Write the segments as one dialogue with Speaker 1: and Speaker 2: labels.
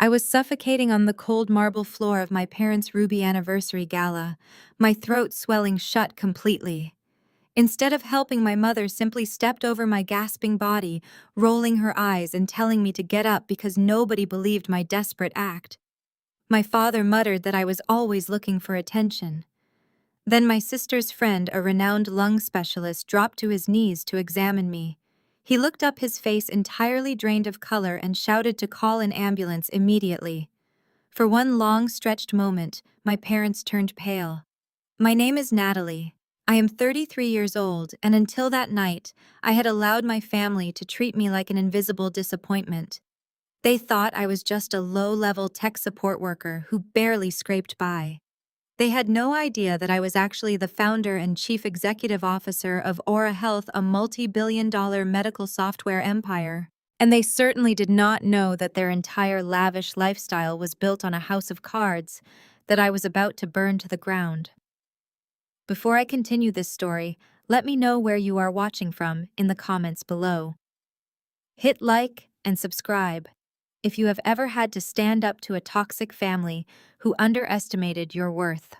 Speaker 1: I was suffocating on the cold marble floor of my parents' ruby anniversary gala, my throat swelling shut completely. Instead of helping, my mother simply stepped over my gasping body, rolling her eyes and telling me to get up because nobody believed my desperate act. My father muttered that I was always looking for attention. Then my sister's friend, a renowned lung specialist, dropped to his knees to examine me. He looked up, his face entirely drained of color, and shouted to call an ambulance immediately. For one long stretched moment, my parents turned pale. My name is Natalie. I am 33 years old, and until that night, I had allowed my family to treat me like an invisible disappointment. They thought I was just a low-level tech support worker who barely scraped by. They had no idea that I was actually the founder and chief executive officer of AuraHealth, a multi-billion-dollar medical software empire. And they certainly did not know that their entire lavish lifestyle was built on a house of cards that I was about to burn to the ground. Before I continue this story, let me know where you are watching from in the comments below. Hit like and subscribe if you have ever had to stand up to a toxic family who underestimated your worth.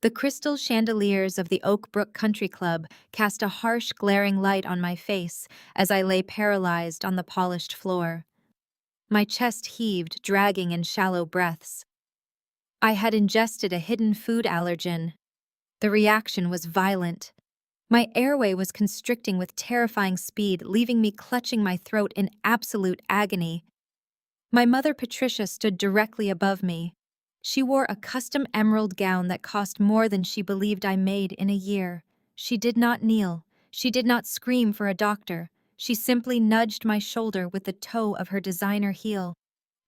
Speaker 1: The crystal chandeliers of the Oak Brook Country Club cast a harsh, glaring light on my face as I lay paralyzed on the polished floor. My chest heaved, dragging in shallow breaths. I had ingested a hidden food allergen. The reaction was violent. My airway was constricting with terrifying speed, leaving me clutching my throat in absolute agony. My mother, Patricia, stood directly above me. She wore a custom emerald gown that cost more than she believed I made in a year. She did not kneel. She did not scream for a doctor. She simply nudged my shoulder with the toe of her designer heel.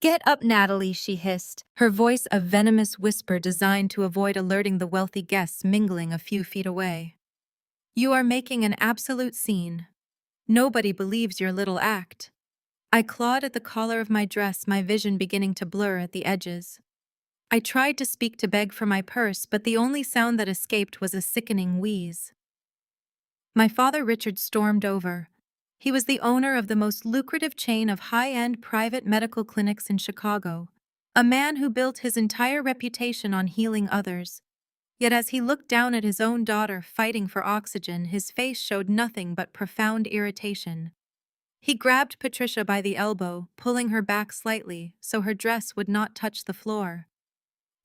Speaker 1: "Get up, Natalie," she hissed, her voice a venomous whisper designed to avoid alerting the wealthy guests mingling a few feet away. "You are making an absolute scene. Nobody believes your little act." I clawed at the collar of my dress, my vision beginning to blur at the edges. I tried to speak, to beg for my purse, but the only sound that escaped was a sickening wheeze. My father, Richard, stormed over. He was the owner of the most lucrative chain of high-end private medical clinics in Chicago, a man who built his entire reputation on healing others. Yet as he looked down at his own daughter fighting for oxygen, his face showed nothing but profound irritation. He grabbed Patricia by the elbow, pulling her back slightly so her dress would not touch the floor.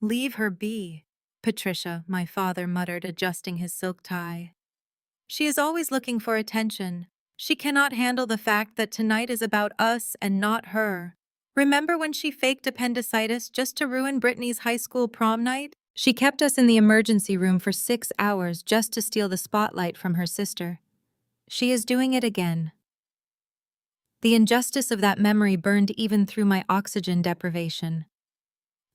Speaker 1: "Leave her be, Patricia," my father muttered, adjusting his silk tie. "She is always looking for attention. She cannot handle the fact that tonight is about us and not her. Remember when she faked appendicitis just to ruin Brittany's high school prom night? She kept us in the emergency room for 6 hours just to steal the spotlight from her sister. She is doing it again." The injustice of that memory burned even through my oxygen deprivation.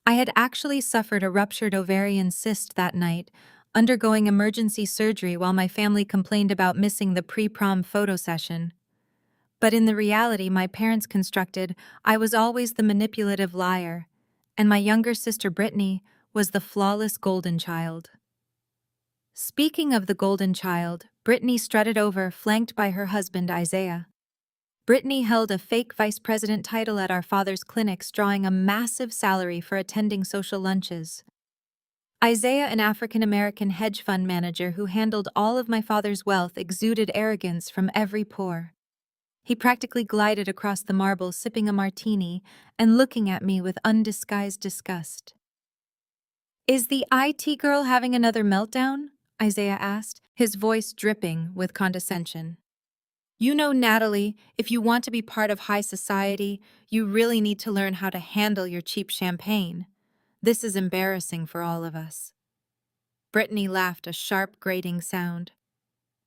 Speaker 1: I had actually suffered a ruptured ovarian cyst that night, undergoing emergency surgery while my family complained about missing the pre-prom photo session. But in the reality my parents constructed, I was always the manipulative liar, and my younger sister Brittany was the flawless golden child. Speaking of the golden child, Brittany strutted over, flanked by her husband Isaiah. Brittany held a fake vice president title at our father's clinics, drawing a massive salary for attending social lunches. Isaiah, an African-American hedge fund manager who handled all of my father's wealth, exuded arrogance from every pore. He practically glided across the marble, sipping a martini and looking at me with undisguised disgust. "Is the IT girl having another meltdown?" Isaiah asked, his voice dripping with condescension. "You know, Natalie, if you want to be part of high society, you really need to learn how to handle your cheap champagne. This is embarrassing for all of us." Brittany laughed, a sharp, grating sound.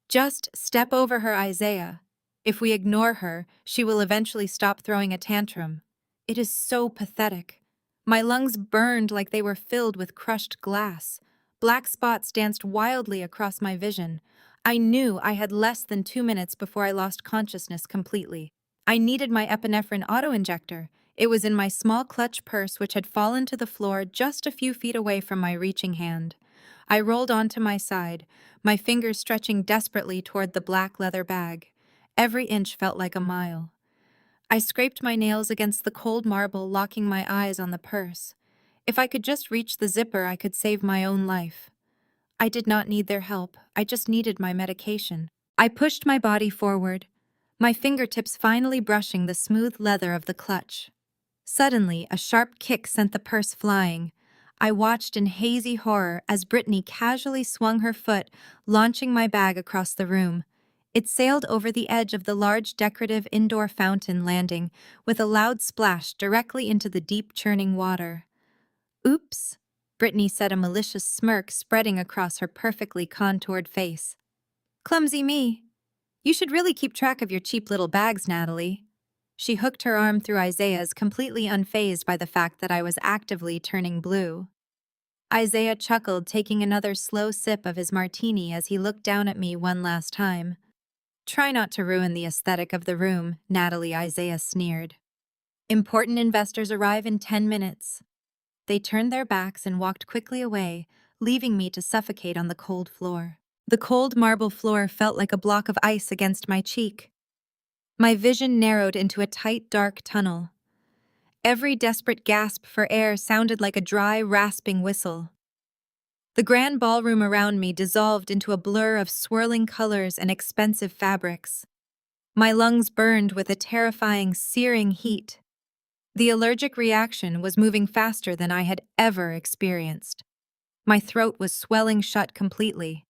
Speaker 1: "Just step over her, Isaiah. If we ignore her, she will eventually stop throwing a tantrum. It is so pathetic." My lungs burned like they were filled with crushed glass. Black spots danced wildly across my vision. I knew I had less than 2 minutes before I lost consciousness completely. I needed my epinephrine auto-injector. It was in my small clutch purse, which had fallen to the floor just a few feet away from my reaching hand. I rolled onto my side, my fingers stretching desperately toward the black leather bag. Every inch felt like a mile. I scraped my nails against the cold marble, locking my eyes on the purse. If I could just reach the zipper, I could save my own life. I did not need their help, I just needed my medication. I pushed my body forward, my fingertips finally brushing the smooth leather of the clutch. Suddenly, a sharp kick sent the purse flying. I watched in hazy horror as Brittany casually swung her foot, launching my bag across the room. It sailed over the edge of the large decorative indoor fountain, landing with a loud splash directly into the deep churning water. Oops, Brittany said, a malicious smirk spreading across her perfectly contoured face. Clumsy me. You should really keep track of your cheap little bags, Natalie. She hooked her arm through Isaiah's, completely unfazed by the fact that I was actively turning blue. Isaiah chuckled, taking another slow sip of his martini as he looked down at me one last time. Try not to ruin the aesthetic of the room, Natalie, Isaiah sneered. Important investors arrive in 10 minutes. They turned their backs and walked quickly away, leaving me to suffocate on the cold floor. The cold marble floor felt like a block of ice against my cheek. My vision narrowed into a tight, dark tunnel. Every desperate gasp for air sounded like a dry, rasping whistle. The grand ballroom around me dissolved into a blur of swirling colors and expensive fabrics. My lungs burned with a terrifying, searing heat. The allergic reaction was moving faster than I had ever experienced. My throat was swelling shut completely.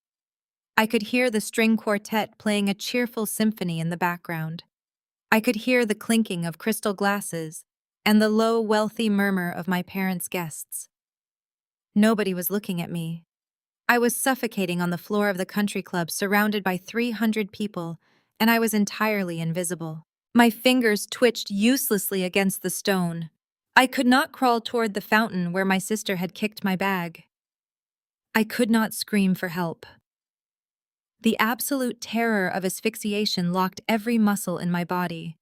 Speaker 1: I could hear the string quartet playing a cheerful symphony in the background. I could hear the clinking of crystal glasses and the low, wealthy murmur of my parents' guests. Nobody was looking at me. I was suffocating on the floor of the country club, surrounded by 300 people, and I was entirely invisible. My fingers twitched uselessly against the stone. I could not crawl toward the fountain where my sister had kicked my bag. I could not scream for help. The absolute terror of asphyxiation locked every muscle in my body.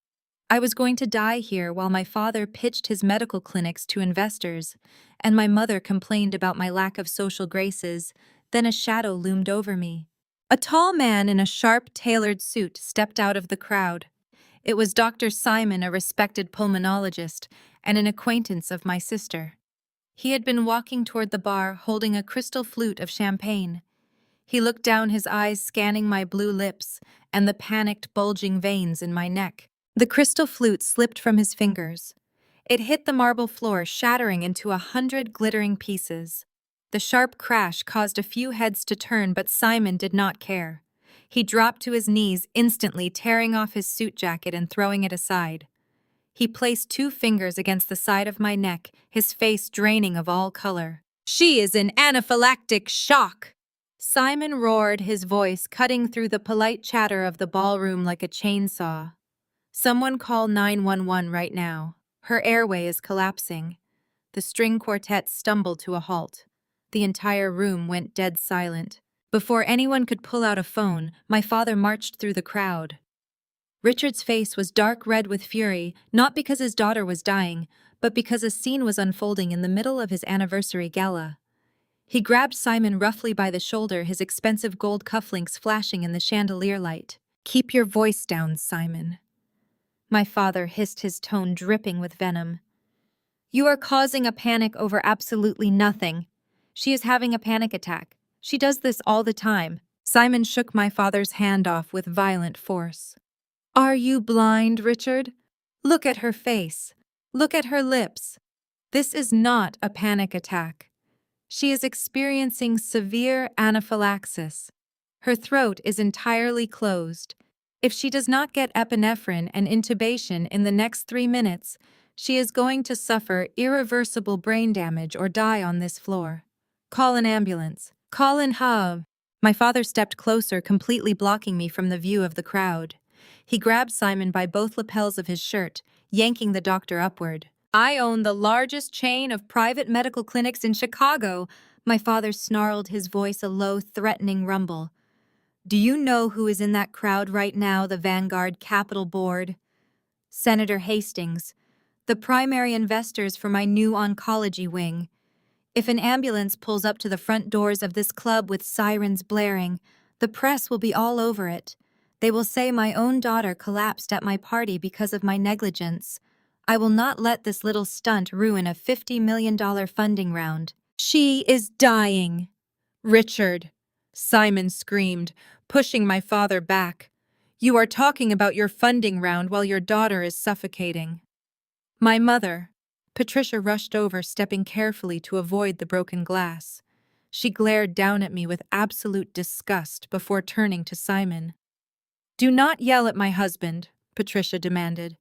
Speaker 1: I was going to die here while my father pitched his medical clinics to investors, and my mother complained about my lack of social graces. Then a shadow loomed over me. A tall man in a sharp, tailored suit stepped out of the crowd. It was Dr. Simon, a respected pulmonologist and an acquaintance of my sister. He had been walking toward the bar, holding a crystal flute of champagne. He looked down, his eyes scanning my blue lips and the panicked, bulging veins in my neck. The crystal flute slipped from his fingers. It hit the marble floor, shattering into 100 glittering pieces. The sharp crash caused a few heads to turn, but Simon did not care. He dropped to his knees, instantly tearing off his suit jacket and throwing it aside. He placed 2 fingers against the side of my neck, his face draining of all color. "She is in anaphylactic shock!" Simon roared, his voice cutting through the polite chatter of the ballroom like a chainsaw. "Someone call 911 right now. Her airway is collapsing." The string quartet stumbled to a halt. The entire room went dead silent. Before anyone could pull out a phone, my father marched through the crowd. Richard's face was dark red with fury, not because his daughter was dying, but because a scene was unfolding in the middle of his anniversary gala. He grabbed Simon roughly by the shoulder, his expensive gold cufflinks flashing in the chandelier light. "Keep your voice down, Simon." My father hissed, his tone dripping with venom. "You are causing a panic over absolutely nothing. She is having a panic attack. She does this all the time." Simon shook my father's hand off with violent force. "Are you blind, Richard? Look at her face. Look at her lips. This is not a panic attack. She is experiencing severe anaphylaxis. Her throat is entirely closed. If she does not get epinephrine and intubation in the next 3 minutes, she is going to suffer irreversible brain damage or die on this floor. Call an ambulance. Call an hub." My father stepped closer, completely blocking me from the view of the crowd. He grabbed Simon by both lapels of his shirt, yanking the doctor upward. "I own the largest chain of private medical clinics in Chicago," my father snarled, his voice a low, threatening rumble. "Do you know who is in that crowd right now, the Vanguard Capital Board? Senator Hastings, the primary investors for my new oncology wing. If an ambulance pulls up to the front doors of this club with sirens blaring, the press will be all over it. They will say my own daughter collapsed at my party because of my negligence. I will not let this little stunt ruin a $50 million funding round. She is dying. Richard, Simon screamed, pushing my father back. You are talking about your funding round while your daughter is suffocating. My mother. Patricia rushed over, stepping carefully to avoid the broken glass. She glared down at me with absolute disgust before turning to Simon. Do not yell at my husband, Patricia demanded.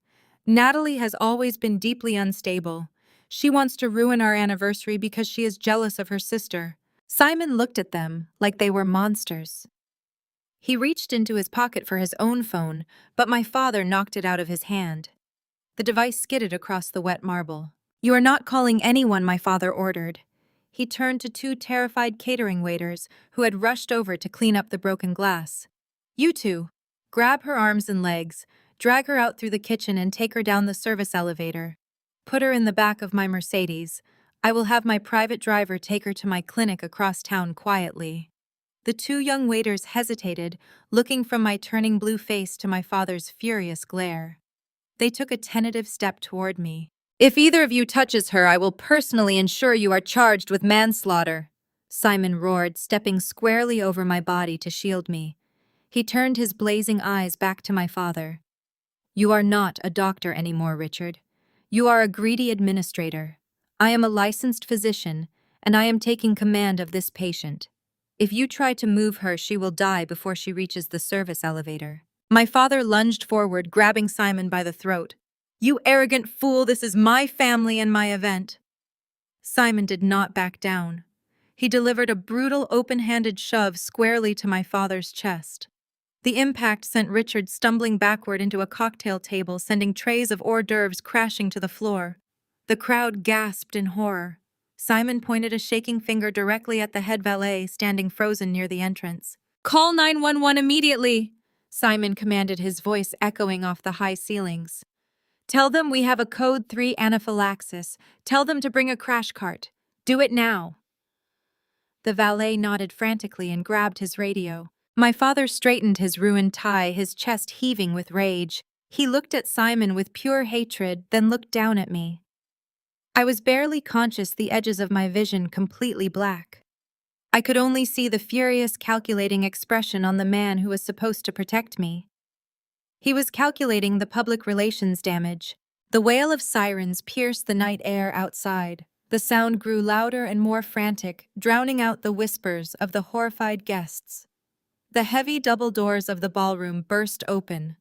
Speaker 1: Natalie has always been deeply unstable. She wants to ruin our anniversary because she is jealous of her sister. Simon looked at them like they were monsters. He reached into his pocket for his own phone, but my father knocked it out of his hand. The device skidded across the wet marble. You are not calling anyone, my father ordered. He turned to two terrified catering waiters who had rushed over to clean up the broken glass. You two, grab her arms and legs, drag her out through the kitchen and take her down the service elevator. Put her in the back of my Mercedes. I will have my private driver take her to my clinic across town quietly. The two young waiters hesitated, looking from my turning blue face to my father's furious glare. They took a tentative step toward me. If either of you touches her, I will personally ensure you are charged with manslaughter, Simon roared, stepping squarely over my body to shield me. He turned his blazing eyes back to my father. You are not a doctor anymore, Richard. You are a greedy administrator. I am a licensed physician, and I am taking command of this patient. If you try to move her, she will die before she reaches the service elevator. My father lunged forward, grabbing Simon by the throat. You arrogant fool, this is my family and my event. Simon did not back down. He delivered a brutal, open-handed shove squarely to my father's chest. The impact sent Richard stumbling backward into a cocktail table, sending trays of hors d'oeuvres crashing to the floor. The crowd gasped in horror. Simon pointed a shaking finger directly at the head valet standing frozen near the entrance. Call 911 immediately, Simon commanded, his voice echoing off the high ceilings. Tell them we have a code 3 anaphylaxis. Tell them to bring a crash cart. Do it now. The valet nodded frantically and grabbed his radio. My father straightened his ruined tie, his chest heaving with rage. He looked at Simon with pure hatred, then looked down at me. I was barely conscious, the edges of my vision completely black. I could only see the furious, calculating expression on the man who was supposed to protect me. He was calculating the public relations damage. The wail of sirens pierced the night air outside. The sound grew louder and more frantic, drowning out the whispers of the horrified guests. The heavy double doors of the ballroom burst open.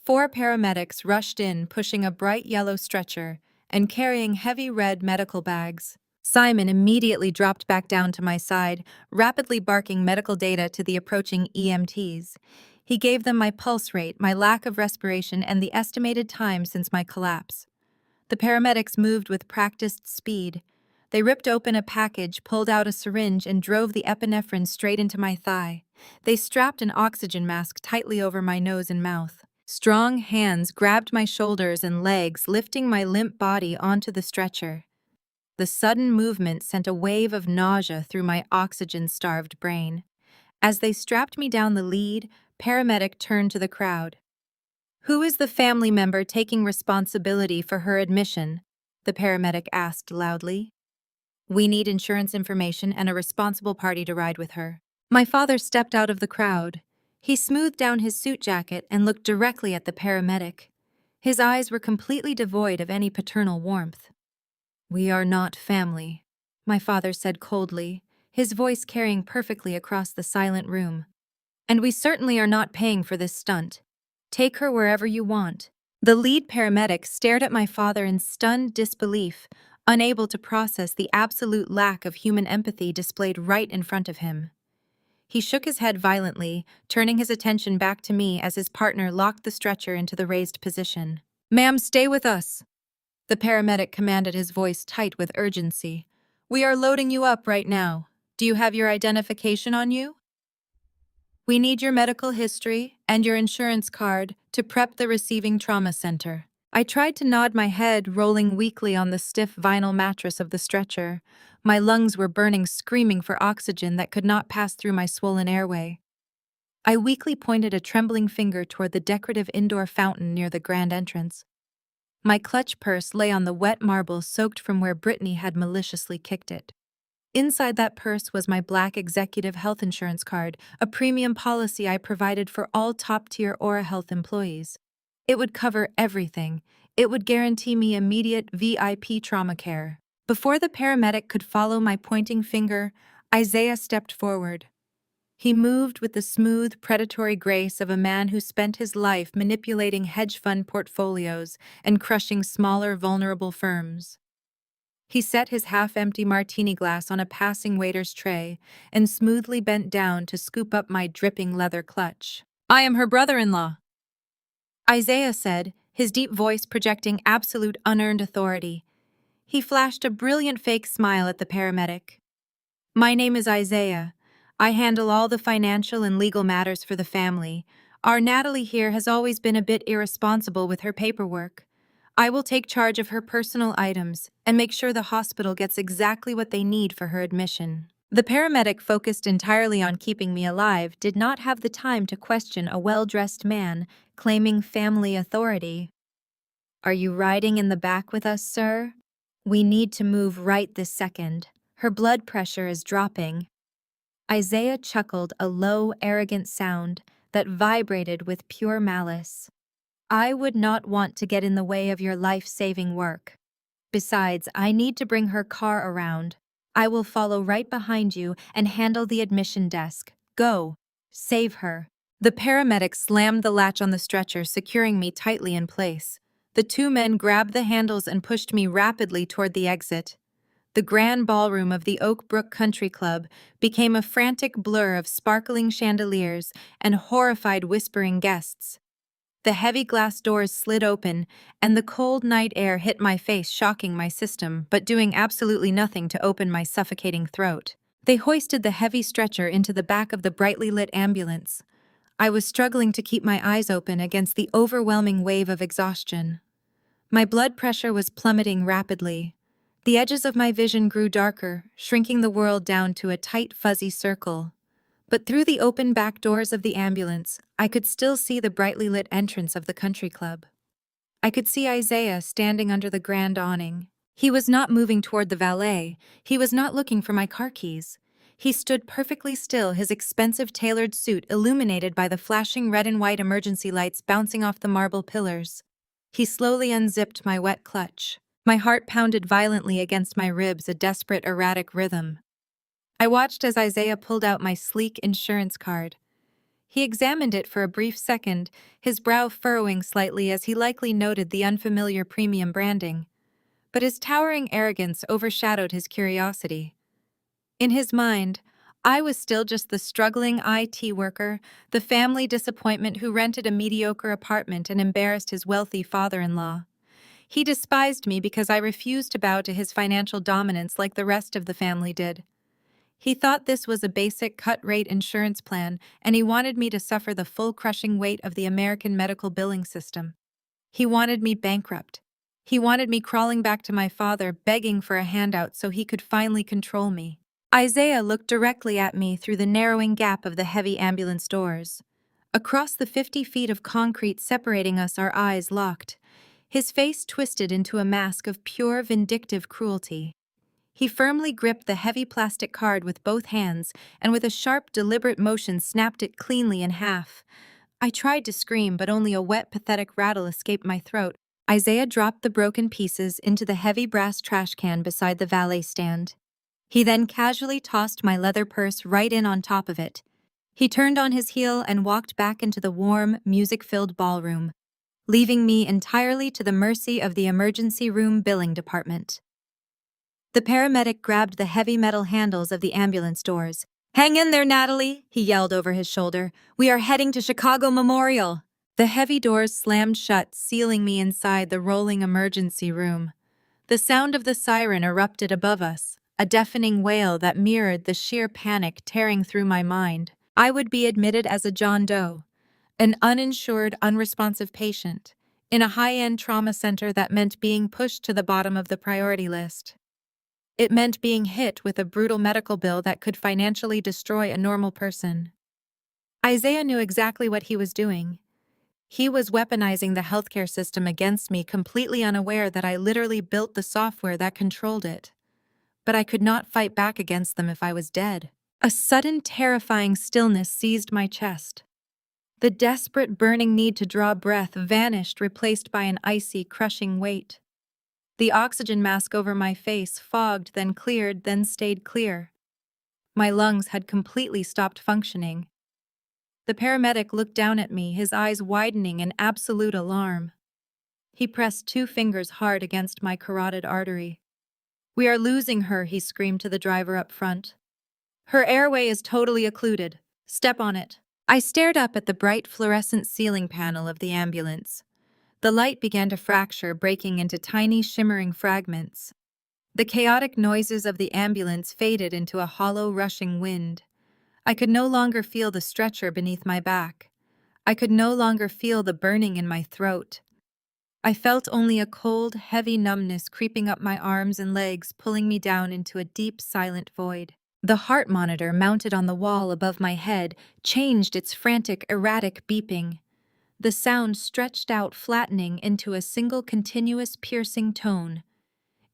Speaker 1: 4 paramedics rushed in, pushing a bright yellow stretcher and carrying heavy red medical bags. Simon immediately dropped back down to my side, rapidly barking medical data to the approaching EMTs. He gave them my pulse rate, my lack of respiration, and the estimated time since my collapse. The paramedics moved with practiced speed. They ripped open a package, pulled out a syringe, and drove the epinephrine straight into my thigh. They strapped an oxygen mask tightly over my nose and mouth. Strong hands grabbed my shoulders and legs, lifting my limp body onto the stretcher. The sudden movement sent a wave of nausea through my oxygen-starved brain. As they strapped me down the lead, paramedic turned to the crowd. Who is the family member taking responsibility for her admission? The paramedic asked loudly. We need insurance information and a responsible party to ride with her. My father stepped out of the crowd. He smoothed down his suit jacket and looked directly at the paramedic. His eyes were completely devoid of any paternal warmth. We are not family, my father said coldly, his voice carrying perfectly across the silent room. And we certainly are not paying for this stunt. Take her wherever you want. The lead paramedic stared at my father in stunned disbelief, unable to process the absolute lack of human empathy displayed right in front of him. He shook his head violently, turning his attention back to me as his partner locked the stretcher into the raised position. Ma'am, stay with us. The paramedic commanded, his voice tight with urgency. We are loading you up right now. Do you have your identification on you? We need your medical history and your insurance card to prep the receiving trauma center. I tried to nod my head, rolling weakly on the stiff vinyl mattress of the stretcher. My lungs were burning, screaming for oxygen that could not pass through my swollen airway. I weakly pointed a trembling finger toward the decorative indoor fountain near the grand entrance. My clutch purse lay on the wet marble soaked from where Brittany had maliciously kicked it. Inside that purse was my black executive health insurance card, a premium policy I provided for all top-tier AuraHealth employees. It would cover everything. It would guarantee me immediate VIP trauma care. Before the paramedic could follow my pointing finger, Isaiah stepped forward. He moved with the smooth, predatory grace of a man who spent his life manipulating hedge fund portfolios and crushing smaller, vulnerable firms. He set his half-empty martini glass on a passing waiter's tray and smoothly bent down to scoop up my dripping leather clutch. "I am her brother-in-law," Isaiah said, his deep voice projecting absolute unearned authority. He flashed a brilliant fake smile at the paramedic. "My name is Isaiah. I handle all the financial and legal matters for the family. Our Natalie here has always been a bit irresponsible with her paperwork. I will take charge of her personal items and make sure the hospital gets exactly what they need for her admission." The paramedic, focused entirely on keeping me alive, did not have the time to question a well-dressed man claiming family authority. "Are you riding in the back with us, sir? We need to move right this second. Her blood pressure is dropping." Isaiah chuckled, a low, arrogant sound that vibrated with pure malice. "I would not want to get in the way of your life-saving work. Besides, I need to bring her car around. I will follow right behind you and handle the admission desk. Go. Save her." The paramedic slammed the latch on the stretcher, securing me tightly in place. The two men grabbed the handles and pushed me rapidly toward the exit. The grand ballroom of the Oak Brook Country Club became a frantic blur of sparkling chandeliers and horrified whispering guests. The heavy glass doors slid open, and the cold night air hit my face, shocking my system, but doing absolutely nothing to open my suffocating throat. They hoisted the heavy stretcher into the back of the brightly lit ambulance. I was struggling to keep my eyes open against the overwhelming wave of exhaustion. My blood pressure was plummeting rapidly. The edges of my vision grew darker, shrinking the world down to a tight, fuzzy circle. But through the open back doors of the ambulance, I could still see the brightly lit entrance of the country club. I could see Isaiah standing under the grand awning. He was not moving toward the valet. He was not looking for my car keys. He stood perfectly still, his expensive tailored suit illuminated by the flashing red and white emergency lights bouncing off the marble pillars. He slowly unzipped my wet clutch. My heart pounded violently against my ribs, a desperate, erratic rhythm. I watched as Isaiah pulled out my sleek insurance card. He examined it for a brief second, his brow furrowing slightly as he likely noted the unfamiliar premium branding. But his towering arrogance overshadowed his curiosity. In his mind, I was still just the struggling IT worker, the family disappointment who rented a mediocre apartment and embarrassed his wealthy father-in-law. He despised me because I refused to bow to his financial dominance like the rest of the family did. He thought this was a basic cut-rate insurance plan, and he wanted me to suffer the full crushing weight of the American medical billing system. He wanted me bankrupt. He wanted me crawling back to my father, begging for a handout so he could finally control me. Isaiah looked directly at me through the narrowing gap of the heavy ambulance doors. Across the 50 feet of concrete separating us, our eyes locked. His face twisted into a mask of pure, vindictive cruelty. He firmly gripped the heavy plastic card with both hands and with a sharp, deliberate motion snapped it cleanly in half. I tried to scream, but only a wet, pathetic rattle escaped my throat. Isaiah dropped the broken pieces into the heavy brass trash can beside the valet stand. He then casually tossed my leather purse right in on top of it. He turned on his heel and walked back into the warm, music-filled ballroom, leaving me entirely to the mercy of the emergency room billing department. The paramedic grabbed the heavy metal handles of the ambulance doors. "Hang in there, Natalie," he yelled over his shoulder. "We are heading to Chicago Memorial." The heavy doors slammed shut, sealing me inside the rolling emergency room. The sound of the siren erupted above us, a deafening wail that mirrored the sheer panic tearing through my mind. I would be admitted as a John Doe, an uninsured, unresponsive patient, in a high-end trauma center that meant being pushed to the bottom of the priority list. It meant being hit with a brutal medical bill that could financially destroy a normal person. Isaiah knew exactly what he was doing. He was weaponizing the healthcare system against me, completely unaware that I literally built the software that controlled it. But I could not fight back against them if I was dead. A sudden, terrifying stillness seized my chest. The desperate, burning need to draw breath vanished, replaced by an icy, crushing weight. The oxygen mask over my face fogged, then cleared, then stayed clear. My lungs had completely stopped functioning. The paramedic looked down at me, his eyes widening in absolute alarm. He pressed 2 fingers hard against my carotid artery. "We are losing her," he screamed to the driver up front. "Her airway is totally occluded. Step on it." I stared up at the bright fluorescent ceiling panel of the ambulance. The light began to fracture, breaking into tiny, shimmering fragments. The chaotic noises of the ambulance faded into a hollow, rushing wind. I could no longer feel the stretcher beneath my back. I could no longer feel the burning in my throat. I felt only a cold, heavy numbness creeping up my arms and legs, pulling me down into a deep, silent void. The heart monitor mounted on the wall above my head changed its frantic, erratic beeping. The sound stretched out, flattening into a single continuous, piercing tone.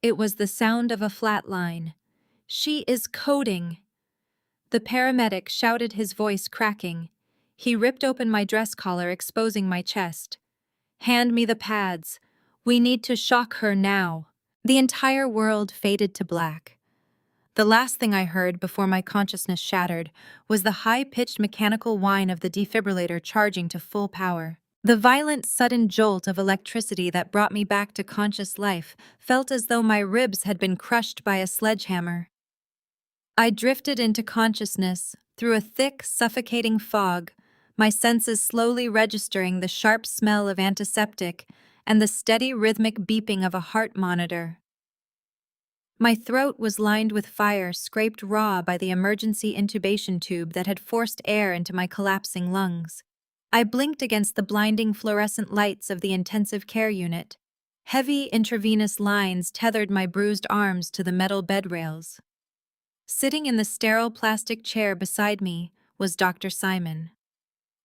Speaker 1: It was the sound of a flat line. "She is coding!" The paramedic shouted, his voice cracking. He ripped open my dress collar, exposing my chest. "Hand me the pads. We need to shock her now." The entire world faded to black. The last thing I heard before my consciousness shattered was the high-pitched mechanical whine of the defibrillator charging to full power. The violent, sudden jolt of electricity that brought me back to conscious life felt as though my ribs had been crushed by a sledgehammer. I drifted into consciousness through a thick, suffocating fog, my senses slowly registering the sharp smell of antiseptic and the steady, rhythmic beeping of a heart monitor. My throat was lined with fire, scraped raw by the emergency intubation tube that had forced air into my collapsing lungs. I blinked against the blinding fluorescent lights of the intensive care unit. Heavy intravenous lines tethered my bruised arms to the metal bed rails. Sitting in the sterile plastic chair beside me was Dr. Simon.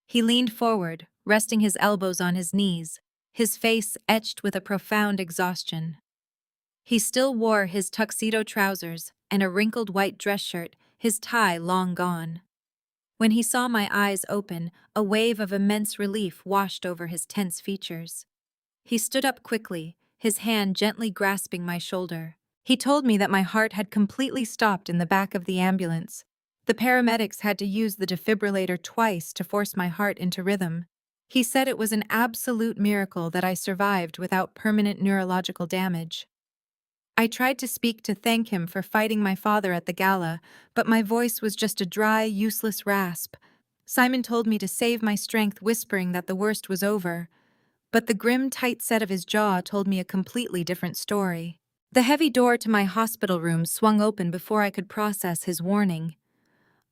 Speaker 1: He leaned forward, resting his elbows on his knees, his face etched with a profound exhaustion. He still wore his tuxedo trousers and a wrinkled white dress shirt, his tie long gone. When he saw my eyes open, a wave of immense relief washed over his tense features. He stood up quickly, his hand gently grasping my shoulder. He told me that my heart had completely stopped in the back of the ambulance. The paramedics had to use the defibrillator twice to force my heart into rhythm. He said it was an absolute miracle that I survived without permanent neurological damage. I tried to speak to thank him for fighting my father at the gala, but my voice was just a dry, useless rasp. Simon told me to save my strength, whispering that the worst was over. But the grim, tight set of his jaw told me a completely different story. The heavy door to my hospital room swung open before I could process his warning.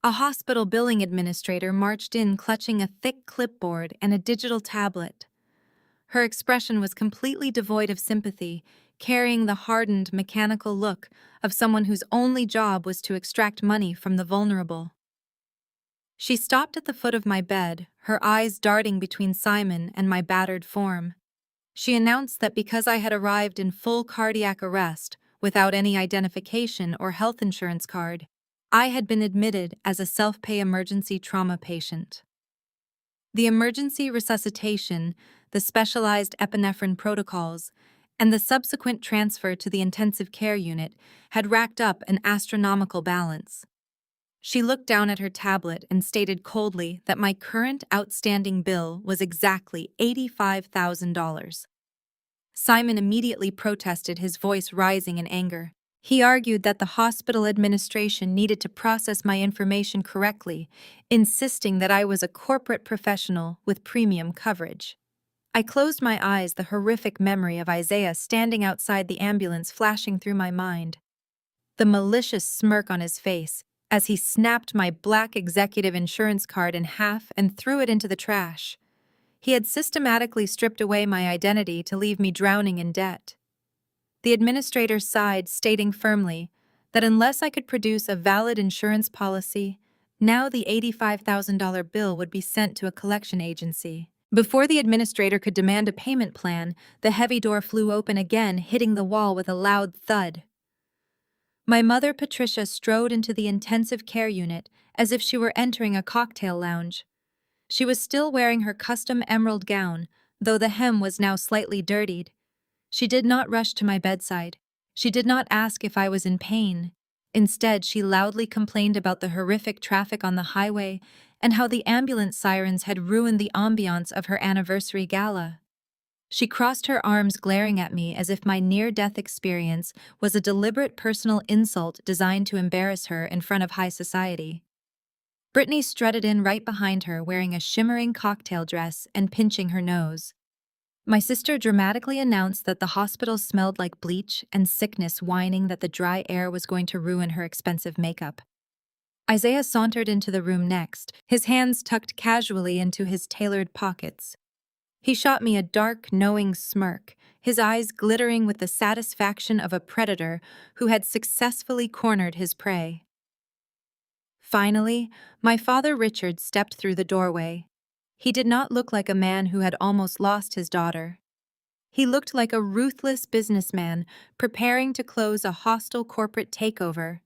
Speaker 1: A hospital billing administrator marched in, clutching a thick clipboard and a digital tablet. Her expression was completely devoid of sympathy, carrying the hardened, mechanical look of someone whose only job was to extract money from the vulnerable. She stopped at the foot of my bed, her eyes darting between Simon and my battered form. She announced that because I had arrived in full cardiac arrest, without any identification or health insurance card, I had been admitted as a self-pay emergency trauma patient. The emergency resuscitation, the specialized epinephrine protocols, and the subsequent transfer to the intensive care unit had racked up an astronomical balance. She looked down at her tablet and stated coldly that my current outstanding bill was exactly $85,000. Simon immediately protested, his voice rising in anger. He argued that the hospital administration needed to process my information correctly, insisting that I was a corporate professional with premium coverage. I closed my eyes, the horrific memory of Isaiah standing outside the ambulance flashing through my mind. The malicious smirk on his face as he snapped my black executive insurance card in half and threw it into the trash. He had systematically stripped away my identity to leave me drowning in debt. The administrator sighed, stating firmly that unless I could produce a valid insurance policy, Now the $85,000 bill would be sent to a collection agency. Before the administrator could demand a payment plan, the heavy door flew open again, hitting the wall with a loud thud. My mother, Patricia, strode into the intensive care unit as if she were entering a cocktail lounge. She was still wearing her custom emerald gown, though the hem was now slightly dirtied. She did not rush to my bedside. She did not ask if I was in pain. Instead, she loudly complained about the horrific traffic on the highway and how the ambulance sirens had ruined the ambiance of her anniversary gala. She crossed her arms, glaring at me as if my near-death experience was a deliberate personal insult designed to embarrass her in front of high society. Brittany strutted in right behind her, wearing a shimmering cocktail dress and pinching her nose. My sister dramatically announced that the hospital smelled like bleach and sickness, whining that the dry air was going to ruin her expensive makeup. Isaiah sauntered into the room next, his hands tucked casually into his tailored pockets. He shot me a dark, knowing smirk, his eyes glittering with the satisfaction of a predator who had successfully cornered his prey. Finally, my father Richard stepped through the doorway. He did not look like a man who had almost lost his daughter. He looked like a ruthless businessman preparing to close a hostile corporate takeover.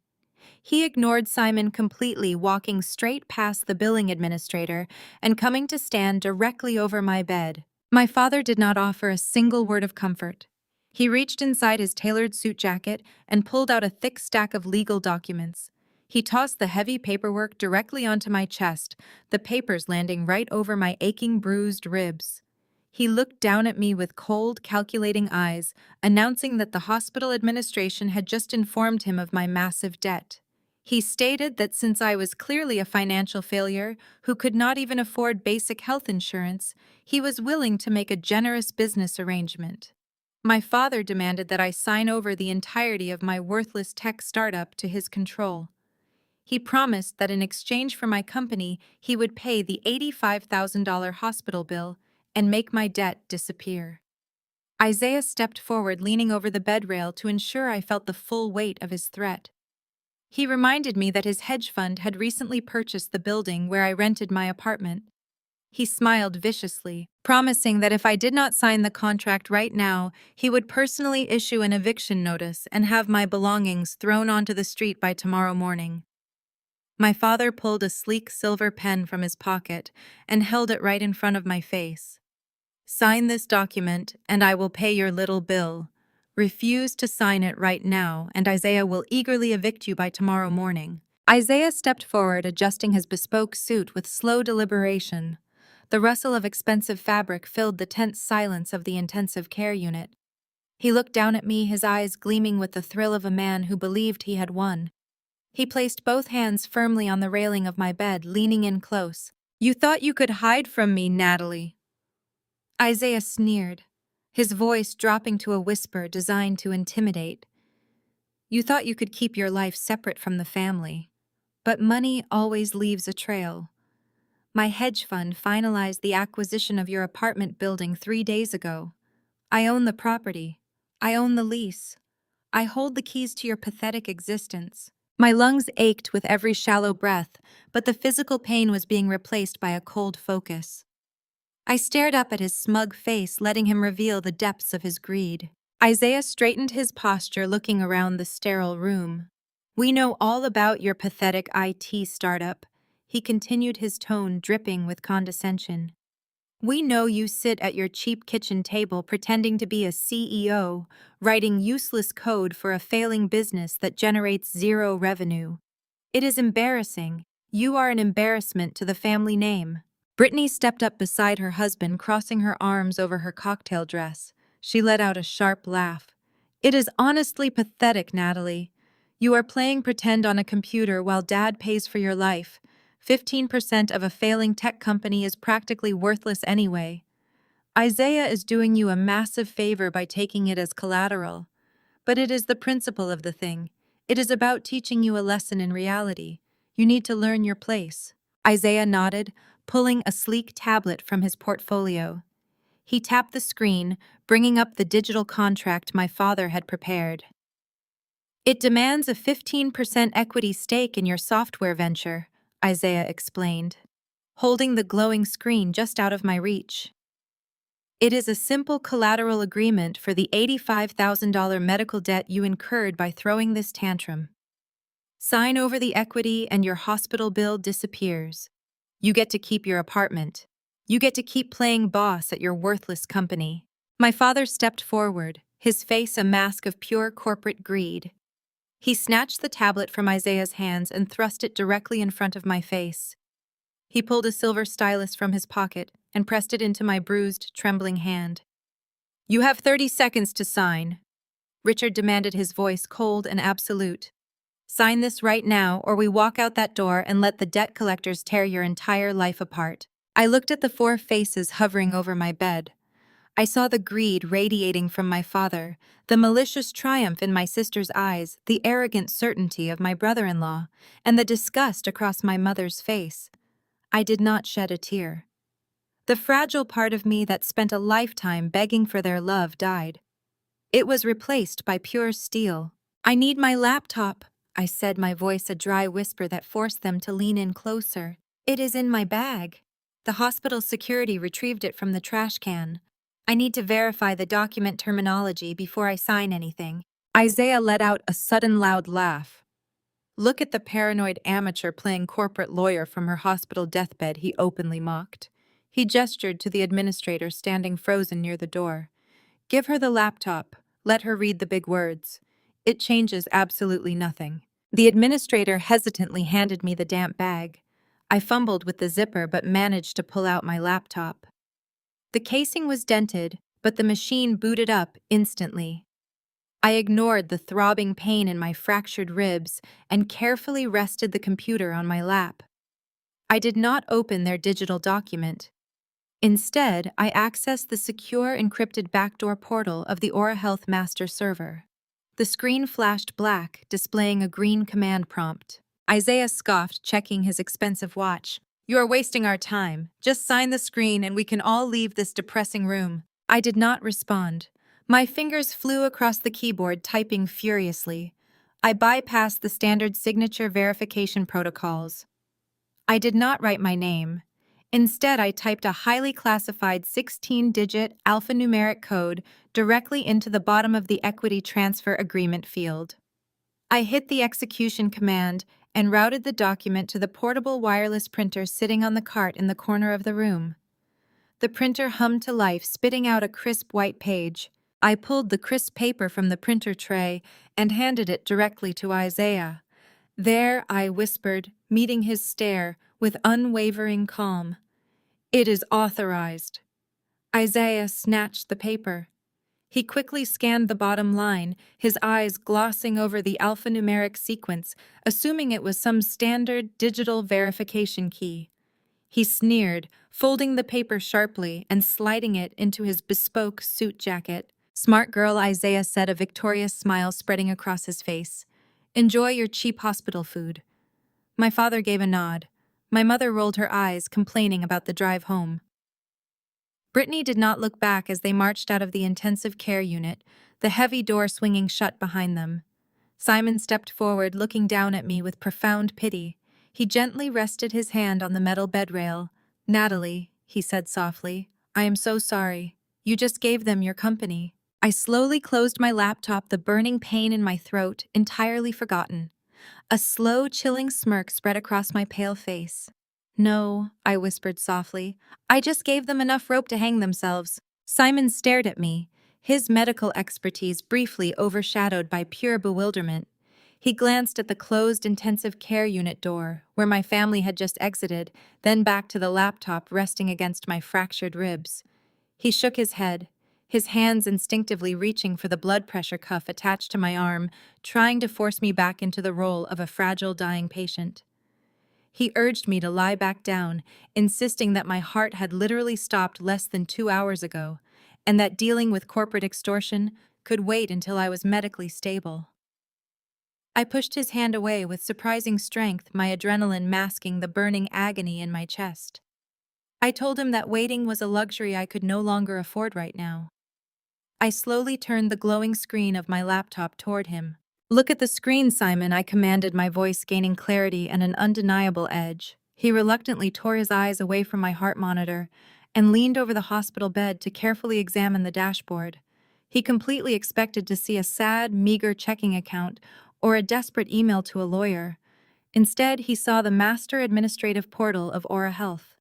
Speaker 1: He ignored Simon completely, walking straight past the billing administrator and coming to stand directly over my bed. My father did not offer a single word of comfort. He reached inside his tailored suit jacket and pulled out a thick stack of legal documents. He tossed the heavy paperwork directly onto my chest, the papers landing right over my aching, bruised ribs. He looked down at me with cold, calculating eyes, announcing that the hospital administration had just informed him of my massive debt. He stated that since I was clearly a financial failure who could not even afford basic health insurance, he was willing to make a generous business arrangement. My father demanded that I sign over the entirety of my worthless tech startup to his control. He promised that in exchange for my company, he would pay the $85,000 hospital bill and make my debt disappear. Isaiah stepped forward, leaning over the bed rail to ensure I felt the full weight of his threat. He reminded me that his hedge fund had recently purchased the building where I rented my apartment. He smiled viciously, promising that if I did not sign the contract right now, he would personally issue an eviction notice and have my belongings thrown onto the street by tomorrow morning. My father pulled a sleek silver pen from his pocket and held it right in front of my face. Sign this document, and I will pay your little bill. Refuse to sign it right now, and Isaiah will eagerly evict you by tomorrow morning. Isaiah stepped forward, adjusting his bespoke suit with slow deliberation. The rustle of expensive fabric filled the tense silence of the intensive care unit. He looked down at me, his eyes gleaming with the thrill of a man who believed he had won. He placed both hands firmly on the railing of my bed, leaning in close. "You thought you could hide from me, Natalie?" Isaiah sneered, his voice dropping to a whisper designed to intimidate. "You thought you could keep your life separate from the family. But money always leaves a trail. My hedge fund finalized the acquisition of your apartment building 3 days ago. I own the property. I own the lease. I hold the keys to your pathetic existence." My lungs ached with every shallow breath, but the physical pain was being replaced by a cold focus. I stared up at his smug face, letting him reveal the depths of his greed. Isaiah straightened his posture, looking around the sterile room. "We know all about your pathetic IT startup," he continued, his tone dripping with condescension. "We know you sit at your cheap kitchen table pretending to be a CEO, writing useless code for a failing business that generates zero revenue. It is embarrassing. You are an embarrassment to the family name." Brittany stepped up beside her husband, crossing her arms over her cocktail dress. She let out a sharp laugh. "It is honestly pathetic, Natalie. You are playing pretend on a computer while Dad pays for your life. 15% of a failing tech company is practically worthless anyway. Isaiah is doing you a massive favor by taking it as collateral. But it is the principle of the thing. It is about teaching you a lesson in reality. You need to learn your place." Isaiah nodded, pulling a sleek tablet from his portfolio. He tapped the screen, bringing up the digital contract my father had prepared. "It demands a 15% equity stake in your software venture," Isaiah explained, holding the glowing screen just out of my reach. It is a simple collateral agreement for the $85,000 medical debt you incurred by throwing this tantrum. Sign over the equity and your hospital bill disappears. You get to keep your apartment. You get to keep playing boss at your worthless company. My father stepped forward, his face a mask of pure corporate greed. He snatched the tablet from Isaiah's hands and thrust it directly in front of my face. He pulled a silver stylus from his pocket and pressed it into my bruised, trembling hand. "You have 30 seconds to sign," Richard demanded, his voice cold and absolute. "Sign this right now, or we walk out that door and let the debt collectors tear your entire life apart." I looked at the four faces hovering over my bed. I saw the greed radiating from my father, the malicious triumph in my sister's eyes, the arrogant certainty of my brother-in-law, and the disgust across my mother's face. I did not shed a tear. The fragile part of me that spent a lifetime begging for their love died. It was replaced by pure steel. "I need my laptop," I said, my voice a dry whisper that forced them to lean in closer. "It is in my bag. The hospital security retrieved it from the trash can. I need to verify the document terminology before I sign anything." Isaiah let out a sudden loud laugh. "Look at the paranoid amateur playing corporate lawyer from her hospital deathbed," he openly mocked. He gestured to the administrator standing frozen near the door. "Give her the laptop. Let her read the big words. It changes absolutely nothing." The administrator hesitantly handed me the damp bag. I fumbled with the zipper but managed to pull out my laptop. The casing was dented, but the machine booted up instantly. I ignored the throbbing pain in my fractured ribs and carefully rested the computer on my lap. I did not open their digital document. Instead, I accessed the secure encrypted backdoor portal of the AuraHealth master server. The screen flashed black, displaying a green command prompt. Isaiah scoffed, checking his expensive watch. "You are wasting our time. Just sign the screen and we can all leave this depressing room." I did not respond. My fingers flew across the keyboard, typing furiously. I bypassed the standard signature verification protocols. I did not write my name. Instead, I typed a highly classified 16-digit alphanumeric code directly into the bottom of the equity transfer agreement field. I hit the execution command and routed the document to the portable wireless printer sitting on the cart in the corner of the room. The printer hummed to life, spitting out a crisp white page. I pulled the crisp paper from the printer tray and handed it directly to Isaiah. "There," I whispered, meeting his stare with unwavering calm. "It is authorized." Isaiah snatched the paper. He quickly scanned the bottom line, his eyes glossing over the alphanumeric sequence, assuming it was some standard digital verification key. He sneered, folding the paper sharply and sliding it into his bespoke suit jacket. "Smart girl," Isaiah said, a victorious smile spreading across his face. "Enjoy your cheap hospital food." My father gave a nod. My mother rolled her eyes, complaining about the drive home. Brittany did not look back as they marched out of the intensive care unit, the heavy door swinging shut behind them. Simon stepped forward, looking down at me with profound pity. He gently rested his hand on the metal bedrail. "Natalie," he said softly, "I am so sorry. You just gave them your company." I slowly closed my laptop, the burning pain in my throat entirely forgotten. A slow, chilling smirk spread across my pale face. "No," I whispered softly. "I just gave them enough rope to hang themselves." Simon stared at me, his medical expertise briefly overshadowed by pure bewilderment. He glanced at the closed intensive care unit door, where my family had just exited, then back to the laptop resting against my fractured ribs. He shook his head, his hands instinctively reaching for the blood pressure cuff attached to my arm, trying to force me back into the role of a fragile, dying patient. He urged me to lie back down, insisting that my heart had literally stopped less than 2 hours ago, and that dealing with corporate extortion could wait until I was medically stable. I pushed his hand away with surprising strength, my adrenaline masking the burning agony in my chest. I told him that waiting was a luxury I could no longer afford right now. I slowly turned the glowing screen of my laptop toward him. "Look at the screen, Simon," I commanded, my voice gaining clarity and an undeniable edge. He reluctantly tore his eyes away from my heart monitor and leaned over the hospital bed to carefully examine the dashboard. He completely expected to see a sad, meager checking account or a desperate email to a lawyer. Instead, he saw the master administrative portal of AuraHealth.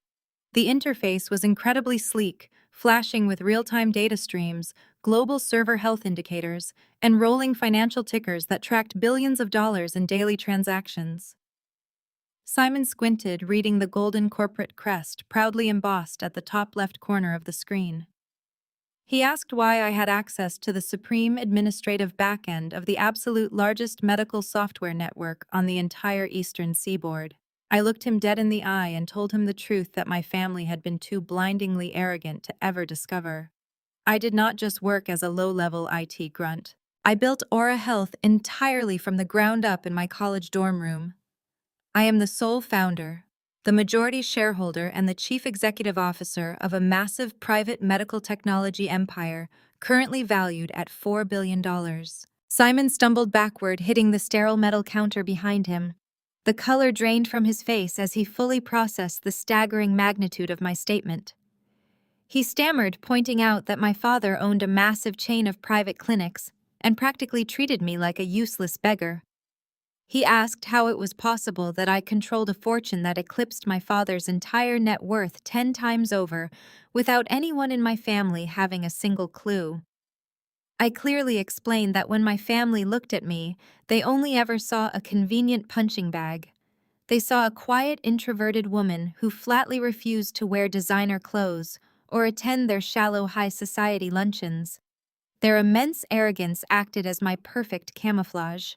Speaker 1: The interface was incredibly sleek, flashing with real-time data streams, global server health indicators, and rolling financial tickers that tracked billions of dollars in daily transactions. Simon squinted, reading the golden corporate crest proudly embossed at the top left corner of the screen. He asked why I had access to the supreme administrative backend of the absolute largest medical software network on the entire eastern seaboard. I looked him dead in the eye and told him the truth that my family had been too blindingly arrogant to ever discover. I did not just work as a low-level IT grunt. I built AuraHealth entirely from the ground up in my college dorm room. I am the sole founder, the majority shareholder, and the chief executive officer of a massive private medical technology empire currently valued at $4 billion. Simon stumbled backward, hitting the sterile metal counter behind him. The color drained from his face as he fully processed the staggering magnitude of my statement. He stammered, pointing out that my father owned a massive chain of private clinics and practically treated me like a useless beggar. He asked how it was possible that I controlled a fortune that eclipsed my father's entire net worth 10 times over without anyone in my family having a single clue. I clearly explained that when my family looked at me, they only ever saw a convenient punching bag. They saw a quiet, introverted woman who flatly refused to wear designer clothes or attend their shallow high society luncheons. Their immense arrogance acted as my perfect camouflage.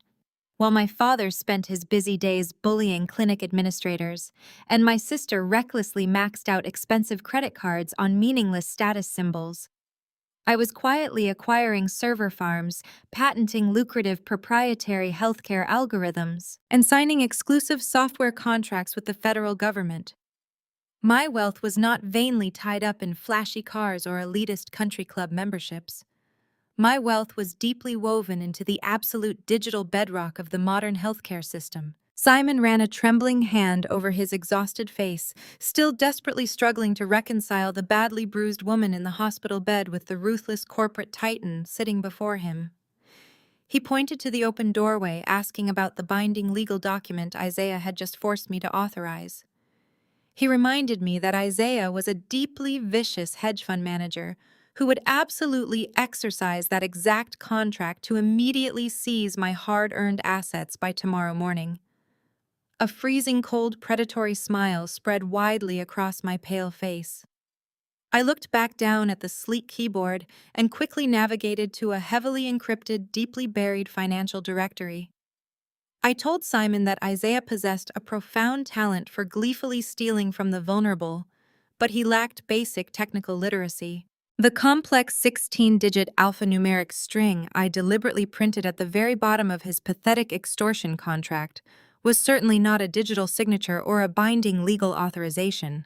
Speaker 1: While my father spent his busy days bullying clinic administrators, and my sister recklessly maxed out expensive credit cards on meaningless status symbols, I was quietly acquiring server farms, patenting lucrative proprietary healthcare algorithms, and signing exclusive software contracts with the federal government. My wealth was not vainly tied up in flashy cars or elitist country club memberships. My wealth was deeply woven into the absolute digital bedrock of the modern healthcare system. Simon ran a trembling hand over his exhausted face, still desperately struggling to reconcile the badly bruised woman in the hospital bed with the ruthless corporate titan sitting before him. He pointed to the open doorway, asking about the binding legal document Isaiah had just forced me to authorize. He reminded me that Isaiah was a deeply vicious hedge fund manager who would absolutely exercise that exact contract to immediately seize my hard-earned assets by tomorrow morning. A freezing cold predatory smile spread widely across my pale face. I looked back down at the sleek keyboard and quickly navigated to a heavily encrypted, deeply buried financial directory. I told Simon that Isaiah possessed a profound talent for gleefully stealing from the vulnerable, but he lacked basic technical literacy. The complex 16-digit alphanumeric string I deliberately printed at the very bottom of his pathetic extortion contract was certainly not a digital signature or a binding legal authorization.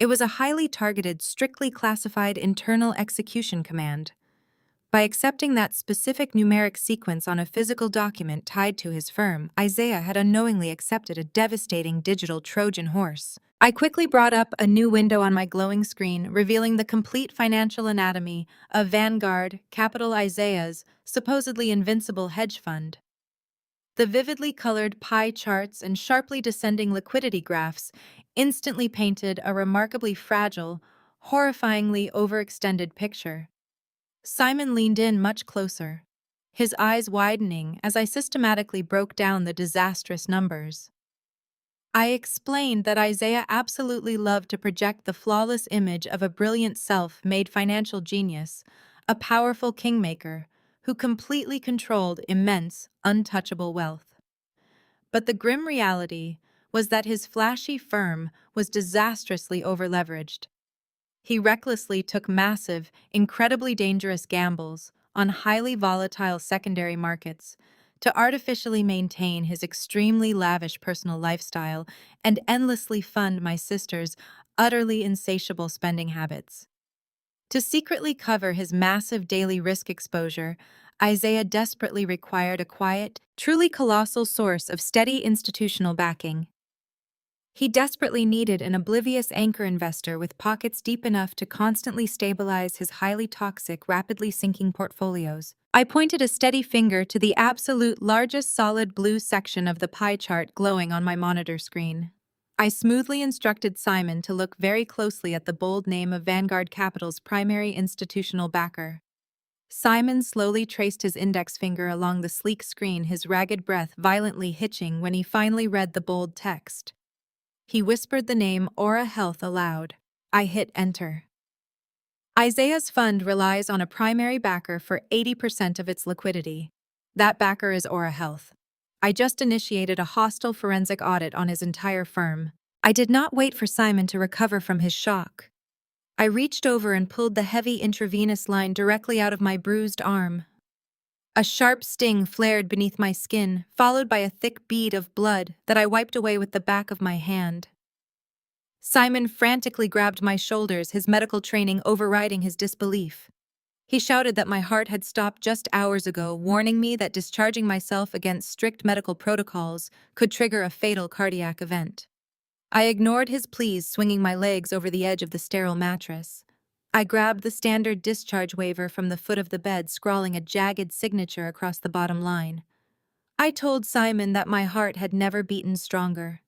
Speaker 1: It was a highly targeted, strictly classified internal execution command. By accepting that specific numeric sequence on a physical document tied to his firm, Isaiah had unknowingly accepted a devastating digital Trojan horse. I quickly brought up a new window on my glowing screen, revealing the complete financial anatomy of Vanguard, capital Isaiah's, supposedly invincible hedge fund. The vividly colored pie charts and sharply descending liquidity graphs instantly painted a remarkably fragile, horrifyingly overextended picture. Simon leaned in much closer, his eyes widening as I systematically broke down the disastrous numbers. I explained that Isaiah absolutely loved to project the flawless image of a brilliant self-made financial genius, a powerful kingmaker who completely controlled immense, untouchable wealth. But the grim reality was that his flashy firm was disastrously overleveraged. He recklessly took massive, incredibly dangerous gambles on highly volatile secondary markets to artificially maintain his extremely lavish personal lifestyle and endlessly fund my sister's utterly insatiable spending habits. To secretly cover his massive daily risk exposure, Isaiah desperately required a quiet, truly colossal source of steady institutional backing. He desperately needed an oblivious anchor investor with pockets deep enough to constantly stabilize his highly toxic, rapidly sinking portfolios. I pointed a steady finger to the absolute largest solid blue section of the pie chart glowing on my monitor screen. I smoothly instructed Simon to look very closely at the bold name of Vanguard Capital's primary institutional backer. Simon slowly traced his index finger along the sleek screen, his ragged breath violently hitching when he finally read the bold text. He whispered the name AuraHealth aloud. I hit enter. Isaiah's fund relies on a primary backer for 80% of its liquidity. That backer is AuraHealth. I just initiated a hostile forensic audit on his entire firm. I did not wait for Simon to recover from his shock. I reached over and pulled the heavy intravenous line directly out of my bruised arm. A sharp sting flared beneath my skin, followed by a thick bead of blood that I wiped away with the back of my hand. Simon frantically grabbed my shoulders, his medical training overriding his disbelief. He shouted that my heart had stopped just hours ago, warning me that discharging myself against strict medical protocols could trigger a fatal cardiac event. I ignored his pleas, swinging my legs over the edge of the sterile mattress. I grabbed the standard discharge waiver from the foot of the bed, scrawling a jagged signature across the bottom line. I told Simon that my heart had never beaten stronger.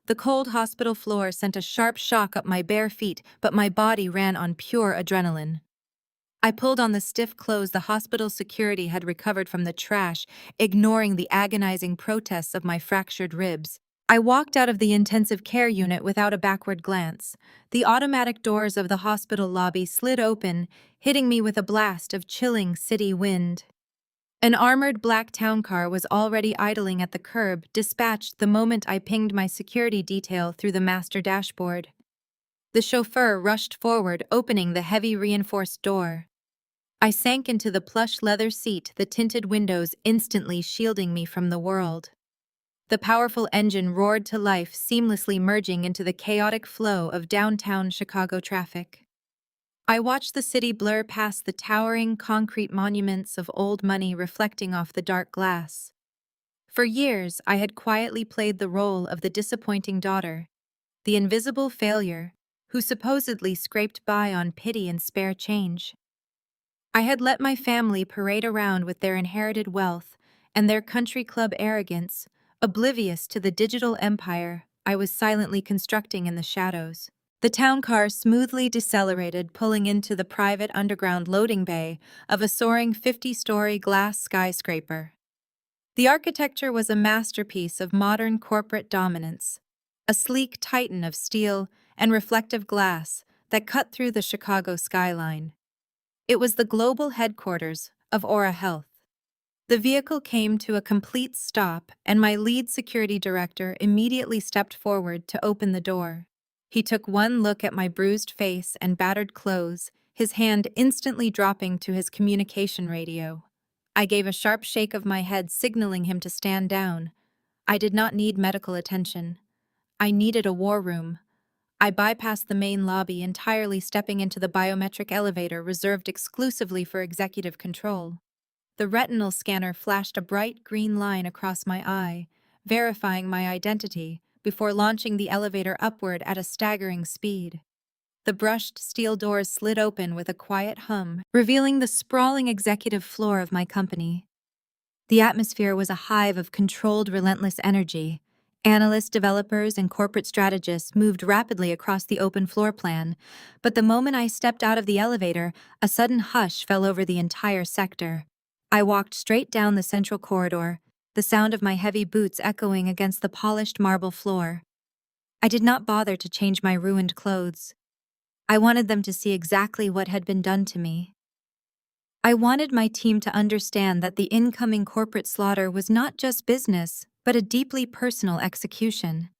Speaker 1: The cold hospital floor sent a sharp shock up my bare feet, but my body ran on pure adrenaline. I pulled on the stiff clothes the hospital security had recovered from the trash, ignoring the agonizing protests of my fractured ribs. I walked out of the intensive care unit without a backward glance. The automatic doors of the hospital lobby slid open, hitting me with a blast of chilling city wind. An armored black town car was already idling at the curb, dispatched the moment I pinged my security detail through the master dashboard. The chauffeur rushed forward, opening the heavy reinforced door. I sank into the plush leather seat, the tinted windows instantly shielding me from the world. The powerful engine roared to life, seamlessly merging into the chaotic flow of downtown Chicago traffic. I watched the city blur past the towering concrete monuments of old money reflecting off the dark glass. For years, I had quietly played the role of the disappointing daughter, the invisible failure, who supposedly scraped by on pity and spare change. I had let my family parade around with their inherited wealth and their country club arrogance, oblivious to the digital empire I was silently constructing in the shadows. The town car smoothly decelerated, pulling into the private underground loading bay of a soaring 50-story glass skyscraper. The architecture was a masterpiece of modern corporate dominance, a sleek titan of steel and reflective glass that cut through the Chicago skyline. It was the global headquarters of AuraHealth. The vehicle came to a complete stop, and my lead security director immediately stepped forward to open the door. He took one look at my bruised face and battered clothes, his hand instantly dropping to his communication radio. I gave a sharp shake of my head, signaling him to stand down. I did not need medical attention. I needed a war room. I bypassed the main lobby, entirely stepping into the biometric elevator reserved exclusively for executive control. The retinal scanner flashed a bright green line across my eye, verifying my identity before launching the elevator upward at a staggering speed. The brushed steel doors slid open with a quiet hum, revealing the sprawling executive floor of my company. The atmosphere was a hive of controlled, relentless energy. Analysts, developers, and corporate strategists moved rapidly across the open floor plan, but the moment I stepped out of the elevator, a sudden hush fell over the entire sector. I walked straight down the central corridor, the sound of my heavy boots echoing against the polished marble floor. I did not bother to change my ruined clothes. I wanted them to see exactly what had been done to me. I wanted my team to understand that the incoming corporate slaughter was not just business, but a deeply personal execution.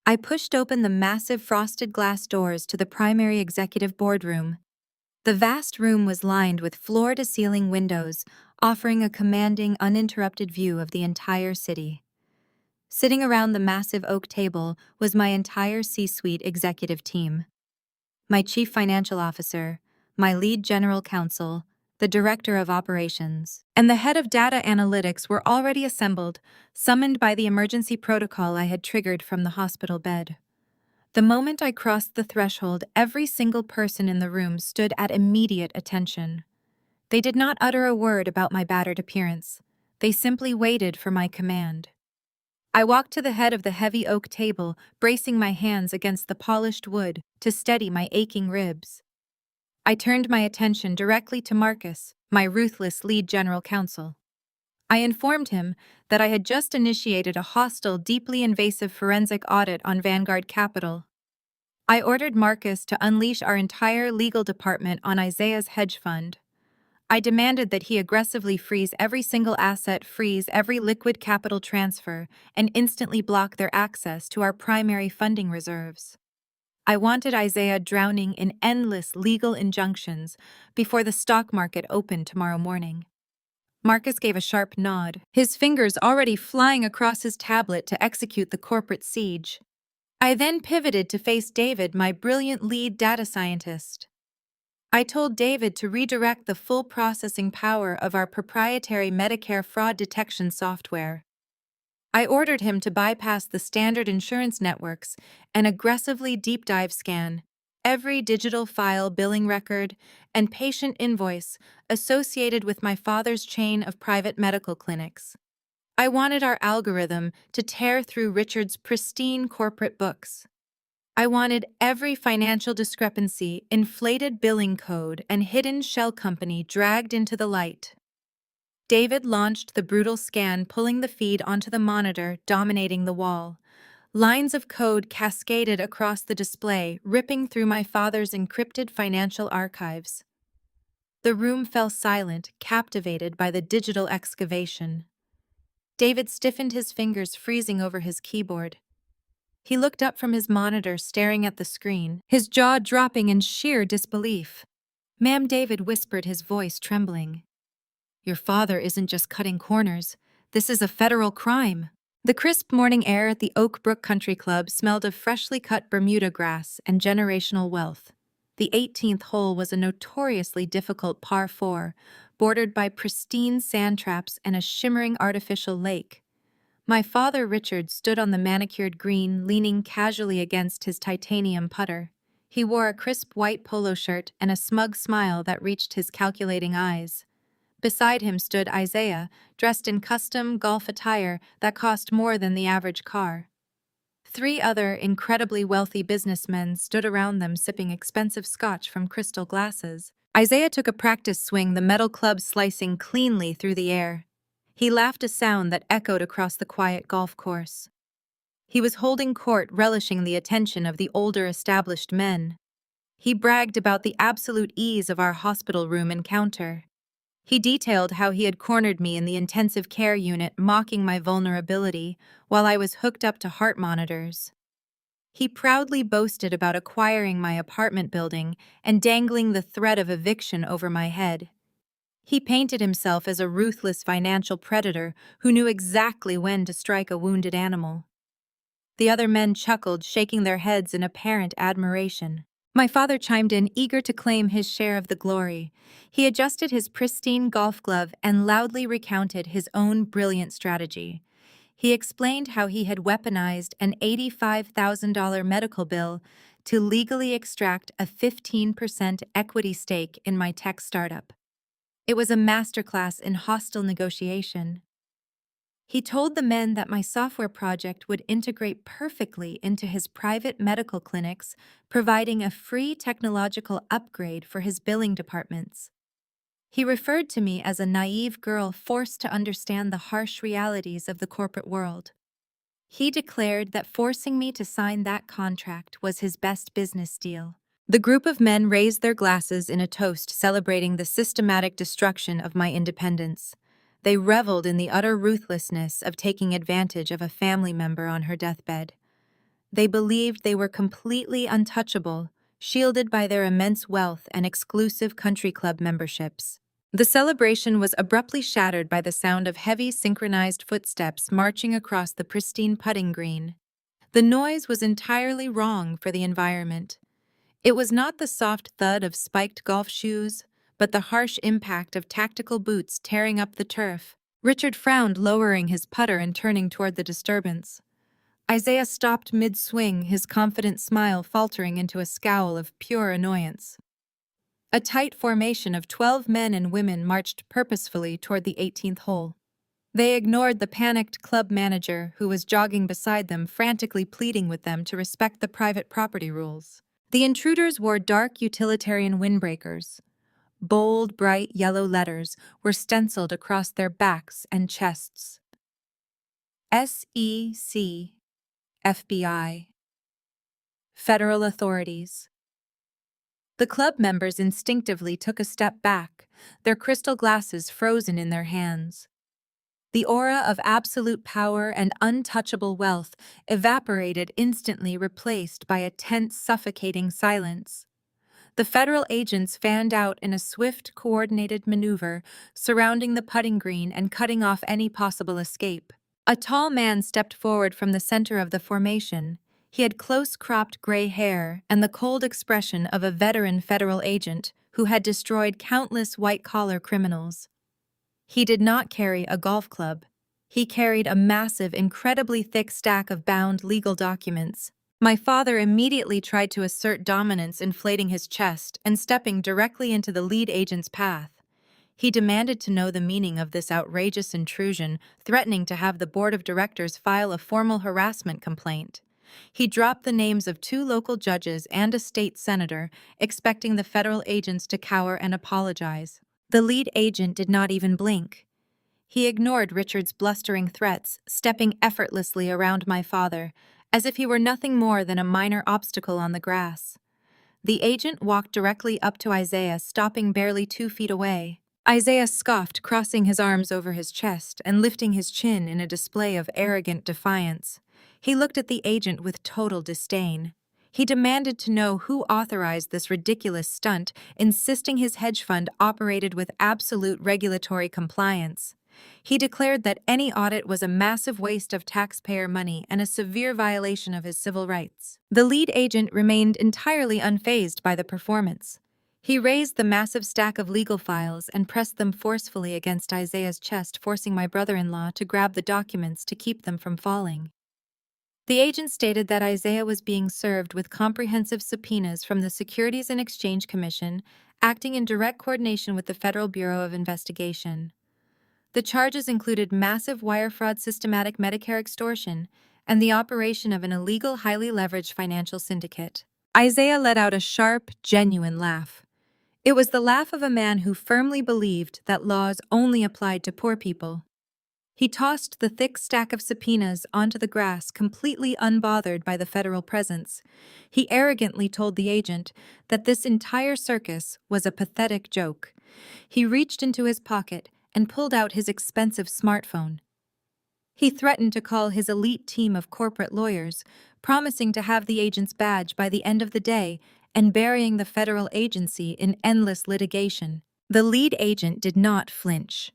Speaker 1: I pushed open the massive frosted glass doors to the primary executive boardroom. The vast room was lined with floor-to-ceiling windows, offering a commanding, uninterrupted view of the entire city. Sitting around the massive oak table was my entire C-suite executive team. My chief financial officer, my lead general counsel, the director of operations, and the head of data analytics were already assembled, summoned by the emergency protocol I had triggered from the hospital bed. The moment I crossed the threshold, every single person in the room stood at immediate attention. They did not utter a word about my battered appearance. They simply waited for my command. I walked to the head of the heavy oak table, bracing my hands against the polished wood to steady my aching ribs. I turned my attention directly to Marcus, my ruthless lead general counsel. I informed him that I had just initiated a hostile, deeply invasive forensic audit on Vanguard Capital. I ordered Marcus to unleash our entire legal department on Isaiah's hedge fund. I demanded that he aggressively freeze every single asset, freeze every liquid capital transfer, and instantly block their access to our primary funding reserves. I wanted Isaiah drowning in endless legal injunctions before the stock market opened tomorrow morning. Marcus gave a sharp nod, his fingers already flying across his tablet to execute the corporate siege. I then pivoted to face David, my brilliant lead data scientist. I told David to redirect the full processing power of our proprietary Medicare fraud detection software. I ordered him to bypass the standard insurance networks and aggressively deep dive scan every digital file, billing record, and patient invoice associated with my father's chain of private medical clinics. I wanted our algorithm to tear through Richard's pristine corporate books. I wanted every financial discrepancy, inflated billing code, and hidden shell company dragged into the light. David launched the brutal scan, pulling the feed onto the monitor, dominating the wall. Lines of code cascaded across the display, ripping through my father's encrypted financial archives. The room fell silent, captivated by the digital excavation. David stiffened his fingers, freezing over his keyboard. He looked up from his monitor, staring at the screen, his jaw dropping in sheer disbelief. "Ma'am," David whispered, his voice trembling. "Your father isn't just cutting corners. This is a federal crime." The crisp morning air at the Oak Brook Country Club smelled of freshly cut Bermuda grass and generational wealth. The 18th hole was a notoriously difficult par 4, bordered by pristine sand traps and a shimmering artificial lake. My father, Richard, stood on the manicured green, leaning casually against his titanium putter. He wore a crisp white polo shirt and a smug smile that reached his calculating eyes. Beside him stood Isaiah, dressed in custom golf attire that cost more than the average car. 3 other incredibly wealthy businessmen stood around them, sipping expensive scotch from crystal glasses. Isaiah took a practice swing, the metal club slicing cleanly through the air. He laughed, a sound that echoed across the quiet golf course. He was holding court, relishing the attention of the older, established men. He bragged about the absolute ease of our hospital room encounter. He detailed how he had cornered me in the intensive care unit, mocking my vulnerability while I was hooked up to heart monitors. He proudly boasted about acquiring my apartment building and dangling the threat of eviction over my head. He painted himself as a ruthless financial predator who knew exactly when to strike a wounded animal. The other men chuckled, shaking their heads in apparent admiration. My father chimed in, eager to claim his share of the glory. He adjusted his pristine golf glove and loudly recounted his own brilliant strategy. He explained how he had weaponized an $85,000 medical bill to legally extract a 15% equity stake in my tech startup. It was a masterclass in hostile negotiation. He told the men that my software project would integrate perfectly into his private medical clinics, providing a free technological upgrade for his billing departments. He referred to me as a naive girl forced to understand the harsh realities of the corporate world. He declared that forcing me to sign that contract was his best business deal. The group of men raised their glasses in a toast, celebrating the systematic destruction of my independence. They reveled in the utter ruthlessness of taking advantage of a family member on her deathbed. They believed they were completely untouchable, shielded by their immense wealth and exclusive country club memberships. The celebration was abruptly shattered by the sound of heavy, synchronized footsteps marching across the pristine putting green. The noise was entirely wrong for the environment. It was not the soft thud of spiked golf shoes, but the harsh impact of tactical boots tearing up the turf. Richard frowned, lowering his putter and turning toward the disturbance. Isaiah stopped mid-swing, his confident smile faltering into a scowl of pure annoyance. A tight formation of 12 men and women marched purposefully toward the 18th hole. They ignored the panicked club manager who was jogging beside them, frantically pleading with them to respect the private property rules. The intruders wore dark utilitarian windbreakers. Bold, bright yellow letters were stenciled across their backs and chests. SEC, FBI, Federal Authorities. The club members instinctively took a step back, their crystal glasses frozen in their hands. The aura of absolute power and untouchable wealth evaporated, instantly replaced by a tense, suffocating silence. The federal agents fanned out in a swift, coordinated maneuver, surrounding the putting green and cutting off any possible escape. A tall man stepped forward from the center of the formation. He had close-cropped gray hair and the cold expression of a veteran federal agent who had destroyed countless white-collar criminals. He did not carry a golf club. He carried a massive, incredibly thick stack of bound legal documents. My father immediately tried to assert dominance, inflating his chest and stepping directly into the lead agent's path. He demanded to know the meaning of this outrageous intrusion, threatening to have the board of directors file a formal harassment complaint. He dropped the names of 2 local judges and a state senator, expecting the federal agents to cower and apologize. The lead agent did not even blink. He ignored Richard's blustering threats, stepping effortlessly around my father, as if he were nothing more than a minor obstacle on the grass. The agent walked directly up to Isaiah, stopping barely 2 feet away. Isaiah scoffed, crossing his arms over his chest and lifting his chin in a display of arrogant defiance. He looked at the agent with total disdain. He demanded to know who authorized this ridiculous stunt, insisting his hedge fund operated with absolute regulatory compliance. He declared that any audit was a massive waste of taxpayer money and a severe violation of his civil rights. The lead agent remained entirely unfazed by the performance. He raised the massive stack of legal files and pressed them forcefully against Isaiah's chest, forcing my brother-in-law to grab the documents to keep them from falling. The agent stated that Isaiah was being served with comprehensive subpoenas from the Securities and Exchange Commission, acting in direct coordination with the Federal Bureau of Investigation. The charges included massive wire fraud, systematic Medicare extortion, and the operation of an illegal, highly leveraged financial syndicate. Isaiah let out a sharp, genuine laugh. It was the laugh of a man who firmly believed that laws only applied to poor people. He tossed the thick stack of subpoenas onto the grass, completely unbothered by the federal presence. He arrogantly told the agent that this entire circus was a pathetic joke. He reached into his pocket and pulled out his expensive smartphone. He threatened to call his elite team of corporate lawyers, promising to have the agent's badge by the end of the day and burying the federal agency in endless litigation. The lead agent did not flinch.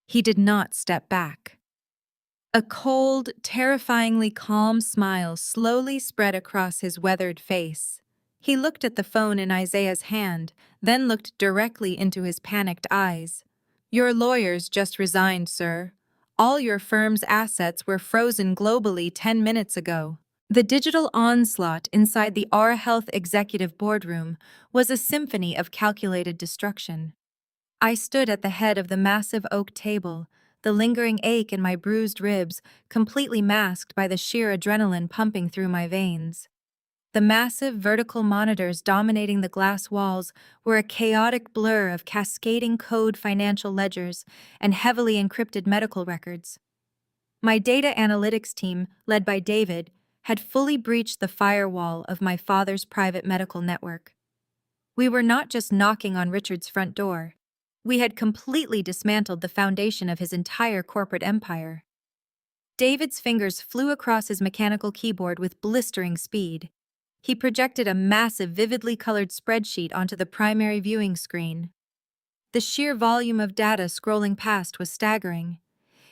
Speaker 1: He did not step back. A cold, terrifyingly calm smile slowly spread across his weathered face. He looked at the phone in Isaiah's hand, then looked directly into his panicked eyes. "Your lawyers just resigned, sir. All your firm's assets were frozen globally 10 minutes ago." The digital onslaught inside the AuraHealth executive boardroom was a symphony of calculated destruction. I stood at the head of the massive oak table, the lingering ache in my bruised ribs completely masked by the sheer adrenaline pumping through my veins. The massive vertical monitors dominating the glass walls were a chaotic blur of cascading code financial ledgers and heavily encrypted medical records. My data analytics team, led by David, had fully breached the firewall of my father's private medical network. We were not just knocking on Richard's front door. We had completely dismantled the foundation of his entire corporate empire. David's fingers flew across his mechanical keyboard with blistering speed. He projected a massive, vividly colored spreadsheet onto the primary viewing screen. The sheer volume of data scrolling past was staggering.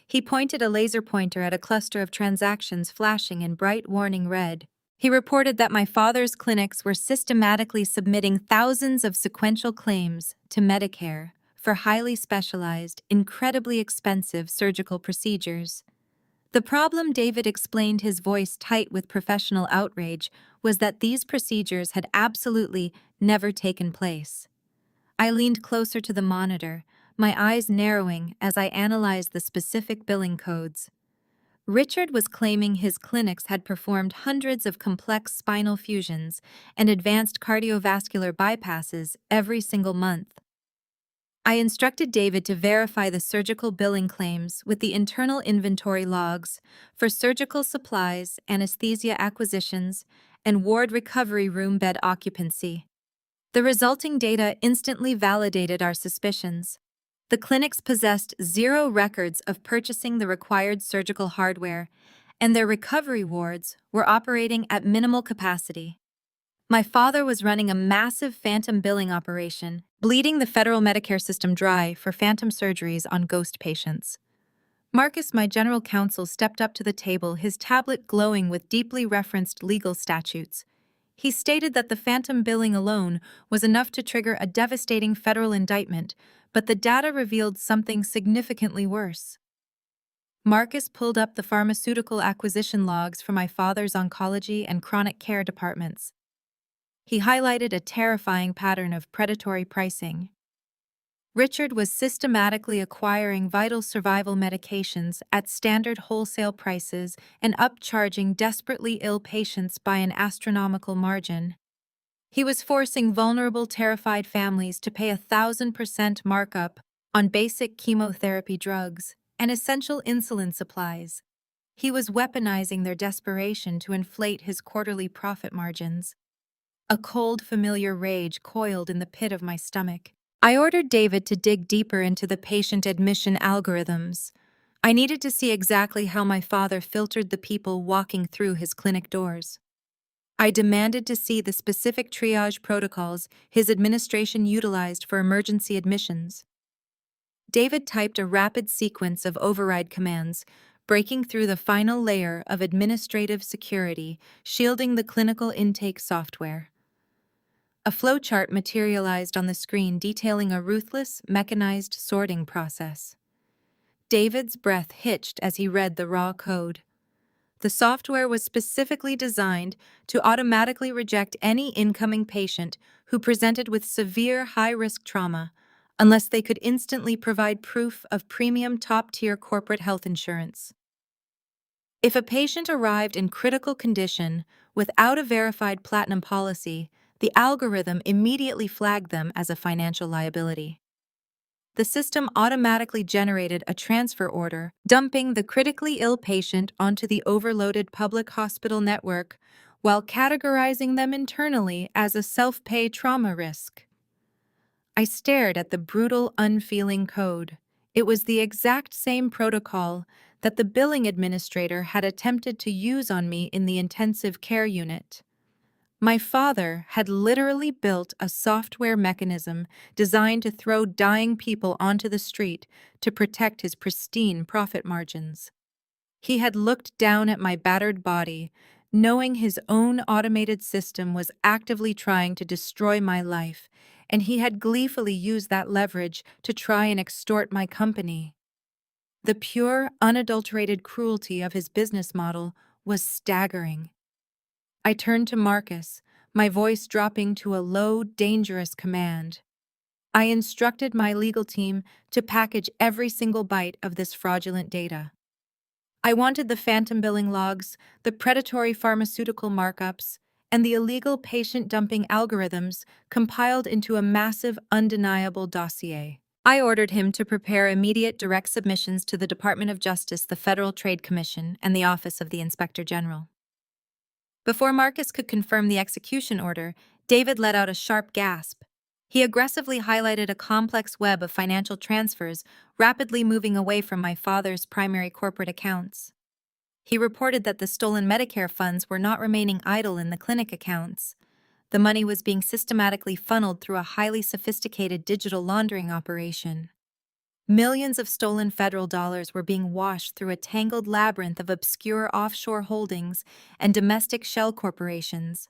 Speaker 1: He pointed a laser pointer at a cluster of transactions flashing in bright warning red. He reported that my father's clinics were systematically submitting thousands of sequential claims to Medicare for highly specialized, incredibly expensive surgical procedures. The problem, David explained, his voice tight with professional outrage, was that these procedures had absolutely never taken place. I leaned closer to the monitor, my eyes narrowing as I analyzed the specific billing codes. Richard was claiming his clinics had performed hundreds of complex spinal fusions and advanced cardiovascular bypasses every single month. I instructed David to verify the surgical billing claims with the internal inventory logs for surgical supplies, anesthesia acquisitions, and ward recovery room bed occupancy. The resulting data instantly validated our suspicions. The clinics possessed zero records of purchasing the required surgical hardware, and their recovery wards were operating at minimal capacity. My father was running a massive phantom billing operation, bleeding the federal Medicare system dry for phantom surgeries on ghost patients. Marcus, my general counsel, stepped up to the table, his tablet glowing with deeply referenced legal statutes. He stated that the phantom billing alone was enough to trigger a devastating federal indictment, but the data revealed something significantly worse. Marcus pulled up the pharmaceutical acquisition logs for my father's oncology and chronic care departments. He highlighted a terrifying pattern of predatory pricing. Richard was systematically acquiring vital survival medications at standard wholesale prices and upcharging desperately ill patients by an astronomical margin. He was forcing vulnerable, terrified families to pay 1,000% markup on basic chemotherapy drugs and essential insulin supplies. He was weaponizing their desperation to inflate his quarterly profit margins. A cold, familiar rage coiled in the pit of my stomach. I ordered David to dig deeper into the patient admission algorithms. I needed to see exactly how my father filtered the people walking through his clinic doors. I demanded to see the specific triage protocols his administration utilized for emergency admissions. David typed a rapid sequence of override commands, breaking through the final layer of administrative security, shielding the clinical intake software. A flowchart materialized on the screen detailing a ruthless, mechanized sorting process. David's breath hitched as he read the raw code. The software was specifically designed to automatically reject any incoming patient who presented with severe high-risk trauma unless they could instantly provide proof of premium top-tier corporate health insurance. If a patient arrived in critical condition without a verified platinum policy, the algorithm immediately flagged them as a financial liability. The system automatically generated a transfer order, dumping the critically ill patient onto the overloaded public hospital network while categorizing them internally as a self-pay trauma risk. I stared at the brutal, unfeeling code. It was the exact same protocol that the billing administrator had attempted to use on me in the intensive care unit. My father had literally built a software mechanism designed to throw dying people onto the street to protect his pristine profit margins. He had looked down at my battered body, knowing his own automated system was actively trying to destroy my life, and he had gleefully used that leverage to try and extort my company. The pure, unadulterated cruelty of his business model was staggering. I turned to Marcus, my voice dropping to a low, dangerous command. I instructed my legal team to package every single byte of this fraudulent data. I wanted the phantom billing logs, the predatory pharmaceutical markups, and the illegal patient dumping algorithms compiled into a massive, undeniable dossier. I ordered him to prepare immediate direct submissions to the Department of Justice, the Federal Trade Commission, and the Office of the Inspector General. Before Marcus could confirm the execution order, David let out a sharp gasp. He aggressively highlighted a complex web of financial transfers, rapidly moving away from my father's primary corporate accounts. He reported that the stolen Medicare funds were not remaining idle in the clinic accounts. The money was being systematically funneled through a highly sophisticated digital laundering operation. Millions of stolen federal dollars were being washed through a tangled labyrinth of obscure offshore holdings and domestic shell corporations.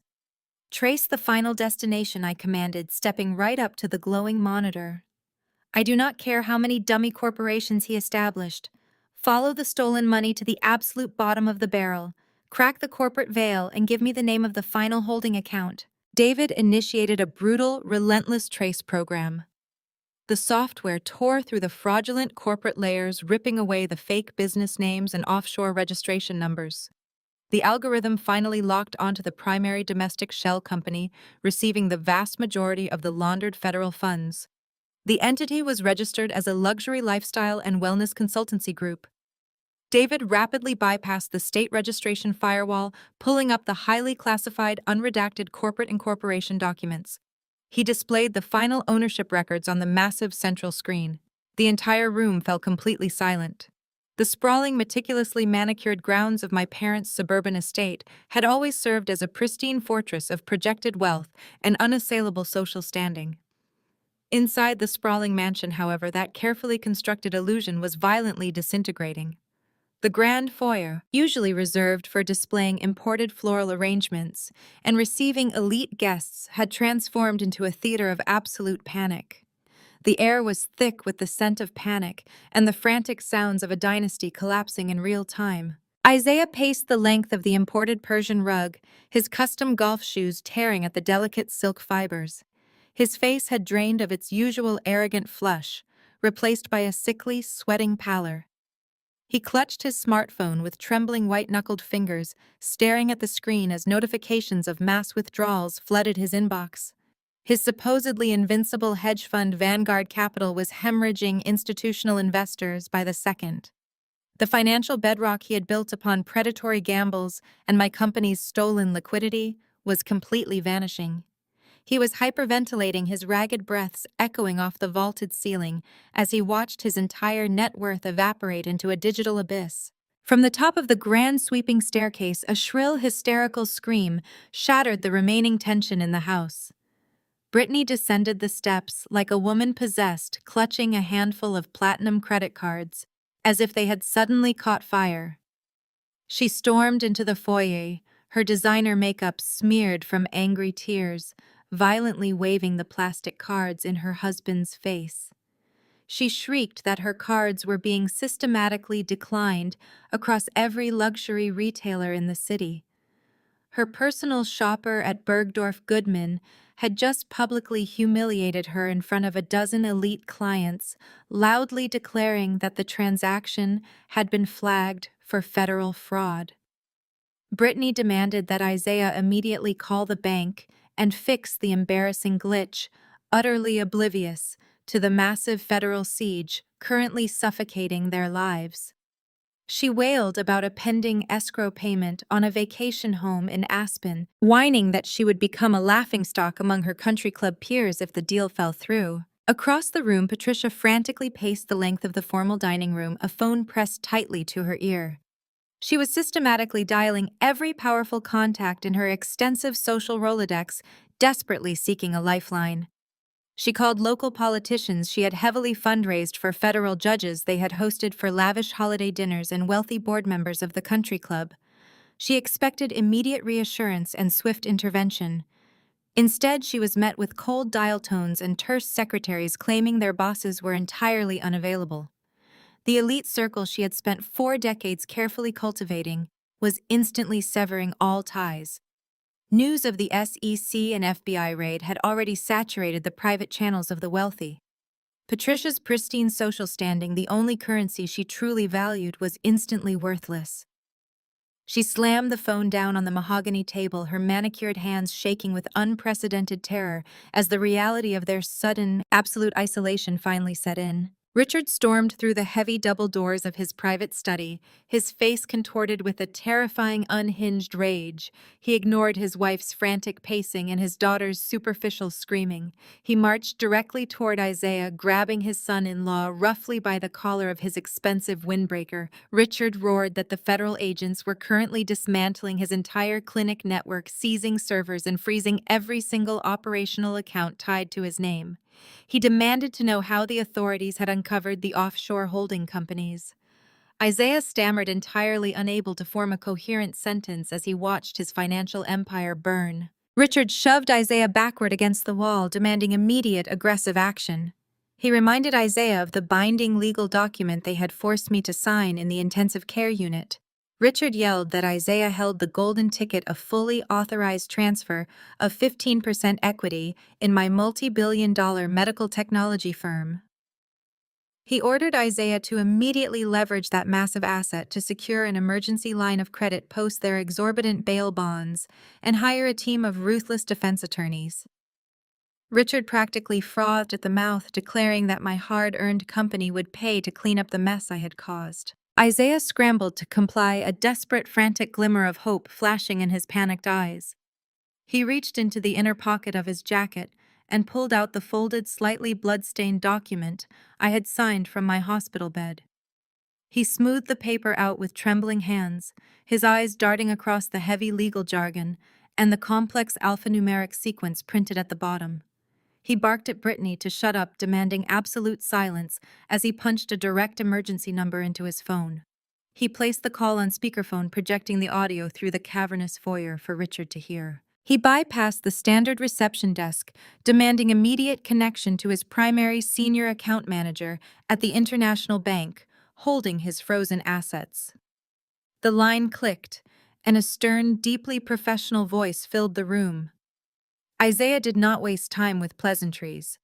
Speaker 1: Trace the final destination, I commanded, stepping right up to the glowing monitor. I do not care how many dummy corporations he established. Follow the stolen money to the absolute bottom of the barrel. Crack the corporate veil and give me the name of the final holding account. David initiated a brutal, relentless trace program. The software tore through the fraudulent corporate layers, ripping away the fake business names and offshore registration numbers. The algorithm finally locked onto the primary domestic shell company, receiving the vast majority of the laundered federal funds. The entity was registered as a luxury lifestyle and wellness consultancy group. David rapidly bypassed the state registration firewall, pulling up the highly classified, unredacted corporate incorporation documents. He displayed the final ownership records on the massive central screen. The entire room fell completely silent. The sprawling, meticulously manicured grounds of my parents' suburban estate had always served as a pristine fortress of projected wealth and unassailable social standing. Inside the sprawling mansion, however, that carefully constructed illusion was violently disintegrating. The grand foyer, usually reserved for displaying imported floral arrangements and receiving elite guests, had transformed into a theater of absolute panic. The air was thick with the scent of panic and the frantic sounds of a dynasty collapsing in real time. Isaiah paced the length of the imported Persian rug, his custom golf shoes tearing at the delicate silk fibers. His face had drained of its usual arrogant flush, replaced by a sickly, sweating pallor. He clutched his smartphone with trembling white-knuckled fingers, staring at the screen as notifications of mass withdrawals flooded his inbox. His supposedly invincible hedge fund Vanguard Capital was hemorrhaging institutional investors by the second. The financial bedrock he had built upon predatory gambles and my company's stolen liquidity was completely vanishing. He was hyperventilating, his ragged breaths echoing off the vaulted ceiling as he watched his entire net worth evaporate into a digital abyss. From the top of the grand sweeping staircase, a shrill, hysterical scream shattered the remaining tension in the house. Brittany descended the steps like a woman possessed, clutching a handful of platinum credit cards, as if they had suddenly caught fire. She stormed into the foyer, her designer makeup smeared from angry tears, violently waving the plastic cards in her husband's face. She shrieked that her cards were being systematically declined across every luxury retailer in the city. Her personal shopper at Bergdorf Goodman had just publicly humiliated her in front of a dozen elite clients, loudly declaring that the transaction had been flagged for federal fraud. Brittany demanded that Isaiah immediately call the bank and fix the embarrassing glitch, utterly oblivious to the massive federal siege currently suffocating their lives. She wailed about a pending escrow payment on a vacation home in Aspen, whining that she would become a laughingstock among her country club peers if the deal fell through. Across the room, Patricia frantically paced the length of the formal dining room, a phone pressed tightly to her ear. She was systematically dialing every powerful contact in her extensive social Rolodex, desperately seeking a lifeline. She called local politicians she had heavily fundraised for federal judges they had hosted for lavish holiday dinners and wealthy board members of the country club. She expected immediate reassurance and swift intervention. Instead, she was met with cold dial tones and terse secretaries claiming their bosses were entirely unavailable. The elite circle she had spent 4 decades carefully cultivating was instantly severing all ties. News of the SEC and FBI raid had already saturated the private channels of the wealthy. Patricia's pristine social standing, the only currency she truly valued, was instantly worthless. She slammed the phone down on the mahogany table, her manicured hands shaking with unprecedented terror as the reality of their sudden, absolute isolation finally set in. Richard stormed through the heavy double doors of his private study, his face contorted with a terrifying, unhinged rage. He ignored his wife's frantic pacing and his daughter's superficial screaming. He marched directly toward Isaiah, grabbing his son-in-law roughly by the collar of his expensive windbreaker. Richard roared that the federal agents were currently dismantling his entire clinic network, seizing servers and freezing every single operational account tied to his name. He demanded to know how the authorities had uncovered the offshore holding companies. Isaiah stammered, entirely unable to form a coherent sentence as he watched his financial empire burn. Richard shoved Isaiah backward against the wall, demanding immediate, aggressive action. He reminded Isaiah of the binding legal document they had forced me to sign in the intensive care unit. Richard yelled that Isaiah held the golden ticket, a fully authorized transfer of 15% equity in my multi-billion-dollar medical technology firm. He ordered Isaiah to immediately leverage that massive asset to secure an emergency line of credit, post their exorbitant bail bonds, and hire a team of ruthless defense attorneys. Richard practically frothed at the mouth, declaring that my hard-earned company would pay to clean up the mess I had caused. Isaiah scrambled to comply, a desperate, frantic glimmer of hope flashing in his panicked eyes. He reached into the inner pocket of his jacket and pulled out the folded, slightly blood-stained document I had signed from my hospital bed. He smoothed the paper out with trembling hands, his eyes darting across the heavy legal jargon and the complex alphanumeric sequence printed at the bottom. He barked at Brittany to shut up, demanding absolute silence as he punched a direct emergency number into his phone. He placed the call on speakerphone, projecting the audio through the cavernous foyer for Richard to hear. He bypassed the standard reception desk, demanding immediate connection to his primary senior account manager at the International Bank, holding his frozen assets. The line clicked, and a stern, deeply professional voice filled the room. Isaiah did not waste time with pleasantries.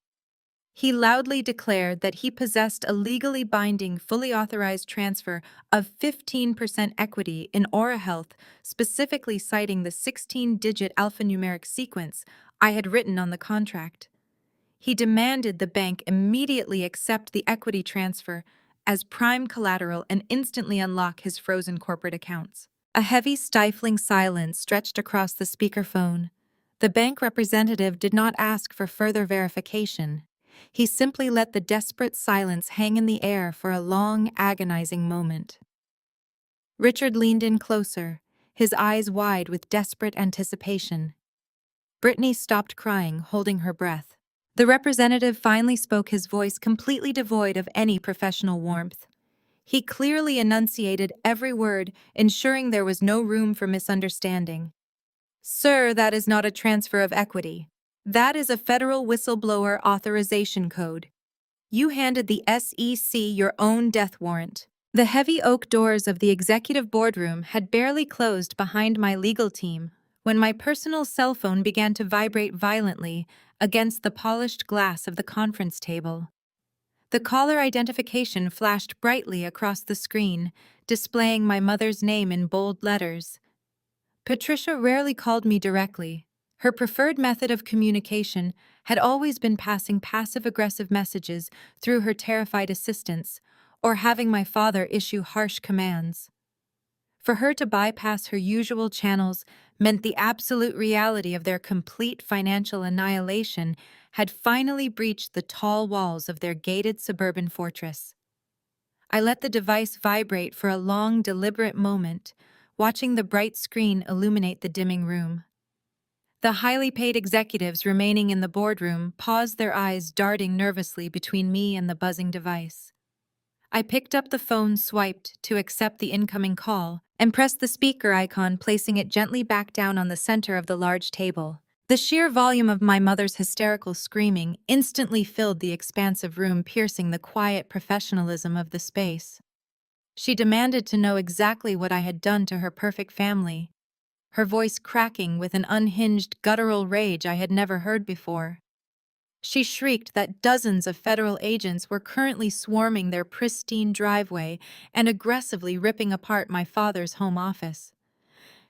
Speaker 1: He loudly declared that he possessed a legally binding, fully authorized transfer of 15% equity in AuraHealth, specifically citing the 16-digit alphanumeric sequence I had written on the contract. He demanded the bank immediately accept the equity transfer as prime collateral and instantly unlock his frozen corporate accounts. A heavy, stifling silence stretched across the speakerphone. The bank representative did not ask for further verification. He simply let the desperate silence hang in the air for a long, agonizing moment. Richard leaned in closer, his eyes wide with desperate anticipation. Brittany stopped crying, holding her breath. The representative finally spoke, his voice completely devoid of any professional warmth. He clearly enunciated every word, ensuring there was no room for misunderstanding. "Sir, that is not a transfer of equity. That is a federal whistleblower authorization code. You handed the SEC your own death warrant." The heavy oak doors of the executive boardroom had barely closed behind my legal team when my personal cell phone began to vibrate violently against the polished glass of the conference table. The caller identification flashed brightly across the screen, displaying my mother's name in bold letters. Patricia rarely called me directly. Her preferred method of communication had always been passing passive-aggressive messages through her terrified assistants, or having my father issue harsh commands. For her to bypass her usual channels meant the absolute reality of their complete financial annihilation had finally breached the tall walls of their gated suburban fortress. I let the device vibrate for a long, deliberate moment, watching the bright screen illuminate the dimming room. The highly paid executives remaining in the boardroom paused, their eyes darting nervously between me and the buzzing device. I picked up the phone, swiped to accept the incoming call, and pressed the speaker icon, placing it gently back down on the center of the large table. The sheer volume of my mother's hysterical screaming instantly filled the expansive room, piercing the quiet professionalism of the space. She demanded to know exactly what I had done to her perfect family, her voice cracking with an unhinged, guttural rage I had never heard before. She shrieked that dozens of federal agents were currently swarming their pristine driveway and aggressively ripping apart my father's home office.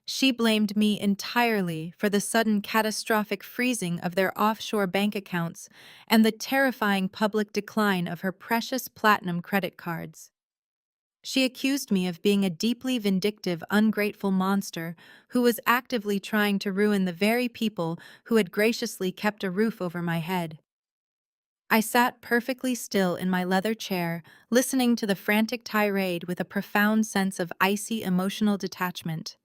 Speaker 1: She blamed me entirely for the sudden catastrophic freezing of their offshore bank accounts and the terrifying public decline of her precious platinum credit cards. She accused me of being a deeply vindictive, ungrateful monster who was actively trying to ruin the very people who had graciously kept a roof over my head. I sat perfectly still in my leather chair, listening to the frantic tirade with a profound sense of icy emotional detachment.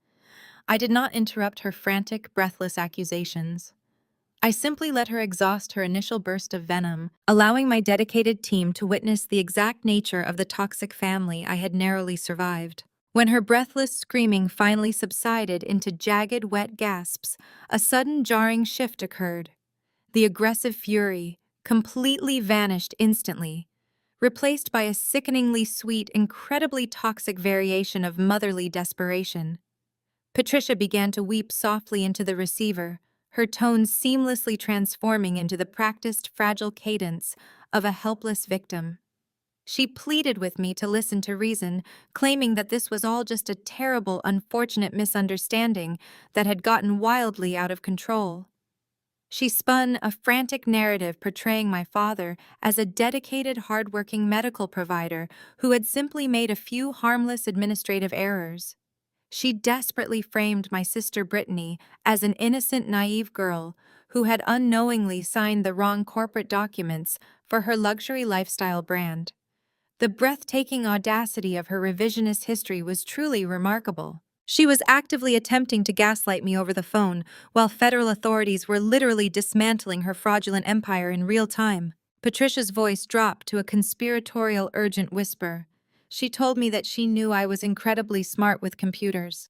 Speaker 1: I did not interrupt her frantic, breathless accusations. I simply let her exhaust her initial burst of venom, allowing my dedicated team to witness the exact nature of the toxic family I had narrowly survived. When her breathless screaming finally subsided into jagged, wet gasps, a sudden jarring shift occurred. The aggressive fury completely vanished instantly, replaced by a sickeningly sweet, incredibly toxic variation of motherly desperation. Patricia began to weep softly into the receiver, her tones seamlessly transforming into the practiced, fragile cadence of a helpless victim. She pleaded with me to listen to reason, claiming that this was all just a terrible, unfortunate misunderstanding that had gotten wildly out of control. She spun a frantic narrative portraying my father as a dedicated, hardworking medical provider who had simply made a few harmless administrative errors. She desperately framed my sister Brittany as an innocent, naive girl who had unknowingly signed the wrong corporate documents for her luxury lifestyle brand. The breathtaking audacity of her revisionist history was truly remarkable. She was actively attempting to gaslight me over the phone, while federal authorities were literally dismantling her fraudulent empire in real time. Patricia's voice dropped to a conspiratorial, urgent whisper. She told me that she knew I was incredibly smart with computers.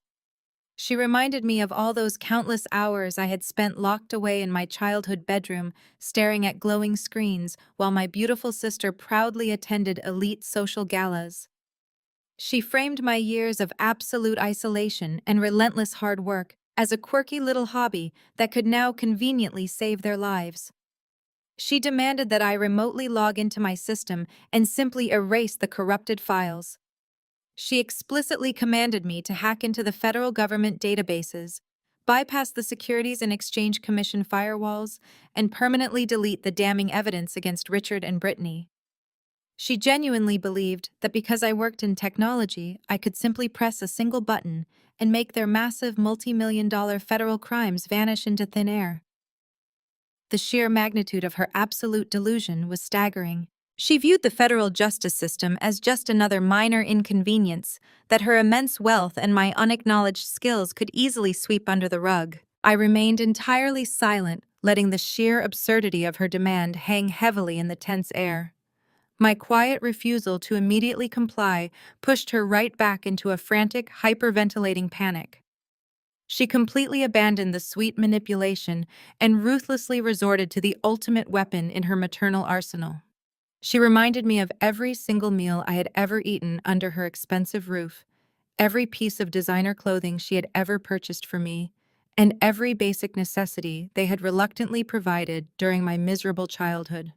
Speaker 1: She reminded me of all those countless hours I had spent locked away in my childhood bedroom, staring at glowing screens, while my beautiful sister proudly attended elite social galas. She framed my years of absolute isolation and relentless hard work as a quirky little hobby that could now conveniently save their lives. She demanded that I remotely log into my system and simply erase the corrupted files. She explicitly commanded me to hack into the federal government databases, bypass the Securities and Exchange Commission firewalls, and permanently delete the damning evidence against Richard and Brittany. She genuinely believed that because I worked in technology, I could simply press a single button and make their massive multi-million-dollar federal crimes vanish into thin air. The sheer magnitude of her absolute delusion was staggering. She viewed the federal justice system as just another minor inconvenience that her immense wealth and my unacknowledged skills could easily sweep under the rug. I remained entirely silent, letting the sheer absurdity of her demand hang heavily in the tense air. My quiet refusal to immediately comply pushed her right back into a frantic, hyperventilating panic. She completely abandoned the sweet manipulation and ruthlessly resorted to the ultimate weapon in her maternal arsenal. She reminded me of every single meal I had ever eaten under her expensive roof, every piece of designer clothing she had ever purchased for me, and every basic necessity they had reluctantly provided during my miserable childhood.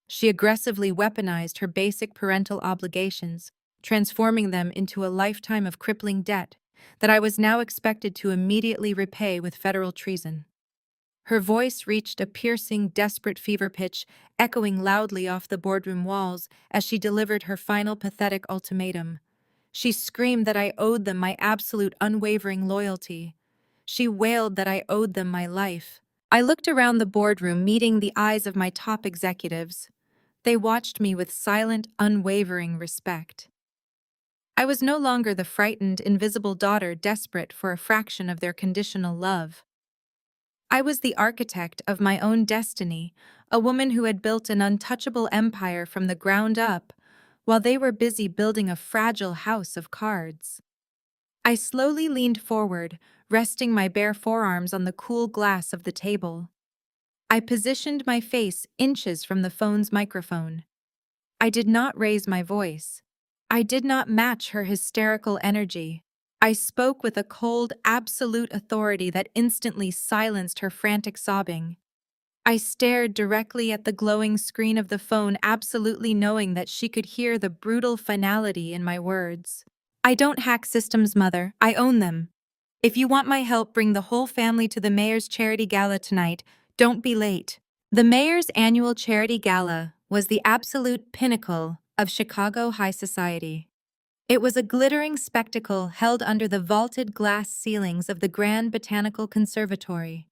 Speaker 1: She aggressively weaponized her basic parental obligations, transforming them into a lifetime of crippling debt that I was now expected to immediately repay with federal treason. Her voice reached a piercing, desperate fever pitch, echoing loudly off the boardroom walls as she delivered her final pathetic ultimatum. She screamed that I owed them my absolute unwavering loyalty. She wailed that I owed them my life. I looked around the boardroom, meeting the eyes of my top executives. They watched me with silent, unwavering respect. I was no longer the frightened, invisible daughter desperate for a fraction of their conditional love. I was the architect of my own destiny, a woman who had built an untouchable empire from the ground up, while they were busy building a fragile house of cards. I slowly leaned forward, resting my bare forearms on the cool glass of the table. I positioned my face inches from the phone's microphone. I did not raise my voice. I did not match her hysterical energy. I spoke with a cold, absolute authority that instantly silenced her frantic sobbing. I stared directly at the glowing screen of the phone, absolutely knowing that she could hear the brutal finality in my words. I don't hack systems, Mother. I own them. If you want my help, bring the whole family to the mayor's charity gala tonight. Don't be late. The mayor's annual charity gala was the absolute pinnacle of Chicago high society. It was a glittering spectacle held under the vaulted glass ceilings of the Grand Botanical Conservatory.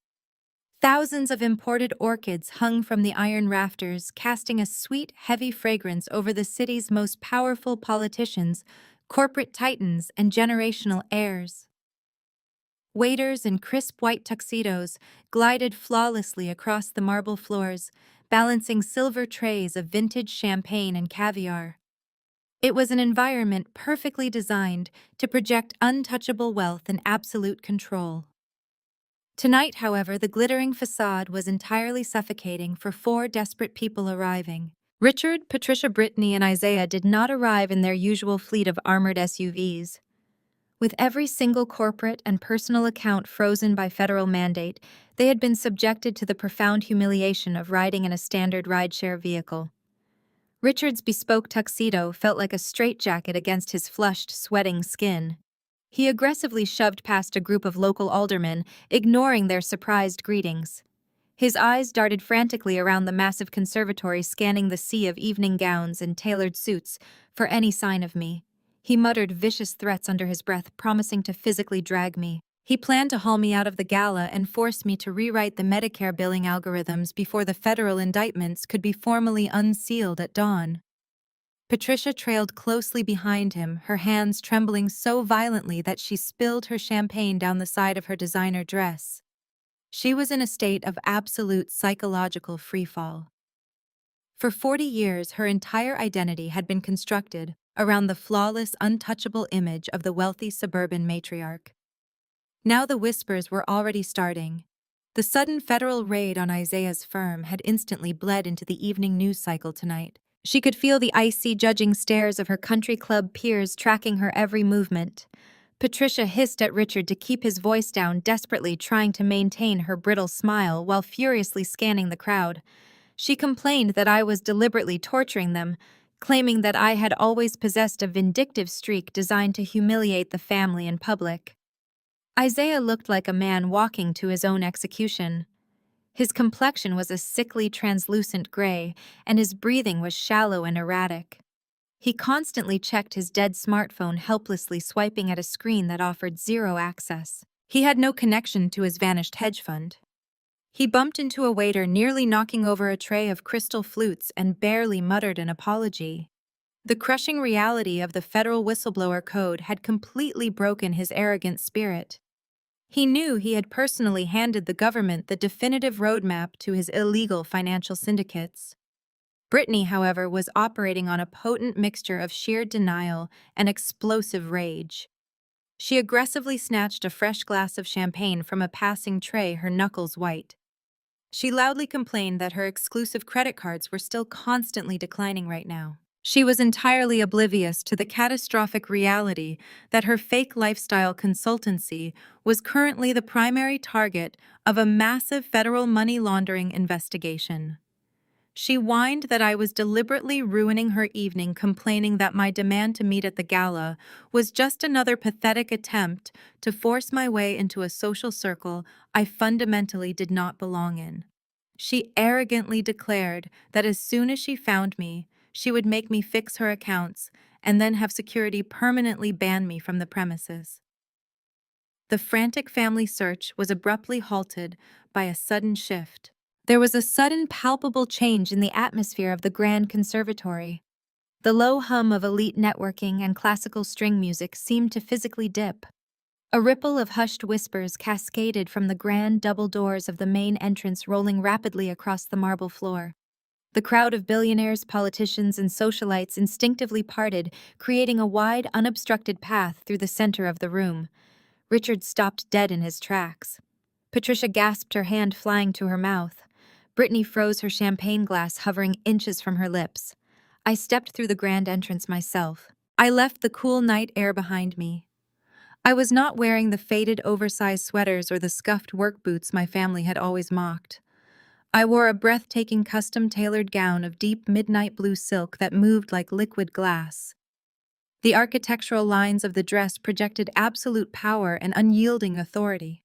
Speaker 1: Thousands of imported orchids hung from the iron rafters, casting a sweet, heavy fragrance over the city's most powerful politicians, corporate titans, and generational heirs. Waiters in crisp white tuxedos glided flawlessly across the marble floors, balancing silver trays of vintage champagne and caviar. It was an environment perfectly designed to project untouchable wealth and absolute control. Tonight, however, the glittering facade was entirely suffocating for four desperate people arriving. Richard, Patricia, Brittany, and Isaiah did not arrive in their usual fleet of armored SUVs. With every single corporate and personal account frozen by federal mandate, they had been subjected to the profound humiliation of riding in a standard rideshare vehicle. Richard's bespoke tuxedo felt like a straitjacket against his flushed, sweating skin. He aggressively shoved past a group of local aldermen, ignoring their surprised greetings. His eyes darted frantically around the massive conservatory, scanning the sea of evening gowns and tailored suits for any sign of me. He muttered vicious threats under his breath, promising to physically drag me. He planned to haul me out of the gala and force me to rewrite the Medicare billing algorithms before the federal indictments could be formally unsealed at dawn. Patricia trailed closely behind him, her hands trembling so violently that she spilled her champagne down the side of her designer dress. She was in a state of absolute psychological freefall. For 40 years, her entire identity had been constructed around the flawless, untouchable image of the wealthy suburban matriarch. Now the whispers were already starting. The sudden federal raid on Isaiah's firm had instantly bled into the evening news cycle tonight. She could feel the icy, judging stares of her country club peers tracking her every movement. Patricia hissed at Richard to keep his voice down, desperately trying to maintain her brittle smile while furiously scanning the crowd. She complained that I was deliberately torturing them, claiming that I had always possessed a vindictive streak designed to humiliate the family in public. Isaiah looked like a man walking to his own execution. His complexion was a sickly, translucent gray, and his breathing was shallow and erratic. He constantly checked his dead smartphone, helplessly swiping at a screen that offered zero access. He had no connection to his vanished hedge fund. He bumped into a waiter, nearly knocking over a tray of crystal flutes, and barely muttered an apology. The crushing reality of the federal whistleblower code had completely broken his arrogant spirit. He knew he had personally handed the government the definitive roadmap to his illegal financial syndicates. Brittany, however, was operating on a potent mixture of sheer denial and explosive rage. She aggressively snatched a fresh glass of champagne from a passing tray, her knuckles white. She loudly complained that her exclusive credit cards were still constantly declining right now. She was entirely oblivious to the catastrophic reality that her fake lifestyle consultancy was currently the primary target of a massive federal money laundering investigation. She whined that I was deliberately ruining her evening, complaining that my demand to meet at the gala was just another pathetic attempt to force my way into a social circle I fundamentally did not belong in. She arrogantly declared that as soon as she found me, she would make me fix her accounts and then have security permanently ban me from the premises. The frantic family search was abruptly halted by a sudden shift. There was a sudden, palpable change in the atmosphere of the Grand Conservatory. The low hum of elite networking and classical string music seemed to physically dip. A ripple of hushed whispers cascaded from the grand double doors of the main entrance, rolling rapidly across the marble floor. The crowd of billionaires, politicians, and socialites instinctively parted, creating a wide, unobstructed path through the center of the room. Richard stopped dead in his tracks. Patricia gasped, her hand flying to her mouth. Brittany froze, her champagne glass hovering inches from her lips. I stepped through the grand entrance myself. I left the cool night air behind me. I was not wearing the faded, oversized sweaters or the scuffed work boots my family had always mocked. I wore a breathtaking, custom-tailored gown of deep midnight blue silk that moved like liquid glass. The architectural lines of the dress projected absolute power and unyielding authority.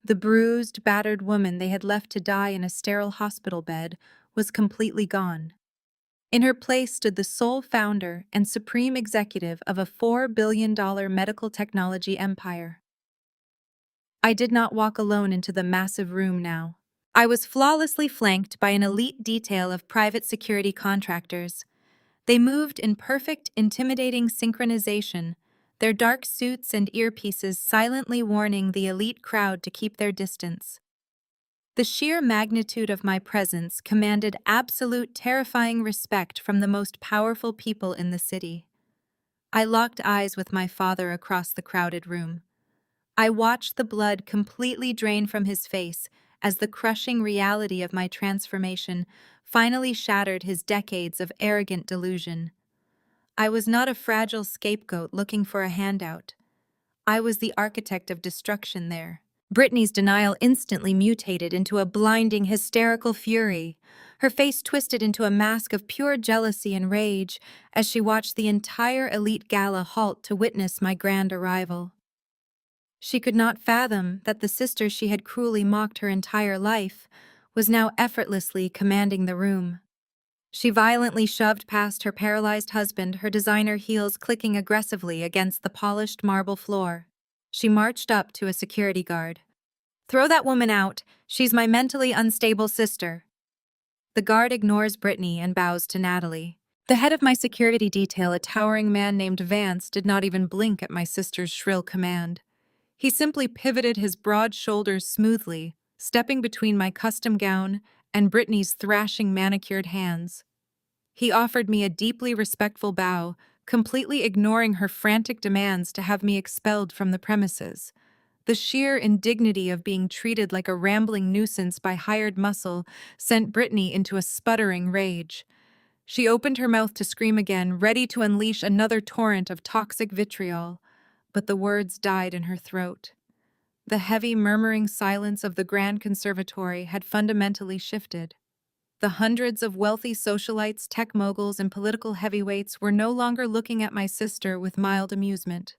Speaker 1: The bruised, battered woman they had left to die in a sterile hospital bed was completely gone. In her place stood the sole founder and supreme executive of a $4 billion medical technology empire. I did not walk alone into the massive room now. I was flawlessly flanked by an elite detail of private security contractors. They moved in perfect, intimidating synchronization, their dark suits and earpieces silently warning the elite crowd to keep their distance. The sheer magnitude of my presence commanded absolute terrifying respect from the most powerful people in the city. I locked eyes with my father across the crowded room. I watched the blood completely drain from his face as the crushing reality of my transformation finally shattered his decades of arrogant delusion. I was not a fragile scapegoat looking for a handout. I was the architect of destruction there. Brittany's denial instantly mutated into a blinding, hysterical fury. Her face twisted into a mask of pure jealousy and rage as she watched the entire elite gala halt to witness my grand arrival. She could not fathom that the sister she had cruelly mocked her entire life was now effortlessly commanding the room. She violently shoved past her paralyzed husband, her designer heels clicking aggressively against the polished marble floor. She marched up to a security guard. "Throw that woman out. She's my mentally unstable sister." The guard ignores Brittany and bows to Natalie. The head of my security detail, a towering man named Vance, did not even blink at my sister's shrill command. He simply pivoted his broad shoulders smoothly, stepping between my custom gown and Brittany's thrashing manicured hands. He offered me a deeply respectful bow, completely ignoring her frantic demands to have me expelled from the premises. The sheer indignity of being treated like a rambling nuisance by hired muscle sent Brittany into a sputtering rage. She opened her mouth to scream again, ready to unleash another torrent of toxic vitriol, but the words died in her throat. The heavy, murmuring silence of the Grand Conservatory had fundamentally shifted. The hundreds of wealthy socialites, tech moguls, and political heavyweights were no longer looking at my sister with mild amusement.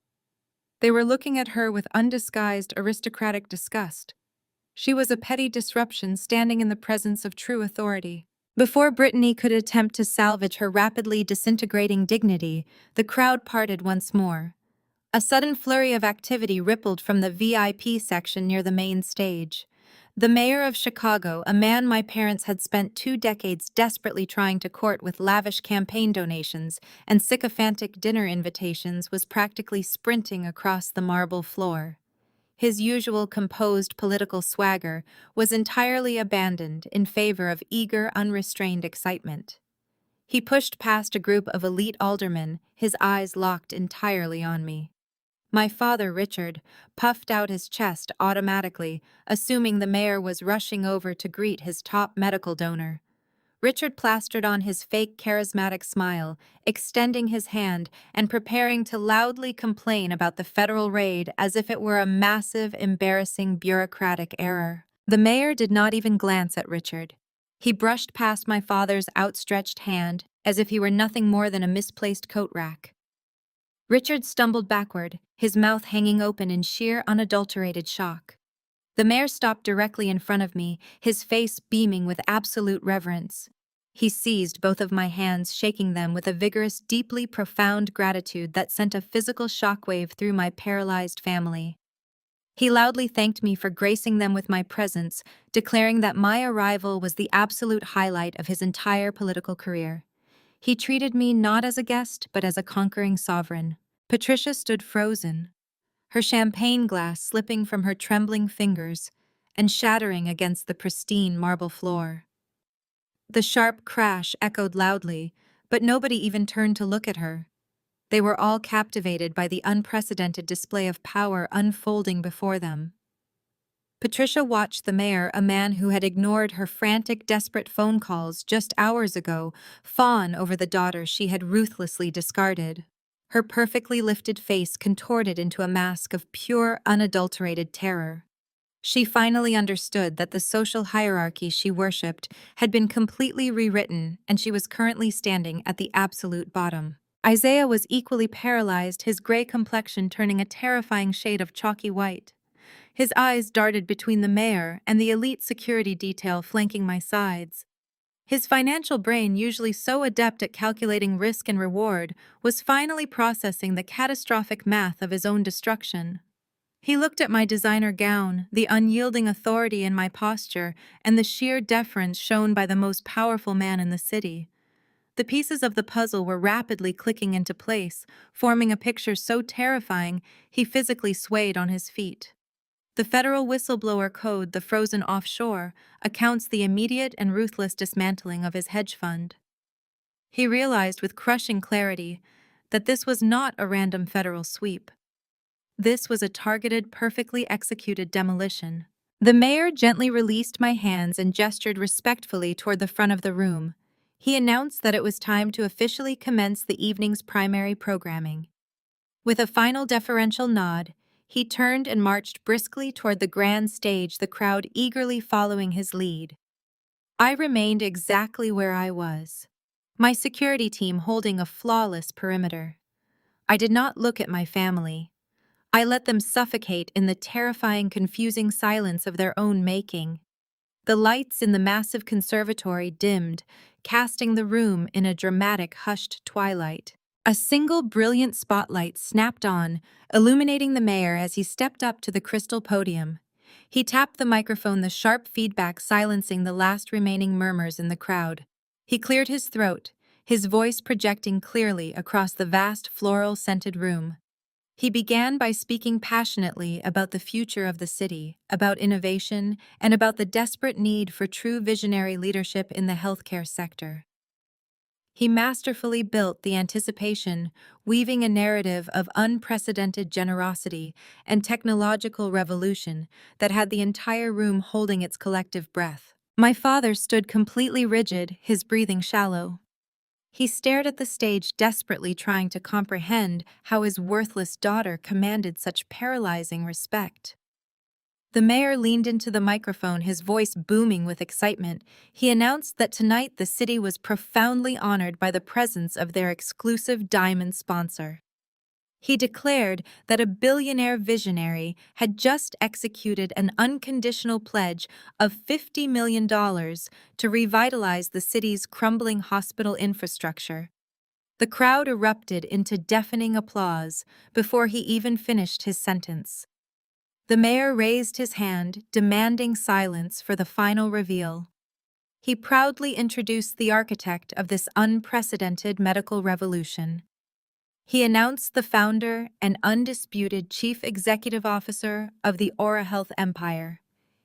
Speaker 1: They were looking at her with undisguised aristocratic disgust. She was a petty disruption standing in the presence of true authority. Before Brittany could attempt to salvage her rapidly disintegrating dignity, the crowd parted once more. A sudden flurry of activity rippled from the VIP section near the main stage. The mayor of Chicago, a man my parents had spent 2 decades desperately trying to court with lavish campaign donations and sycophantic dinner invitations, was practically sprinting across the marble floor. His usual composed political swagger was entirely abandoned in favor of eager, unrestrained excitement. He pushed past a group of elite aldermen, his eyes locked entirely on me. My father, Richard, puffed out his chest automatically, assuming the mayor was rushing over to greet his top medical donor. Richard plastered on his fake charismatic smile, extending his hand and preparing to loudly complain about the federal raid as if it were a massive, embarrassing bureaucratic error. The mayor did not even glance at Richard. He brushed past my father's outstretched hand as if he were nothing more than a misplaced coat rack. Richard stumbled backward, his mouth hanging open in sheer, unadulterated shock. The mayor stopped directly in front of me, his face beaming with absolute reverence. He seized both of my hands, shaking them with a vigorous, deeply profound gratitude that sent a physical shockwave through my paralyzed family. He loudly thanked me for gracing them with my presence, declaring that my arrival was the absolute highlight of his entire political career. He treated me not as a guest, but as a conquering sovereign. Patricia stood frozen, her champagne glass slipping from her trembling fingers and shattering against the pristine marble floor. The sharp crash echoed loudly, but nobody even turned to look at her. They were all captivated by the unprecedented display of power unfolding before them. Patricia watched the mayor, a man who had ignored her frantic, desperate phone calls just hours ago, fawn over the daughter she had ruthlessly discarded. Her perfectly lifted face contorted into a mask of pure, unadulterated terror. She finally understood that the social hierarchy she worshipped had been completely rewritten, and she was currently standing at the absolute bottom. Isaiah was equally paralyzed, his gray complexion turning a terrifying shade of chalky white. His eyes darted between the mayor and the elite security detail flanking my sides. His financial brain, usually so adept at calculating risk and reward, was finally processing the catastrophic math of his own destruction. He looked at my designer gown, the unyielding authority in my posture, and the sheer deference shown by the most powerful man in the city. The pieces of the puzzle were rapidly clicking into place, forming a picture so terrifying he physically swayed on his feet. The federal whistleblower code, the frozen offshore, accounts the immediate and ruthless dismantling of his hedge fund. He realized with crushing clarity that this was not a random federal sweep. This was a targeted, perfectly executed demolition. The mayor gently released my hands and gestured respectfully toward the front of the room. He announced that it was time to officially commence the evening's primary programming. With a final deferential nod, he turned and marched briskly toward the grand stage, the crowd eagerly following his lead. I remained exactly where I was, my security team holding a flawless perimeter. I did not look at my family. I let them suffocate in the terrifying, confusing silence of their own making. The lights in the massive conservatory dimmed, casting the room in a dramatic, hushed twilight. A single brilliant spotlight snapped on, illuminating the mayor as he stepped up to the crystal podium. He tapped the microphone, the sharp feedback silencing the last remaining murmurs in the crowd. He cleared his throat, his voice projecting clearly across the vast floral-scented room. He began by speaking passionately about the future of the city, about innovation, and about the desperate need for true visionary leadership in the healthcare sector. He masterfully built the anticipation, weaving a narrative of unprecedented generosity and technological revolution that had the entire room holding its collective breath. My father stood completely rigid, his breathing shallow. He stared at the stage, desperately trying to comprehend how his worthless daughter commanded such paralyzing respect. The mayor leaned into the microphone, his voice booming with excitement. He announced that tonight the city was profoundly honored by the presence of their exclusive diamond sponsor. He declared that a billionaire visionary had just executed an unconditional pledge of $50 million to revitalize the city's crumbling hospital infrastructure. The crowd erupted into deafening applause before he even finished his sentence. The mayor raised his hand, demanding silence for the final reveal. He proudly introduced the architect of this unprecedented medical revolution. He announced the founder and undisputed chief executive officer of the AuraHealth empire.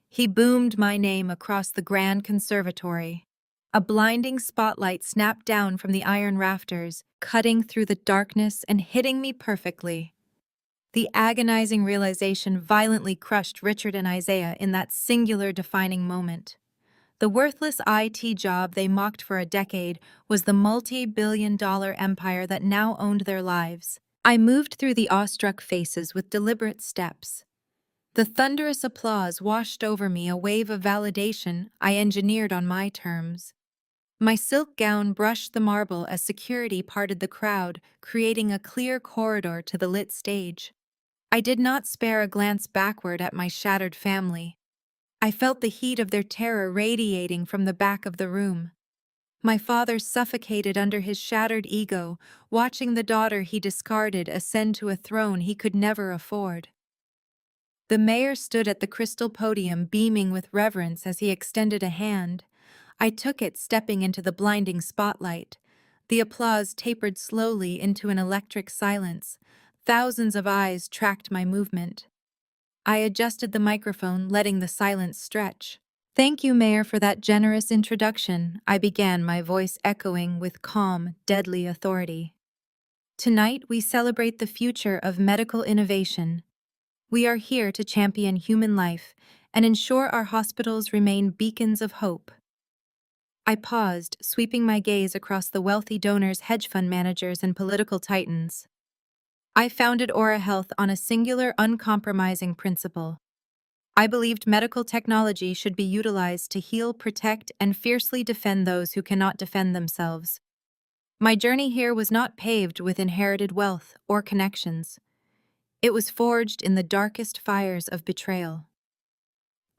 Speaker 1: He boomed my name across the grand conservatory. A blinding spotlight snapped down from the iron rafters, cutting through the darkness and hitting me perfectly. The agonizing realization violently crushed Richard and Isaiah in that singular defining moment. The worthless IT job they mocked for a decade was the multi-billion-dollar empire that now owned their lives. I moved through the awestruck faces with deliberate steps. The thunderous applause washed over me, a wave of validation I engineered on my terms. My silk gown brushed the marble as security parted the crowd, creating a clear corridor to the lit stage. I did not spare a glance backward at my shattered family. I felt the heat of their terror radiating from the back of the room. My father suffocated under his shattered ego, watching the daughter he discarded ascend to a throne he could never afford. The mayor stood at the crystal podium, beaming with reverence as he extended a hand. I took it, stepping into the blinding spotlight. The applause tapered slowly into an electric silence. Thousands of eyes tracked my movement. I adjusted the microphone, letting the silence stretch. "Thank you, Mayor, for that generous introduction," I began, my voice echoing with calm, deadly authority. "Tonight, we celebrate the future of medical innovation. We are here to champion human life and ensure our hospitals remain beacons of hope." I paused, sweeping my gaze across the wealthy donors, hedge fund managers, and political titans. I founded AuraHealth on a singular, uncompromising principle. I believed medical technology should be utilized to heal, protect, and fiercely defend those who cannot defend themselves. My journey here was not paved with inherited wealth or connections. It was forged in the darkest fires of betrayal.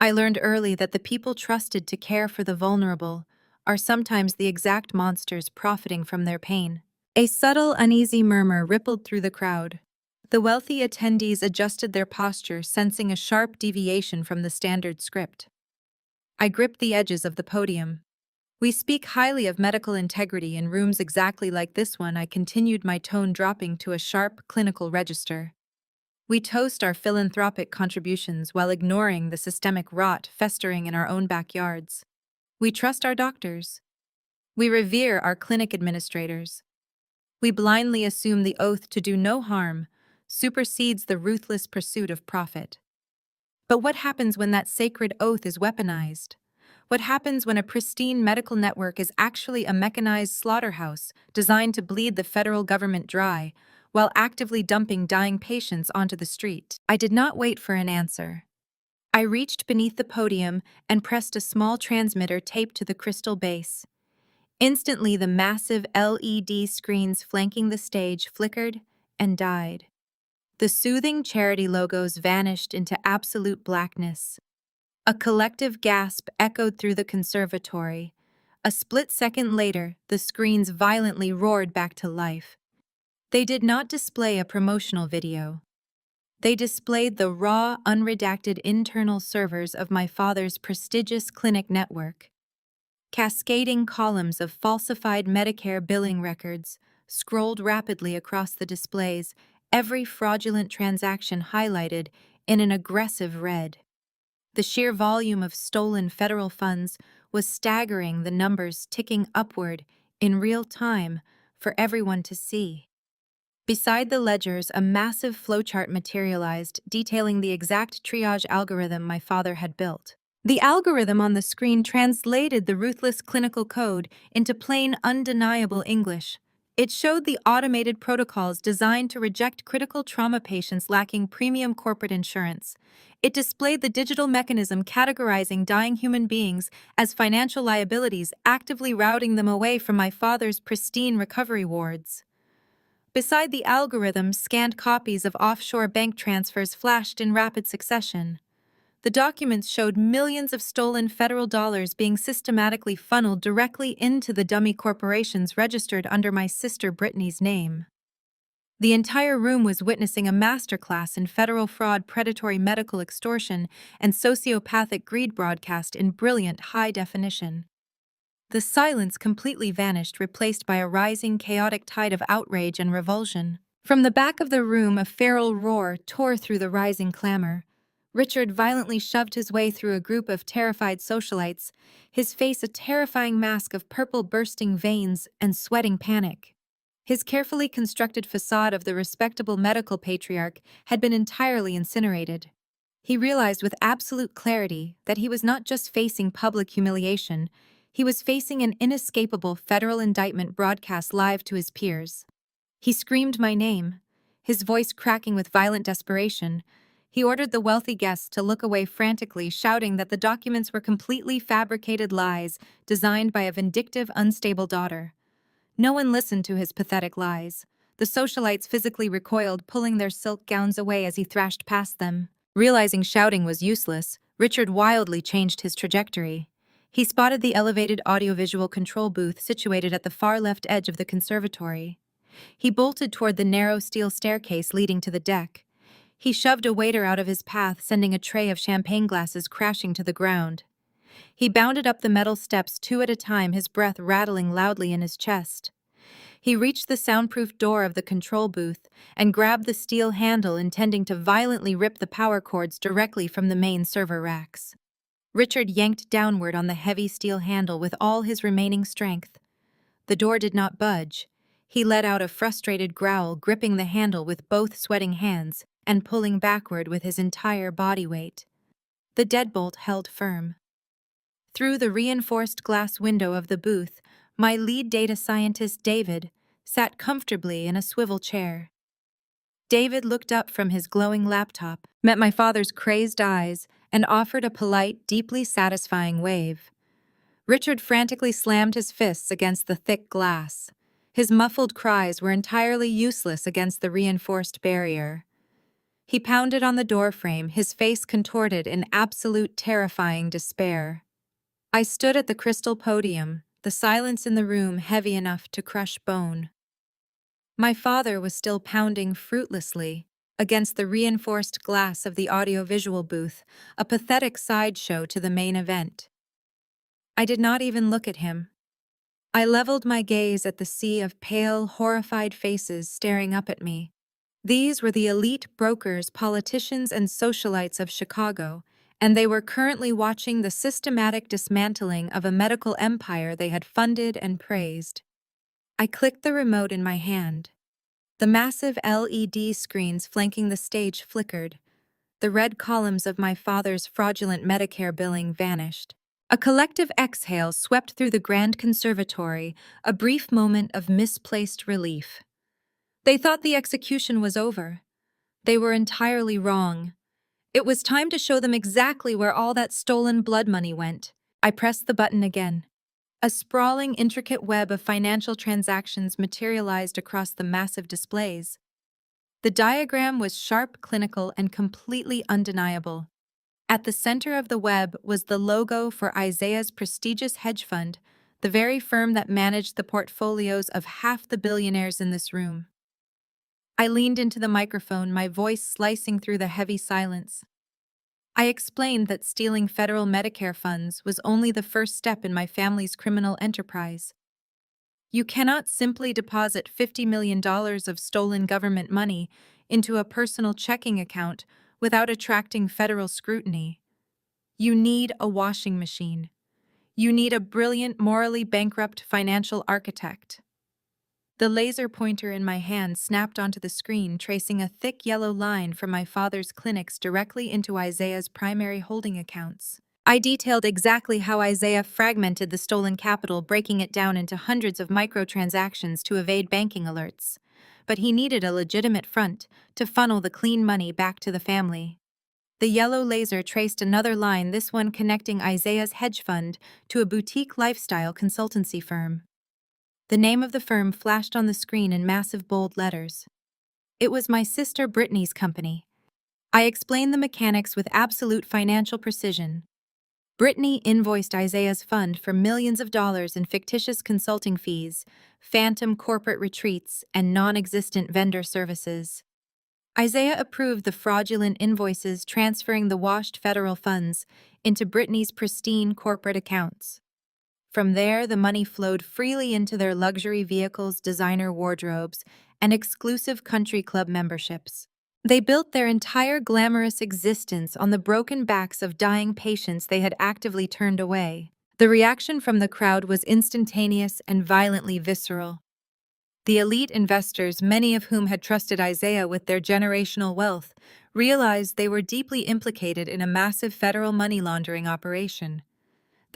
Speaker 1: I learned early that the people trusted to care for the vulnerable are sometimes the exact monsters profiting from their pain. A subtle, uneasy murmur rippled through the crowd. The wealthy attendees adjusted their posture, sensing a sharp deviation from the standard script. I gripped the edges of the podium. We speak highly of medical integrity in rooms exactly like this one. I continued, my tone dropping to a sharp, clinical register. We toast our philanthropic contributions while ignoring the systemic rot festering in our own backyards. We trust our doctors. We revere our clinic administrators. We blindly assume the oath to do no harm supersedes the ruthless pursuit of profit. But what happens when that sacred oath is weaponized? What happens when a pristine medical network is actually a mechanized slaughterhouse designed to bleed the federal government dry, while actively dumping dying patients onto the street? I did not wait for an answer. I reached beneath the podium and pressed a small transmitter taped to the crystal base. Instantly, the massive LED screens flanking the stage flickered and died. The soothing charity logos vanished into absolute blackness. A collective gasp echoed through the conservatory. A split second later, the screens violently roared back to life. They did not display a promotional video. They displayed the raw, unredacted internal servers of my father's prestigious clinic network. Cascading columns of falsified Medicare billing records scrolled rapidly across the displays, every fraudulent transaction highlighted in an aggressive red. The sheer volume of stolen federal funds was staggering, the numbers ticking upward in real time for everyone to see. Beside the ledgers, a massive flowchart materialized, detailing the exact triage algorithm my father had built. The algorithm on the screen translated the ruthless clinical code into plain, undeniable English. It showed the automated protocols designed to reject critical trauma patients lacking premium corporate insurance. It displayed the digital mechanism categorizing dying human beings as financial liabilities, actively routing them away from my father's pristine recovery wards. Beside the algorithm, scanned copies of offshore bank transfers flashed in rapid succession. The documents showed millions of stolen federal dollars being systematically funneled directly into the dummy corporations registered under my sister Brittany's name. The entire room was witnessing a masterclass in federal fraud, predatory medical extortion, and sociopathic greed broadcast in brilliant high definition. The silence completely vanished, replaced by a rising, chaotic tide of outrage and revulsion. From the back of the room, a feral roar tore through the rising clamor. Richard violently shoved his way through a group of terrified socialites, his face a terrifying mask of purple bursting veins and sweating panic. His carefully constructed facade of the respectable medical patriarch had been entirely incinerated. He realized with absolute clarity that he was not just facing public humiliation, he was facing an inescapable federal indictment broadcast live to his peers. He screamed my name, his voice cracking with violent desperation. He ordered the wealthy guests to look away frantically, shouting that the documents were completely fabricated lies designed by a vindictive, unstable daughter. No one listened to his pathetic lies. The socialites physically recoiled, pulling their silk gowns away as he thrashed past them. Realizing shouting was useless, Richard wildly changed his trajectory. He spotted the elevated audiovisual control booth situated at the far left edge of the conservatory. He bolted toward the narrow steel staircase leading to the deck. He shoved a waiter out of his path, sending a tray of champagne glasses crashing to the ground. He bounded up the metal steps 2 at a time, his breath rattling loudly in his chest. He reached the soundproof door of the control booth and grabbed the steel handle, intending to violently rip the power cords directly from the main server racks. Richard yanked downward on the heavy steel handle with all his remaining strength. The door did not budge. He let out a frustrated growl, gripping the handle with both sweating hands and pulling backward with his entire body weight. The deadbolt held firm. Through the reinforced glass window of the booth, my lead data scientist, David, sat comfortably in a swivel chair. David looked up from his glowing laptop, met my father's crazed eyes, and offered a polite, deeply satisfying wave. Richard frantically slammed his fists against the thick glass. His muffled cries were entirely useless against the reinforced barrier. He pounded on the doorframe, his face contorted in absolute terrifying despair. I stood at the crystal podium, the silence in the room heavy enough to crush bone. My father was still pounding fruitlessly against the reinforced glass of the audiovisual booth, a pathetic sideshow to the main event. I did not even look at him. I leveled my gaze at the sea of pale, horrified faces staring up at me. These were the elite brokers, politicians, and socialites of Chicago, and they were currently watching the systematic dismantling of a medical empire they had funded and praised. I clicked the remote in my hand. The massive LED screens flanking the stage flickered. The red columns of my father's fraudulent Medicare billing vanished. A collective exhale swept through the grand conservatory, a brief moment of misplaced relief. They thought the execution was over. They were entirely wrong. It was time to show them exactly where all that stolen blood money went. I pressed the button again. A sprawling, intricate web of financial transactions materialized across the massive displays. The diagram was sharp, clinical, and completely undeniable. At the center of the web was the logo for Isaiah's prestigious hedge fund, the very firm that managed the portfolios of half the billionaires in this room. I leaned into the microphone, my voice slicing through the heavy silence. I explained that stealing federal Medicare funds was only the first step in my family's criminal enterprise. You cannot simply deposit $50 million of stolen government money into a personal checking account without attracting federal scrutiny. You need a washing machine. You need a brilliant, morally bankrupt financial architect. The laser pointer in my hand snapped onto the screen, tracing a thick yellow line from my father's clinics directly into Isaiah's primary holding accounts. I detailed exactly how Isaiah fragmented the stolen capital, breaking it down into hundreds of microtransactions to evade banking alerts. But he needed a legitimate front to funnel the clean money back to the family. The yellow laser traced another line, this one connecting Isaiah's hedge fund to a boutique lifestyle consultancy firm. The name of the firm flashed on the screen in massive bold letters. It was my sister Brittany's company. I explained the mechanics with absolute financial precision. Brittany invoiced Isaiah's fund for millions of dollars in fictitious consulting fees, phantom corporate retreats, and non-existent vendor services. Isaiah approved the fraudulent invoices, transferring the washed federal funds into Brittany's pristine corporate accounts. From there, the money flowed freely into their luxury vehicles, designer wardrobes, and exclusive country club memberships. They built their entire glamorous existence on the broken backs of dying patients they had actively turned away. The reaction from the crowd was instantaneous and violently visceral. The elite investors, many of whom had trusted Isaiah with their generational wealth, realized they were deeply implicated in a massive federal money laundering operation.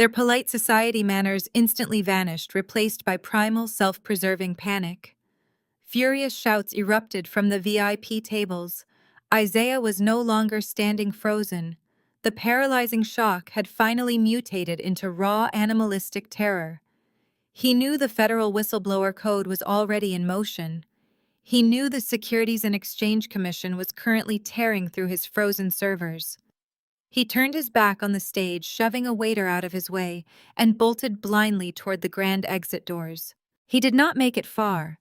Speaker 1: Their polite society manners instantly vanished, replaced by primal, self-preserving panic. Furious shouts erupted from the VIP tables. Isaiah was no longer standing frozen. The paralyzing shock had finally mutated into raw, animalistic terror. He knew the federal whistleblower code was already in motion. He knew the Securities and Exchange Commission was currently tearing through his frozen servers. He turned his back on the stage, shoving a waiter out of his way, and bolted blindly toward the grand exit doors. He did not make it far.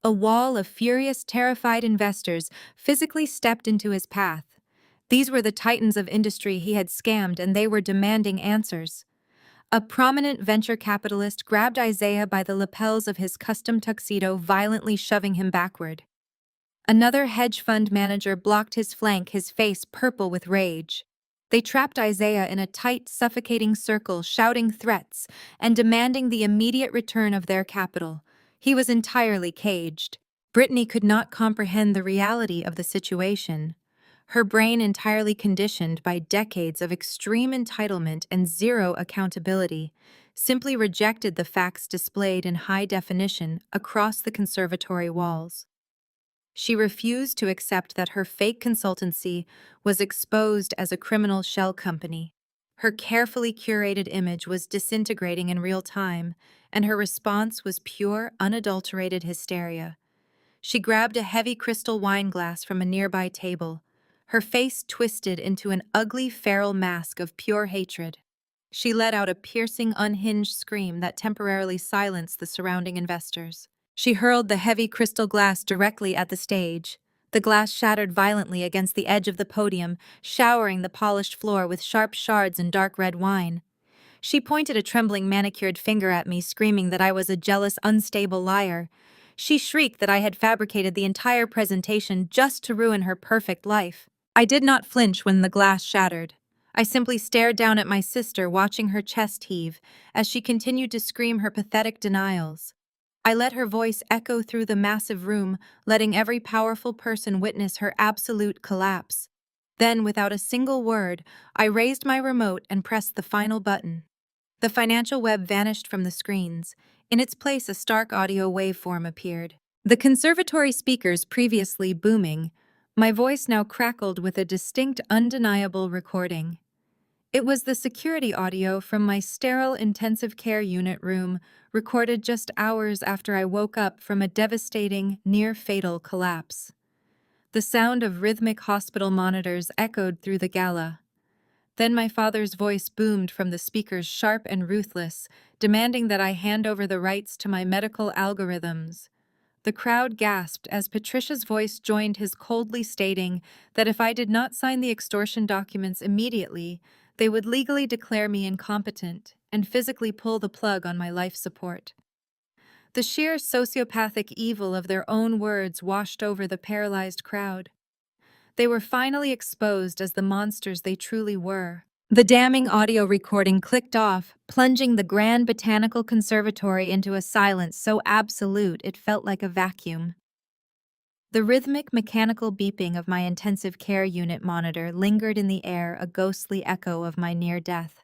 Speaker 1: A wall of furious, terrified investors physically stepped into his path. These were the titans of industry he had scammed, and they were demanding answers. A prominent venture capitalist grabbed Isaiah by the lapels of his custom tuxedo, violently shoving him backward. Another hedge fund manager blocked his flank, his face purple with rage. They trapped Isaiah in a tight, suffocating circle, shouting threats and demanding the immediate return of their capital. He was entirely caged. Brittany could not comprehend the reality of the situation. Her brain, entirely conditioned by decades of extreme entitlement and zero accountability, simply rejected the facts displayed in high definition across the conservatory walls. She refused to accept that her fake consultancy was exposed as a criminal shell company. Her carefully curated image was disintegrating in real time, and her response was pure, unadulterated hysteria. She grabbed a heavy crystal wine glass from a nearby table, her face twisted into an ugly, feral mask of pure hatred. She let out a piercing, unhinged scream that temporarily silenced the surrounding investors. She hurled the heavy crystal glass directly at the stage. The glass shattered violently against the edge of the podium, showering the polished floor with sharp shards and dark red wine. She pointed a trembling manicured finger at me, screaming that I was a jealous, unstable liar. She shrieked that I had fabricated the entire presentation just to ruin her perfect life. I did not flinch when the glass shattered. I simply stared down at my sister, watching her chest heave as she continued to scream her pathetic denials. I let her voice echo through the massive room, letting every powerful person witness her absolute collapse. Then, without a single word, I raised my remote and pressed the final button. The financial web vanished from the screens. In its place, a stark audio waveform appeared. The conservatory speakers previously booming, my voice now crackled with a distinct, undeniable recording. It was the security audio from my sterile intensive care unit room, recorded just hours after I woke up from a devastating, near-fatal collapse. The sound of rhythmic hospital monitors echoed through the gala. Then my father's voice boomed from the speakers, sharp and ruthless, demanding that I hand over the rights to my medical algorithms. The crowd gasped as Patricia's voice joined his, coldly stating that if I did not sign the extortion documents immediately, they would legally declare me incompetent and physically pull the plug on my life support. The sheer sociopathic evil of their own words washed over the paralyzed crowd. They were finally exposed as the monsters they truly were. The damning audio recording clicked off, plunging the Grand Botanical Conservatory into a silence so absolute it felt like a vacuum. The rhythmic, mechanical beeping of my intensive care unit monitor lingered in the air, a ghostly echo of my near death.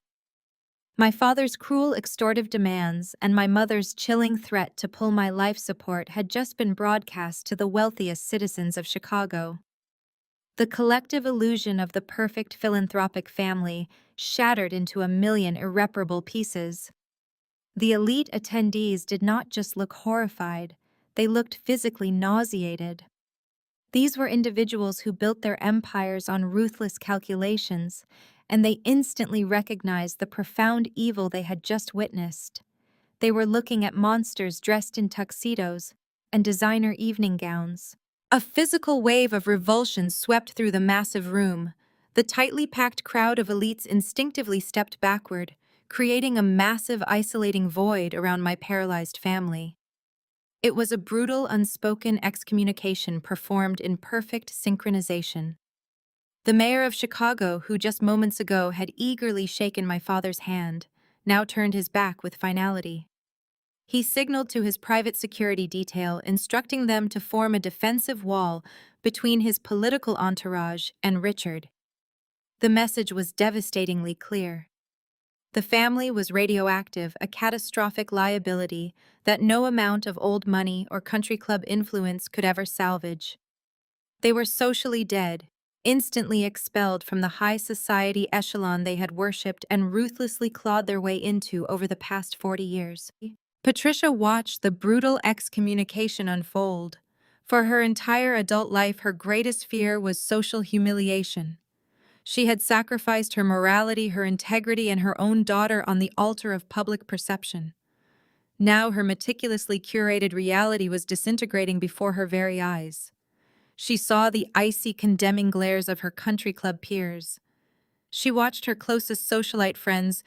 Speaker 1: My father's cruel, extortive demands and my mother's chilling threat to pull my life support had just been broadcast to the wealthiest citizens of Chicago. The collective illusion of the perfect philanthropic family shattered into a million irreparable pieces. The elite attendees did not just look horrified, they looked physically nauseated. These were individuals who built their empires on ruthless calculations, and they instantly recognized the profound evil they had just witnessed. They were looking at monsters dressed in tuxedos and designer evening gowns. A physical wave of revulsion swept through the massive room. The tightly packed crowd of elites instinctively stepped backward, creating a massive, isolating void around my paralyzed family. It was a brutal, unspoken excommunication performed in perfect synchronization. The mayor of Chicago, who just moments ago had eagerly shaken my father's hand, now turned his back with finality. He signaled to his private security detail, instructing them to form a defensive wall between his political entourage and Richard. The message was devastatingly clear. The family was radioactive, a catastrophic liability that no amount of old money or country club influence could ever salvage. They were socially dead, instantly expelled from the high society echelon they had worshipped and ruthlessly clawed their way into over the past 40 years. Patricia watched the brutal excommunication unfold. For her entire adult life, her greatest fear was social humiliation. She had sacrificed her morality, her integrity, and her own daughter on the altar of public perception. Now her meticulously curated reality was disintegrating before her very eyes. She saw the icy, condemning glares of her country club peers. She watched her closest socialite friends,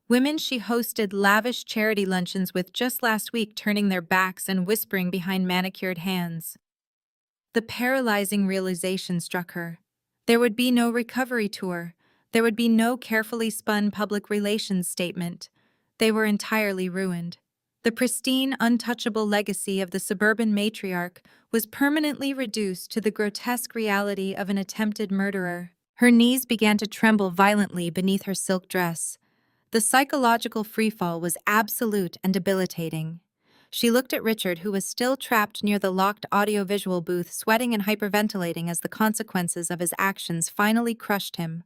Speaker 1: women she hosted lavish charity luncheons with just last week, turning their backs and whispering behind manicured hands. The paralyzing realization struck her. There would be no recovery tour. There would be no carefully spun public relations statement. They were entirely ruined. The pristine, untouchable legacy of the suburban matriarch was permanently reduced to the grotesque reality of an attempted murderer. Her knees began to tremble violently beneath her silk dress. The psychological freefall was absolute and debilitating. She looked at Richard, who was still trapped near the locked audiovisual booth, sweating and hyperventilating as the consequences of his actions finally crushed him.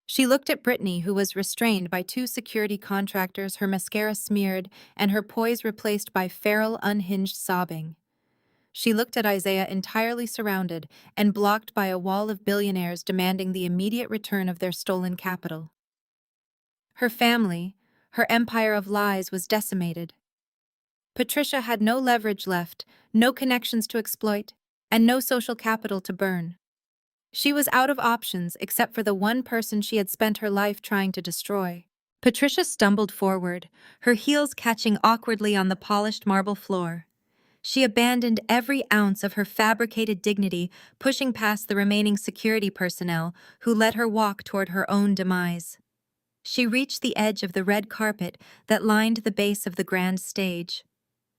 Speaker 1: She looked at Brittany, who was restrained by two security contractors, her mascara smeared and her poise replaced by feral, unhinged sobbing. She looked at Isaiah, entirely surrounded and blocked by a wall of billionaires demanding the immediate return of their stolen capital. Her family, her empire of lies, was decimated. Patricia had no leverage left, no connections to exploit, and no social capital to burn. She was out of options except for the one person she had spent her life trying to destroy. Patricia stumbled forward, her heels catching awkwardly on the polished marble floor. She abandoned every ounce of her fabricated dignity, pushing past the remaining security personnel who let her walk toward her own demise. She reached the edge of the red carpet that lined the base of the grand stage.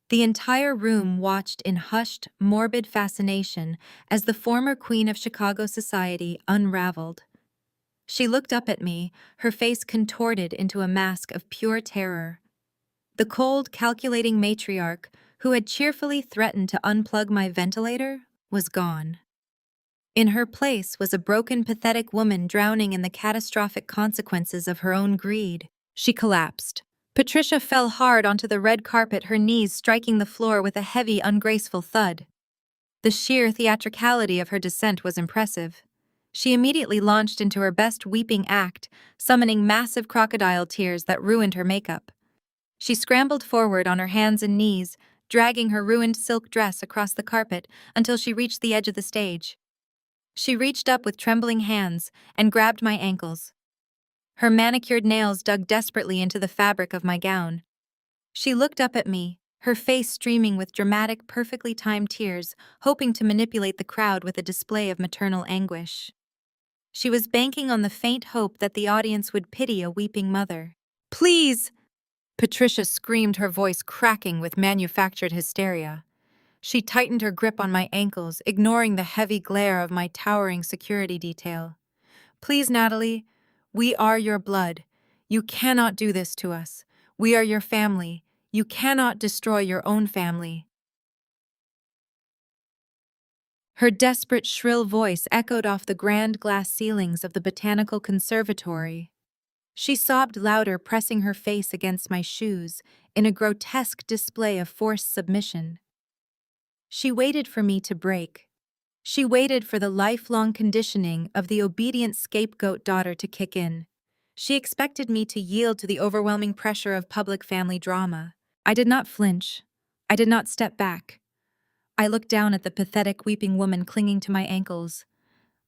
Speaker 1: The entire room watched in hushed, morbid fascination as the former queen of Chicago society unraveled. She looked up at me, her face contorted into a mask of pure terror. The cold, calculating matriarch, who had cheerfully threatened to unplug my ventilator, was gone. In her place was a broken, pathetic woman drowning in the catastrophic consequences of her own greed. She collapsed. Patricia fell hard onto the red carpet, her knees striking the floor with a heavy, ungraceful thud. The sheer theatricality of her descent was impressive. She immediately launched into her best weeping act, summoning massive crocodile tears that ruined her makeup. She scrambled forward on her hands and knees, dragging her ruined silk dress across the carpet until she reached the edge of the stage. She reached up with trembling hands and grabbed my ankles. Her manicured nails dug desperately into the fabric of my gown. She looked up at me, her face streaming with dramatic, perfectly timed tears, hoping to manipulate the crowd with a display of maternal anguish. She was banking on the faint hope that the audience would pity a weeping mother. "Please!" Patricia screamed, her voice cracking with manufactured hysteria. She tightened her grip on my ankles, ignoring the heavy glare of my towering security detail. "Please, Natalie, we are your blood. You cannot do this to us. We are your family. You cannot destroy your own family." Her desperate, shrill voice echoed off the grand glass ceilings of the Botanical Conservatory. She sobbed louder, pressing her face against my shoes, in a grotesque display of forced submission. She waited for me to break. She waited for the lifelong conditioning of the obedient scapegoat daughter to kick in. She expected me to yield to the overwhelming pressure of public family drama. I did not flinch. I did not step back. I looked down at the pathetic, weeping woman clinging to my ankles.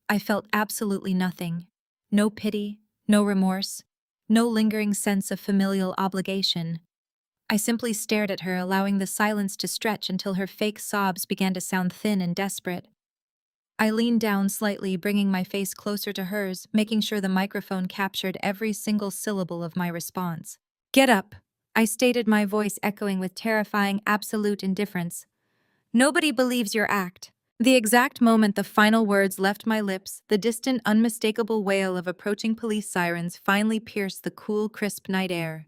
Speaker 1: I felt absolutely nothing. No pity, no remorse, no lingering sense of familial obligation. I simply stared at her, allowing the silence to stretch until her fake sobs began to sound thin and desperate. I leaned down slightly, bringing my face closer to hers, making sure the microphone captured every single syllable of my response. "Get up," I stated, my voice echoing with terrifying, absolute indifference. "Nobody believes your act." The exact moment the final words left my lips, the distant, unmistakable wail of approaching police sirens finally pierced the cool, crisp night air.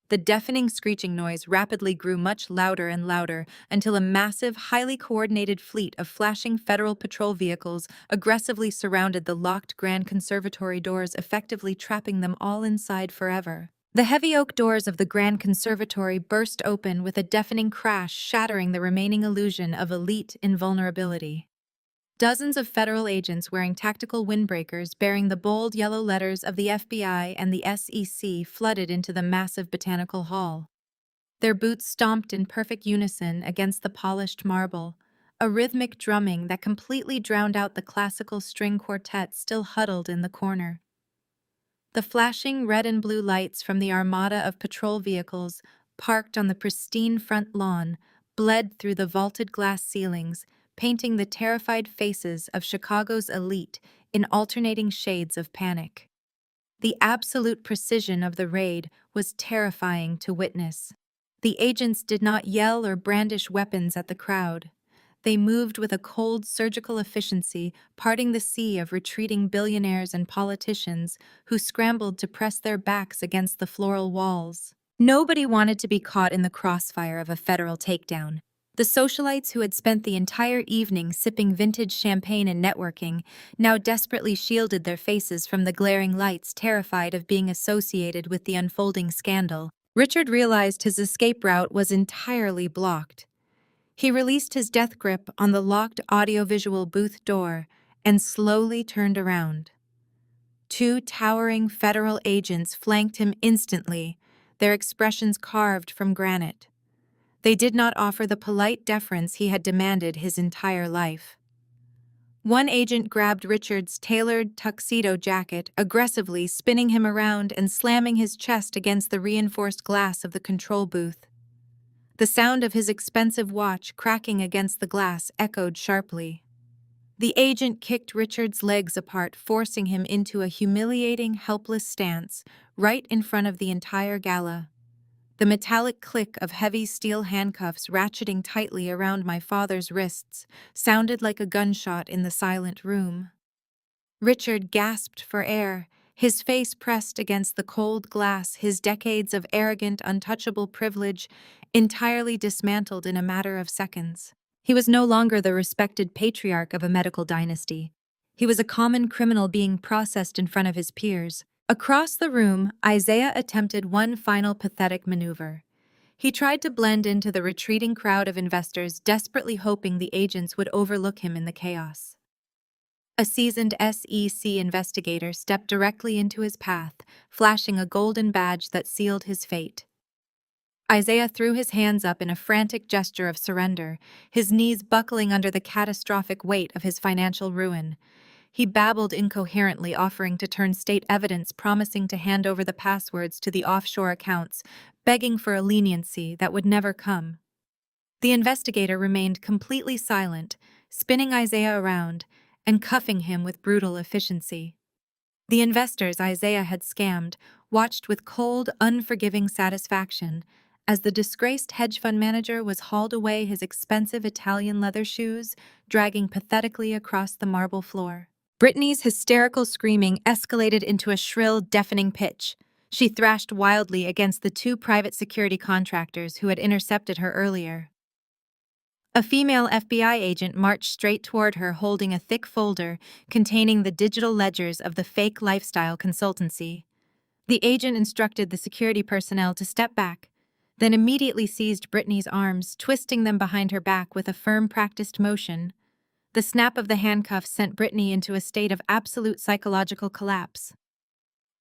Speaker 1: The deafening screeching noise rapidly grew much louder and louder until a massive, highly coordinated fleet of flashing federal patrol vehicles aggressively surrounded the locked Grand Conservatory doors, effectively trapping them all inside forever. The heavy oak doors of the Grand Conservatory burst open with a deafening crash, shattering the remaining illusion of elite invulnerability. Dozens of federal agents wearing tactical windbreakers bearing the bold yellow letters of the FBI and the SEC flooded into the massive botanical hall. Their boots stomped in perfect unison against the polished marble, a rhythmic drumming that completely drowned out the classical string quartet still huddled in the corner. The flashing red and blue lights from the armada of patrol vehicles parked on the pristine front lawn bled through the vaulted glass ceilings, painting the terrified faces of Chicago's elite in alternating shades of panic. The absolute precision of the raid was terrifying to witness. The agents did not yell or brandish weapons at the crowd. They moved with a cold, surgical efficiency, parting the sea of retreating billionaires and politicians who scrambled to press their backs against the floral walls. Nobody wanted to be caught in the crossfire of a federal takedown. The socialites who had spent the entire evening sipping vintage champagne and networking now desperately shielded their faces from the glaring lights, terrified of being associated with the unfolding scandal. Richard realized his escape route was entirely blocked. He released his death grip on the locked audiovisual booth door and slowly turned around. Two towering federal agents flanked him instantly, their expressions carved from granite. They did not offer the polite deference he had demanded his entire life. One agent grabbed Richard's tailored tuxedo jacket, aggressively spinning him around and slamming his chest against the reinforced glass of the control booth. The sound of his expensive watch cracking against the glass echoed sharply. The agent kicked Richard's legs apart, forcing him into a humiliating, helpless stance right in front of the entire gala. The metallic click of heavy steel handcuffs ratcheting tightly around my father's wrists sounded like a gunshot in the silent room. Richard gasped for air, his face pressed against the cold glass, his decades of arrogant, untouchable privilege entirely dismantled in a matter of seconds. He was no longer the respected patriarch of a medical dynasty. He was a common criminal being processed in front of his peers. Across the room, Isaiah attempted one final pathetic maneuver. He tried to blend into the retreating crowd of investors, desperately hoping the agents would overlook him in the chaos. A seasoned SEC investigator stepped directly into his path, flashing a golden badge that sealed his fate. Isaiah threw his hands up in a frantic gesture of surrender, his knees buckling under the catastrophic weight of his financial ruin. He babbled incoherently, offering to turn state evidence, promising to hand over the passwords to the offshore accounts, begging for a leniency that would never come. The investigator remained completely silent, spinning Isaiah around and cuffing him with brutal efficiency. The investors Isaiah had scammed watched with cold, unforgiving satisfaction as the disgraced hedge fund manager was hauled away, his expensive Italian leather shoes dragging pathetically across the marble floor. Brittany's hysterical screaming escalated into a shrill, deafening pitch. She thrashed wildly against the two private security contractors who had intercepted her earlier. A female FBI agent marched straight toward her, holding a thick folder containing the digital ledgers of the fake lifestyle consultancy. The agent instructed the security personnel to step back, then immediately seized Brittany's arms, twisting them behind her back with a firm, practiced motion. The snap of the handcuffs sent Brittany into a state of absolute psychological collapse.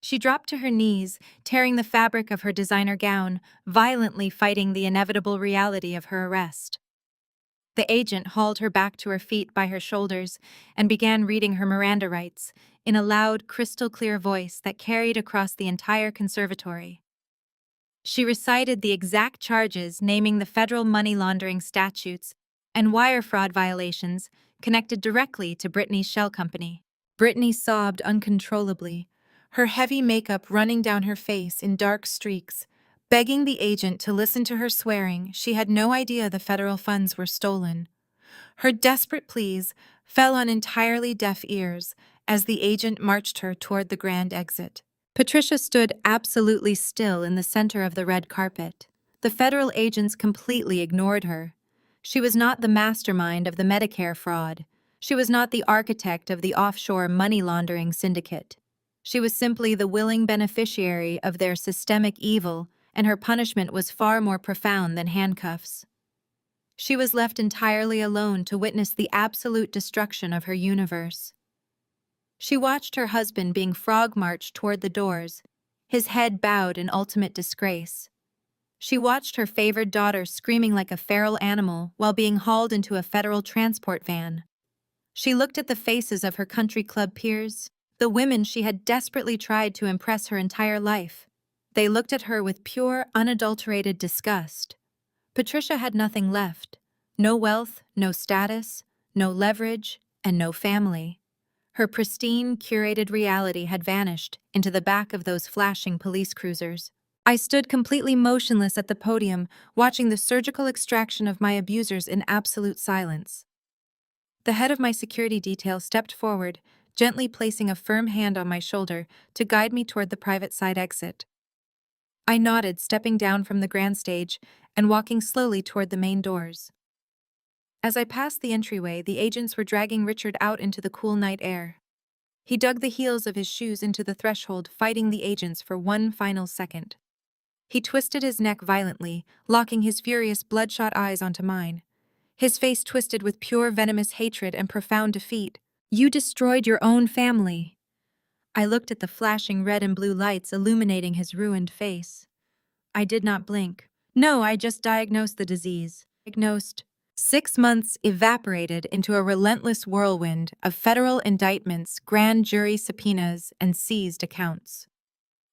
Speaker 1: She dropped to her knees, tearing the fabric of her designer gown, violently fighting the inevitable reality of her arrest. The agent hauled her back to her feet by her shoulders and began reading her Miranda rights in a loud, crystal-clear voice that carried across the entire conservatory. She recited the exact charges, naming the federal money laundering statutes and wire fraud violations connected directly to Brittany's shell company. Brittany sobbed uncontrollably, her heavy makeup running down her face in dark streaks, begging the agent to listen to her swearing she had no idea the federal funds were stolen. Her desperate pleas fell on entirely deaf ears as the agent marched her toward the grand exit. Patricia stood absolutely still in the center of the red carpet. The federal agents completely ignored her. She was not the mastermind of the Medicare fraud. She was not the architect of the offshore money laundering syndicate. She was simply the willing beneficiary of their systemic evil, and her punishment was far more profound than handcuffs. She was left entirely alone to witness the absolute destruction of her universe. She watched her husband being frog-marched toward the doors, his head bowed in ultimate disgrace. She watched her favored daughter screaming like a feral animal while being hauled into a federal transport van. She looked at the faces of her country club peers, the women she had desperately tried to impress her entire life. They looked at her with pure, unadulterated disgust. Patricia had nothing left. No wealth, no status, no leverage, and no family. Her pristine, curated reality had vanished into the back of those flashing police cruisers. I stood completely motionless at the podium, watching the surgical extraction of my abusers in absolute silence. The head of my security detail stepped forward, gently placing a firm hand on my shoulder to guide me toward the private side exit. I nodded, stepping down from the grand stage and walking slowly toward the main doors. As I passed the entryway, the agents were dragging Richard out into the cool night air. He dug the heels of his shoes into the threshold, fighting the agents for one final second. He twisted his neck violently, locking his furious, bloodshot eyes onto mine. His face twisted with pure venomous hatred and profound defeat. "You destroyed your own family." I looked at the flashing red and blue lights illuminating his ruined face. I did not blink. "No, I just diagnosed the disease." Diagnosed. 6 months evaporated into a relentless whirlwind of federal indictments, grand jury subpoenas, and seized accounts.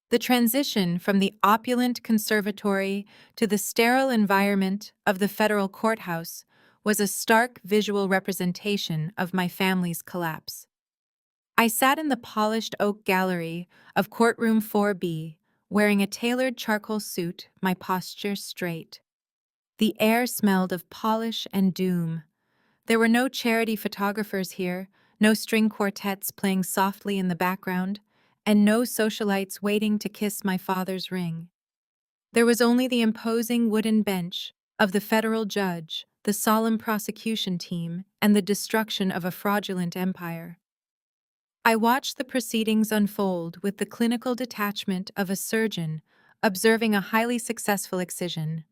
Speaker 1: The transition from the opulent conservatory to the sterile environment of the federal courthouse was a stark visual representation of my family's collapse. I sat in the polished oak gallery of courtroom 4B, wearing a tailored charcoal suit, my posture straight. The air smelled of polish and doom. There were no charity photographers here, no string quartets playing softly in the background, and no socialites waiting to kiss my father's ring. There was only the imposing wooden bench of the federal judge, the solemn prosecution team, and the destruction of a fraudulent empire. I watched the proceedings unfold with the clinical detachment of a surgeon observing a highly successful excision.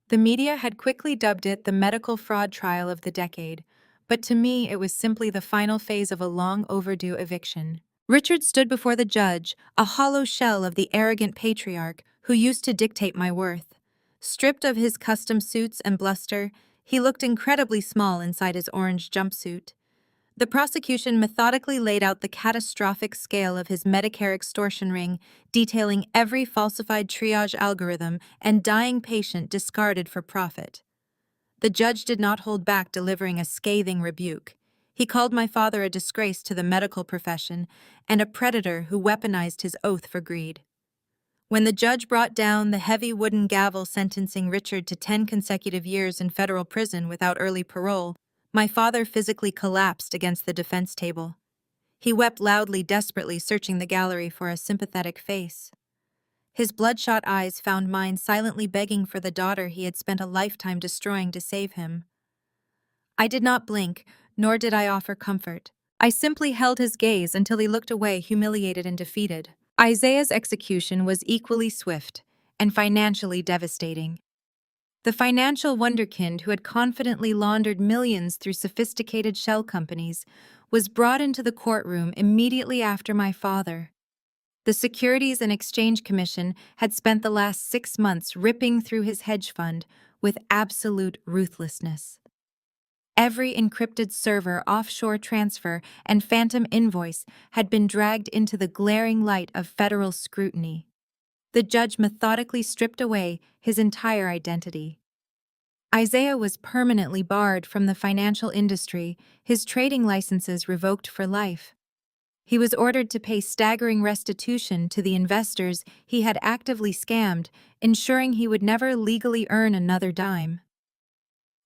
Speaker 1: The media had quickly dubbed it the medical fraud trial of the decade, but to me it was simply the final phase of a long overdue eviction. Richard stood before the judge, a hollow shell of the arrogant patriarch who used to dictate my worth. Stripped of his custom suits and bluster, he looked incredibly small inside his orange jumpsuit. The prosecution methodically laid out the catastrophic scale of his Medicare extortion ring, detailing every falsified triage algorithm and dying patient discarded for profit. The judge did not hold back delivering a scathing rebuke. He called my father a disgrace to the medical profession and a predator who weaponized his oath for greed. When the judge brought down the heavy wooden gavel sentencing Richard to 10 consecutive years in federal prison without early parole, my father physically collapsed against the defense table. He wept loudly, desperately searching the gallery for a sympathetic face. His bloodshot eyes found mine silently begging for the daughter he had spent a lifetime destroying to save him. I did not blink, nor did I offer comfort. I simply held his gaze until he looked away, humiliated and defeated. Isaiah's execution was equally swift and financially devastating. The financial wunderkind who had confidently laundered millions through sophisticated shell companies was brought into the courtroom immediately after my father. The Securities and Exchange Commission had spent the last 6 months ripping through his hedge fund with absolute ruthlessness. Every encrypted server, offshore transfer, and phantom invoice had been dragged into the glaring light of federal scrutiny. The judge methodically stripped away his entire identity. Isaiah was permanently barred from the financial industry, his trading licenses revoked for life. He was ordered to pay staggering restitution to the investors he had actively scammed, ensuring he would never legally earn another dime.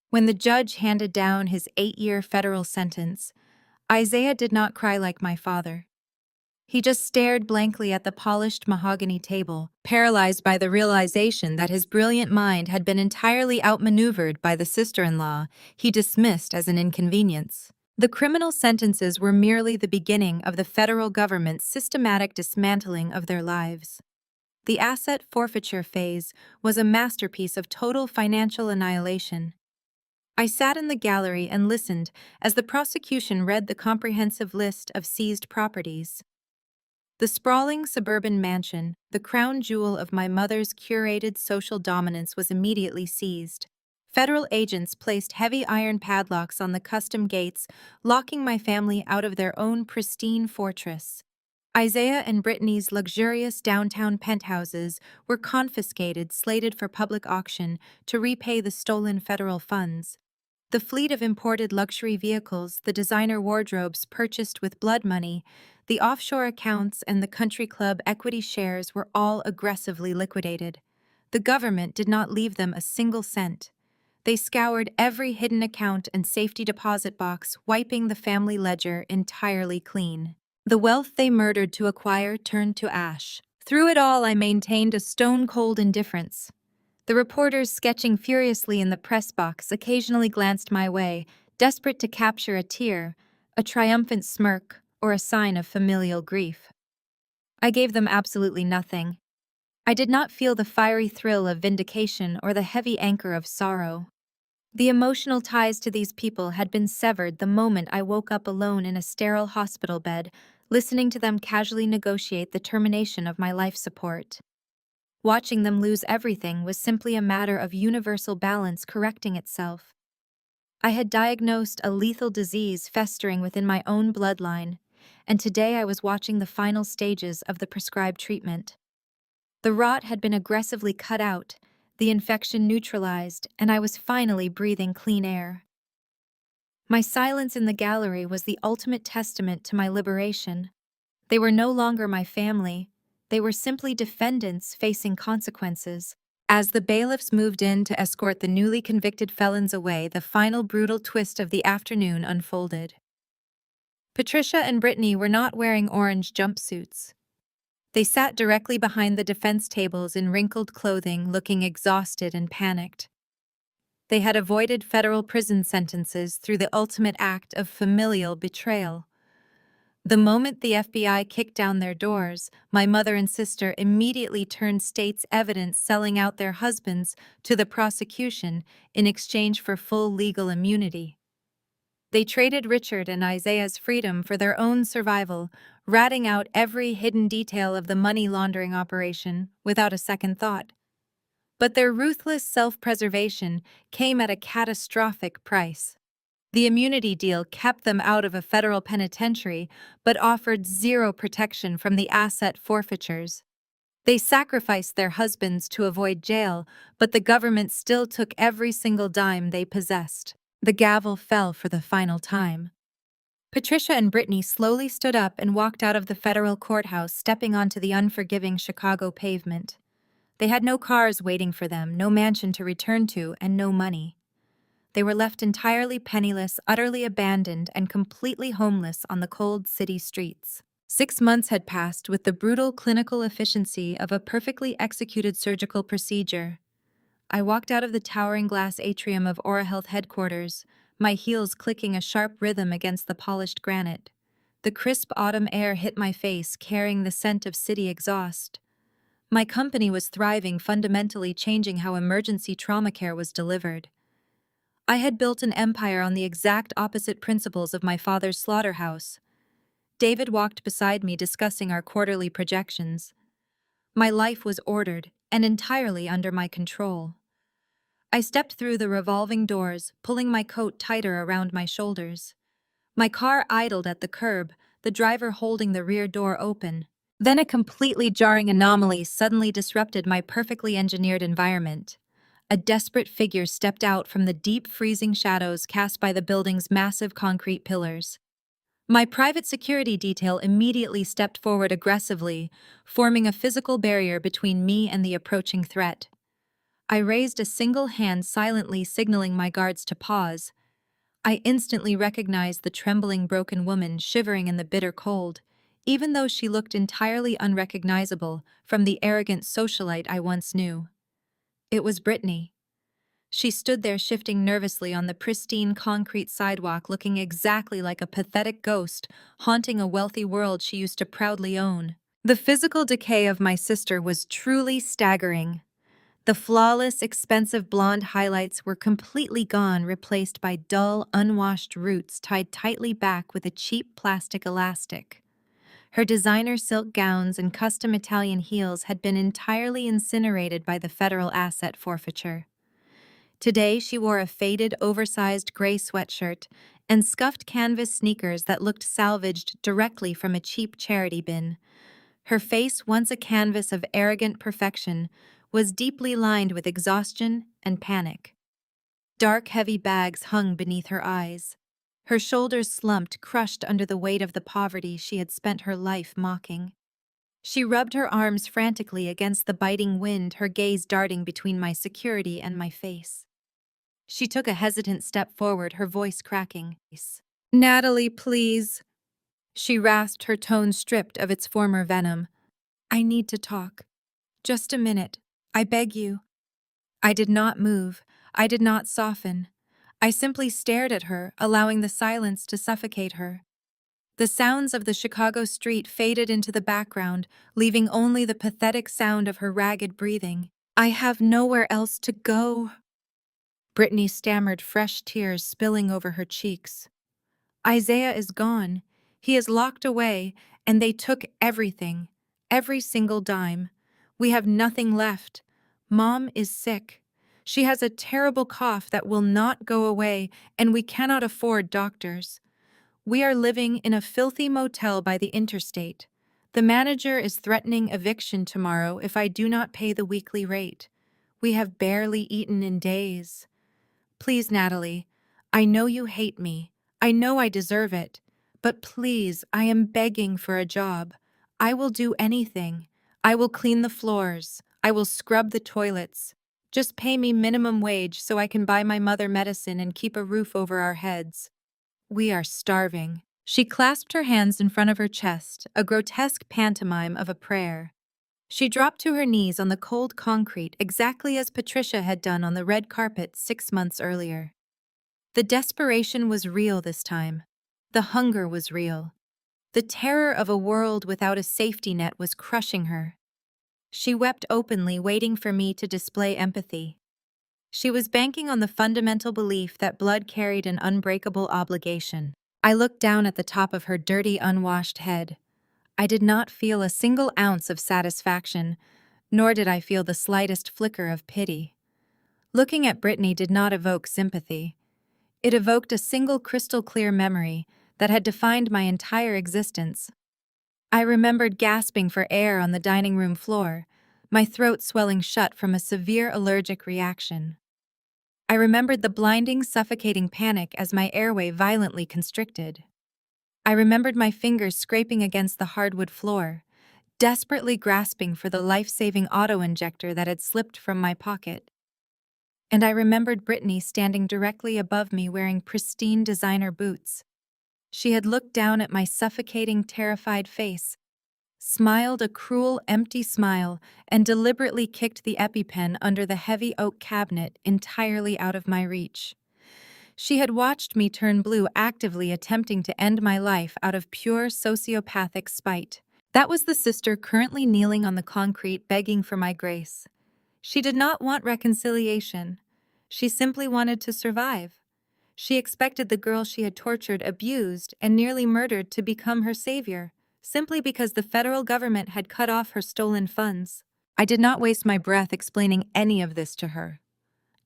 Speaker 1: When the judge handed down his 8-year federal sentence, Isaiah did not cry like my father. He just stared blankly at the polished mahogany table, paralyzed by the realization that his brilliant mind had been entirely outmaneuvered by the sister-in-law he dismissed as an inconvenience. The criminal sentences were merely the beginning of the federal government's systematic dismantling of their lives. The asset forfeiture phase was a masterpiece of total financial annihilation. I sat in the gallery and listened as the prosecution read the comprehensive list of seized properties. The sprawling suburban mansion, the crown jewel of my mother's curated social dominance, was immediately seized. Federal agents placed heavy iron padlocks on the custom gates, locking my family out of their own pristine fortress. Isaiah and Brittany's luxurious downtown penthouses were confiscated, slated for public auction to repay the stolen federal funds. The fleet of imported luxury vehicles, the designer wardrobes purchased with blood money, the offshore accounts, and the country club equity shares were all aggressively liquidated. The government did not leave them a single cent. They scoured every hidden account and safety deposit box, wiping the family ledger entirely clean. The wealth they murdered to acquire turned to ash. Through it all, I maintained a stone-cold indifference. The reporters sketching furiously in the press box occasionally glanced my way, desperate to capture a tear, a triumphant smirk, or a sign of familial grief. I gave them absolutely nothing. I did not feel the fiery thrill of vindication or the heavy anchor of sorrow. The emotional ties to these people had been severed the moment I woke up alone in a sterile hospital bed, listening to them casually negotiate the termination of my life support. Watching them lose everything was simply a matter of universal balance correcting itself. I had diagnosed a lethal disease festering within my own bloodline, and today I was watching the final stages of the prescribed treatment. The rot had been aggressively cut out, the infection neutralized, and I was finally breathing clean air. My silence in the gallery was the ultimate testament to my liberation. They were no longer my family. They were simply defendants facing consequences. As the bailiffs moved in to escort the newly convicted felons away, the final brutal twist of the afternoon unfolded. Patricia and Brittany were not wearing orange jumpsuits. They sat directly behind the defense tables in wrinkled clothing, looking exhausted and panicked. They had avoided federal prison sentences through the ultimate act of familial betrayal. The moment the FBI kicked down their doors, my mother and sister immediately turned state's evidence selling out their husbands to the prosecution in exchange for full legal immunity. They traded Richard and Isaiah's freedom for their own survival, ratting out every hidden detail of the money laundering operation without a second thought. But their ruthless self-preservation came at a catastrophic price. The immunity deal kept them out of a federal penitentiary, but offered zero protection from the asset forfeitures. They sacrificed their husbands to avoid jail, but the government still took every single dime they possessed. The gavel fell for the final time. Patricia and Brittany slowly stood up and walked out of the federal courthouse, stepping onto the unforgiving Chicago pavement. They had no cars waiting for them, no mansion to return to, and no money. They were left entirely penniless, utterly abandoned, and completely homeless on the cold city streets. 6 months had passed with the brutal clinical efficiency of a perfectly executed surgical procedure. I walked out of the towering glass atrium of AuraHealth headquarters, my heels clicking a sharp rhythm against the polished granite. The crisp autumn air hit my face, carrying the scent of city exhaust. My company was thriving, fundamentally changing how emergency trauma care was delivered. I had built an empire on the exact opposite principles of my father's slaughterhouse. David walked beside me, discussing our quarterly projections. My life was ordered and entirely under my control. I stepped through the revolving doors, pulling my coat tighter around my shoulders. My car idled at the curb, the driver holding the rear door open. Then a completely jarring anomaly suddenly disrupted my perfectly engineered environment. A desperate figure stepped out from the deep freezing shadows cast by the building's massive concrete pillars. My private security detail immediately stepped forward aggressively, forming a physical barrier between me and the approaching threat. I raised a single hand, silently signaling my guards to pause. I instantly recognized the trembling, broken woman shivering in the bitter cold, even though she looked entirely unrecognizable from the arrogant socialite I once knew. It was Brittany. She stood there, shifting nervously on the pristine concrete sidewalk, looking exactly like a pathetic ghost haunting a wealthy world she used to proudly own. The physical decay of my sister was truly staggering. The flawless, expensive blonde highlights were completely gone, replaced by dull, unwashed roots tied tightly back with a cheap plastic elastic. Her designer silk gowns and custom Italian heels had been entirely incinerated by the federal asset forfeiture. Today, she wore a faded, oversized gray sweatshirt and scuffed canvas sneakers that looked salvaged directly from a cheap charity bin. Her face, once a canvas of arrogant perfection, was deeply lined with exhaustion and panic. Dark, heavy bags hung beneath her eyes. Her shoulders slumped, crushed under the weight of the poverty she had spent her life mocking. She rubbed her arms frantically against the biting wind, her gaze darting between my security and my face. She took a hesitant step forward, her voice cracking. "Natalie, please." She rasped, her tone stripped of its former venom. "I need to talk. Just a minute. I beg you." I did not move. I did not soften. I simply stared at her, allowing the silence to suffocate her. The sounds of the Chicago street faded into the background, leaving only the pathetic sound of her ragged breathing. "I have nowhere else to go." Brittany stammered, fresh tears spilling over her cheeks. "Isaiah is gone. He is locked away, and they took everything, every single dime. We have nothing left. Mom is sick. She has a terrible cough that will not go away, and we cannot afford doctors. We are living in a filthy motel by the interstate. The manager is threatening eviction tomorrow if I do not pay the weekly rate. We have barely eaten in days. Please, Natalie, I know you hate me. I know I deserve it. But please, I am begging for a job. I will do anything. I will clean the floors. I will scrub the toilets. Just pay me minimum wage so I can buy my mother medicine and keep a roof over our heads. We are starving. She clasped her hands in front of her chest, a grotesque pantomime of a prayer. She dropped to her knees on the cold concrete exactly as Patricia had done on the red carpet 6 months earlier. The desperation was real this time. The hunger was real. The terror of a world without a safety net was crushing her. She wept openly, waiting for me to display empathy. She was banking on the fundamental belief that blood carried an unbreakable obligation. I looked down at the top of her dirty, unwashed head. I did not feel a single ounce of satisfaction, nor did I feel the slightest flicker of pity. Looking at Brittany did not evoke sympathy. It evoked a single crystal-clear memory that had defined my entire existence. I remembered gasping for air on the dining room floor, my throat swelling shut from a severe allergic reaction. I remembered the blinding, suffocating panic as my airway violently constricted. I remembered my fingers scraping against the hardwood floor, desperately grasping for the life-saving auto-injector that had slipped from my pocket. And I remembered Brittany standing directly above me wearing pristine designer boots. She had looked down at my suffocating, terrified face, smiled a cruel, empty smile, and deliberately kicked the EpiPen under the heavy oak cabinet entirely out of my reach. She had watched me turn blue, actively attempting to end my life out of pure sociopathic spite. That was the sister currently kneeling on the concrete begging for my grace. She did not want reconciliation. She simply wanted to survive. She expected the girl she had tortured, abused, and nearly murdered to become her savior, simply because the federal government had cut off her stolen funds. I did not waste my breath explaining any of this to her.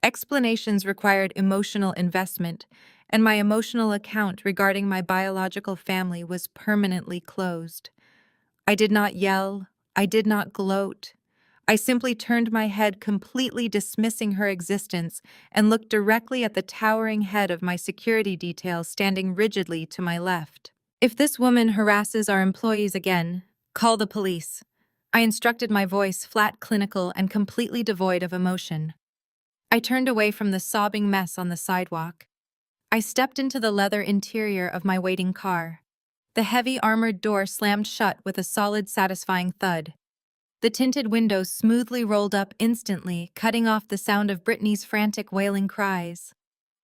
Speaker 1: Explanations required emotional investment, and my emotional account regarding my biological family was permanently closed. I did not yell. I did not gloat. I simply turned my head, completely dismissing her existence, and looked directly at the towering head of my security detail standing rigidly to my left. If this woman harasses our employees again, call the police. I instructed, my voice flat, clinical, and completely devoid of emotion. I turned away from the sobbing mess on the sidewalk. I stepped into the leather interior of my waiting car. The heavy armored door slammed shut with a solid, satisfying thud. The tinted windows smoothly rolled up instantly, cutting off the sound of Brittany's frantic, wailing cries.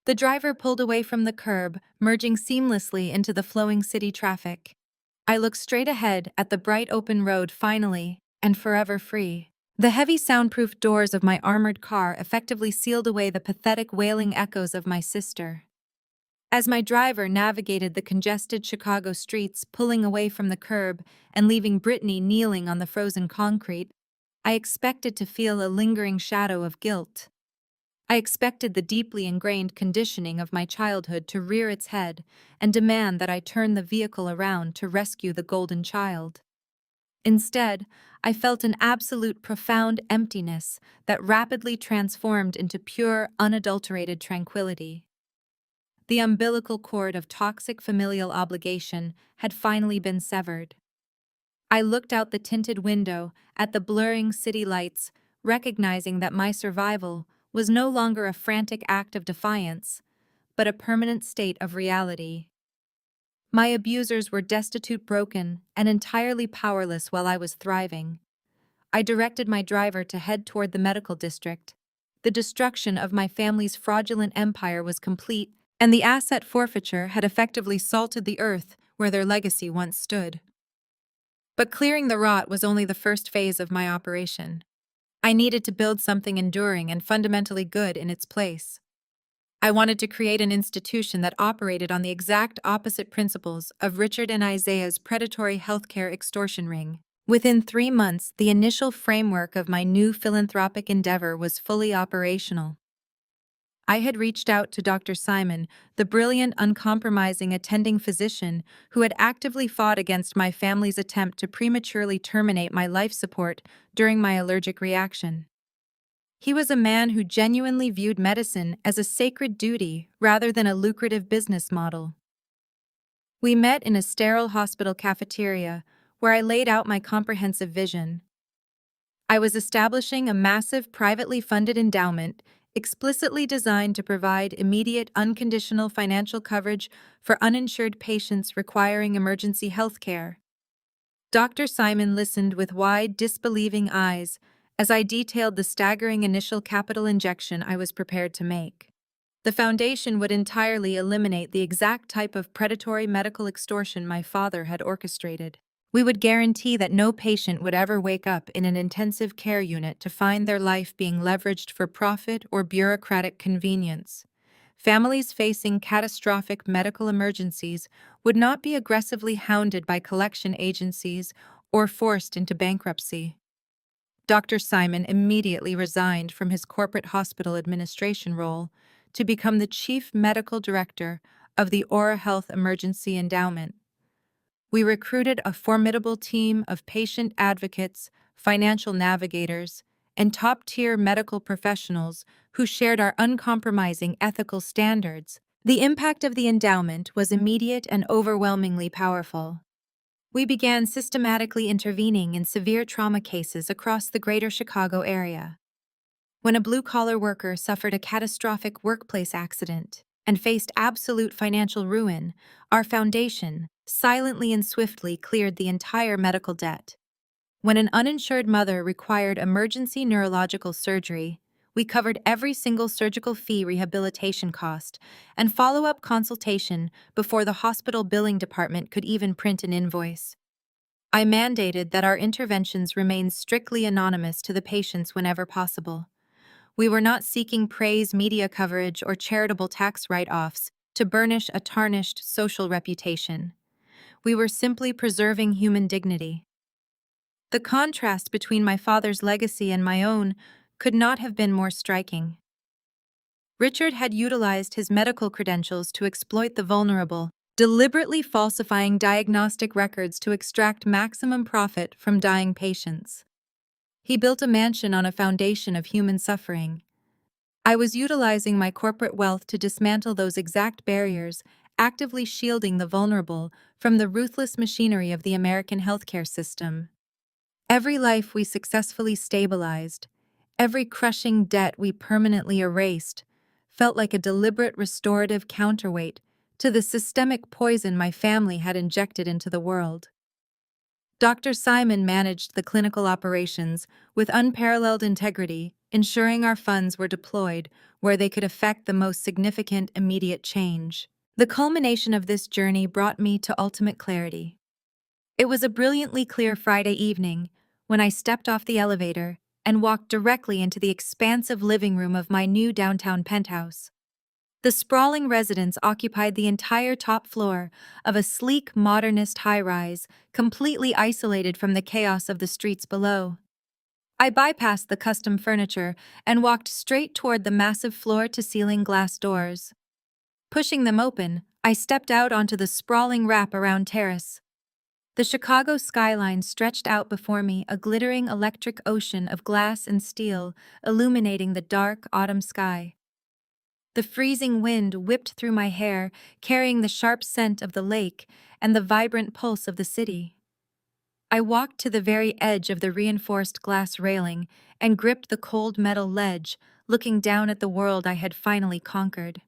Speaker 1: The driver pulled away from the curb, merging seamlessly into the flowing city traffic. I looked straight ahead at the bright open road, finally, and forever free. The heavy soundproof doors of my armored car effectively sealed away the pathetic wailing echoes of my sister. As my driver navigated the congested Chicago streets, pulling away from the curb and leaving Brittany kneeling on the frozen concrete, I expected to feel a lingering shadow of guilt. I expected the deeply ingrained conditioning of my childhood to rear its head and demand that I turn the vehicle around to rescue the golden child. Instead, I felt an absolute, profound emptiness that rapidly transformed into pure, unadulterated tranquility. The umbilical cord of toxic familial obligation had finally been severed. I looked out the tinted window at the blurring city lights, recognizing that my survival was no longer a frantic act of defiance, but a permanent state of reality. My abusers were destitute, broken, and entirely powerless while I was thriving. I directed my driver to head toward the medical district. The destruction of my family's fraudulent empire was complete, and the asset forfeiture had effectively salted the earth where their legacy once stood. But clearing the rot was only the first phase of my operation. I needed to build something enduring and fundamentally good in its place. I wanted to create an institution that operated on the exact opposite principles of Richard and Isaiah's predatory healthcare extortion ring. Within 3 months, the initial framework of my new philanthropic endeavor was fully operational. I had reached out to Dr. Simon, the brilliant, uncompromising attending physician who had actively fought against my family's attempt to prematurely terminate my life support during my allergic reaction. He was a man who genuinely viewed medicine as a sacred duty rather than a lucrative business model. We met in a sterile hospital cafeteria where I laid out my comprehensive vision. I was establishing a massive privately funded endowment explicitly designed to provide immediate, unconditional financial coverage for uninsured patients requiring emergency health care. Dr. Simon listened with wide, disbelieving eyes as I detailed the staggering initial capital injection I was prepared to make. The foundation would entirely eliminate the exact type of predatory medical extortion my father had orchestrated. We would guarantee that no patient would ever wake up in an intensive care unit to find their life being leveraged for profit or bureaucratic convenience. Families facing catastrophic medical emergencies would not be aggressively hounded by collection agencies or forced into bankruptcy. Dr. Simon immediately resigned from his corporate hospital administration role to become the chief medical director of the AuraHealth Emergency Endowment. We recruited a formidable team of patient advocates, financial navigators, and top-tier medical professionals who shared our uncompromising ethical standards. The impact of the endowment was immediate and overwhelmingly powerful. We began systematically intervening in severe trauma cases across the greater Chicago area. When a blue-collar worker suffered a catastrophic workplace accident and faced absolute financial ruin, our foundation silently and swiftly cleared the entire medical debt. When an uninsured mother required emergency neurological surgery, we covered every single surgical fee, rehabilitation cost, and follow-up consultation before the hospital billing department could even print an invoice. I mandated that our interventions remain strictly anonymous to the patients whenever possible. We were not seeking praise, media coverage, or charitable tax write-offs to burnish a tarnished social reputation. We were simply preserving human dignity. The contrast between my father's legacy and my own could not have been more striking. Richard had utilized his medical credentials to exploit the vulnerable, deliberately falsifying diagnostic records to extract maximum profit from dying patients. He built a mansion on a foundation of human suffering. I was utilizing my corporate wealth to dismantle those exact barriers, actively shielding the vulnerable from the ruthless machinery of the American healthcare system. Every life we successfully stabilized, every crushing debt we permanently erased, felt like a deliberate restorative counterweight to the systemic poison my family had injected into the world. Dr. Simon managed the clinical operations with unparalleled integrity, ensuring our funds were deployed where they could effect the most significant immediate change. The culmination of this journey brought me to ultimate clarity. It was a brilliantly clear Friday evening when I stepped off the elevator and walked directly into the expansive living room of my new downtown penthouse. The sprawling residence occupied the entire top floor of a sleek, modernist high-rise, completely isolated from the chaos of the streets below. I bypassed the custom furniture and walked straight toward the massive floor-to-ceiling glass doors. Pushing them open, I stepped out onto the sprawling wrap-around terrace. The Chicago skyline stretched out before me, a glittering electric ocean of glass and steel illuminating the dark autumn sky. The freezing wind whipped through my hair, carrying the sharp scent of the lake and the vibrant pulse of the city. I walked to the very edge of the reinforced glass railing and gripped the cold metal ledge, looking down at the world I had finally conquered.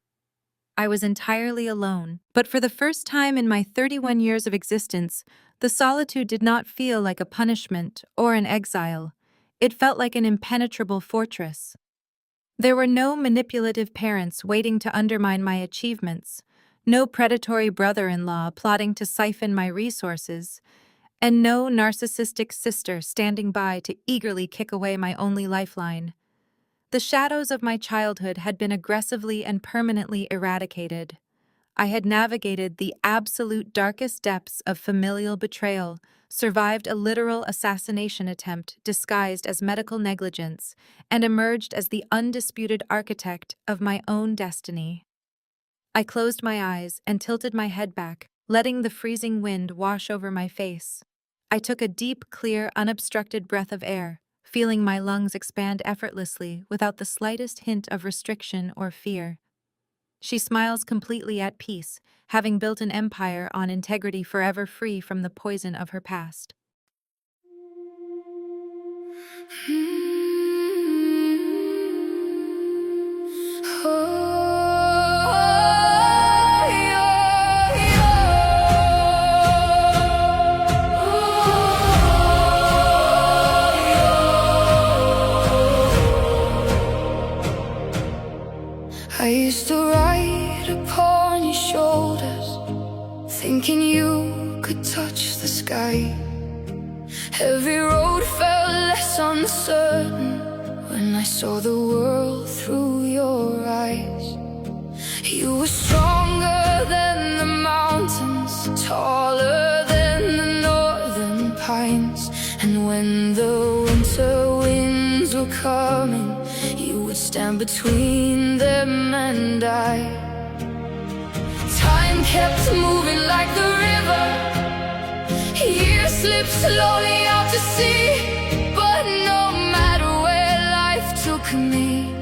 Speaker 1: I was entirely alone, but for the first time in my 31 years of existence, the solitude did not feel like a punishment or an exile. It felt like an impenetrable fortress. There were no manipulative parents waiting to undermine my achievements, no predatory brother-in-law plotting to siphon my resources, and no narcissistic sister standing by to eagerly kick away my only lifeline. The shadows of my childhood had been aggressively and permanently eradicated. I had navigated the absolute darkest depths of familial betrayal, survived a literal assassination attempt disguised as medical negligence, and emerged as the undisputed architect of my own destiny. I closed my eyes and tilted my head back, letting the freezing wind wash over my face. I took a deep, clear, unobstructed breath of air, feeling my lungs expand effortlessly without the slightest hint of restriction or fear. She smiles completely at peace, having built an empire on integrity forever free from the poison of her past.
Speaker 2: I used to ride upon your shoulders, thinking you could touch the sky. Every road felt less uncertain when I saw the world through your eyes. You were stronger than the mountains, taller than the northern pines. And when the winter winds were coming, you would stand between them and I. Time kept moving like the river, years slipped slowly out to sea. But no matter where life took me,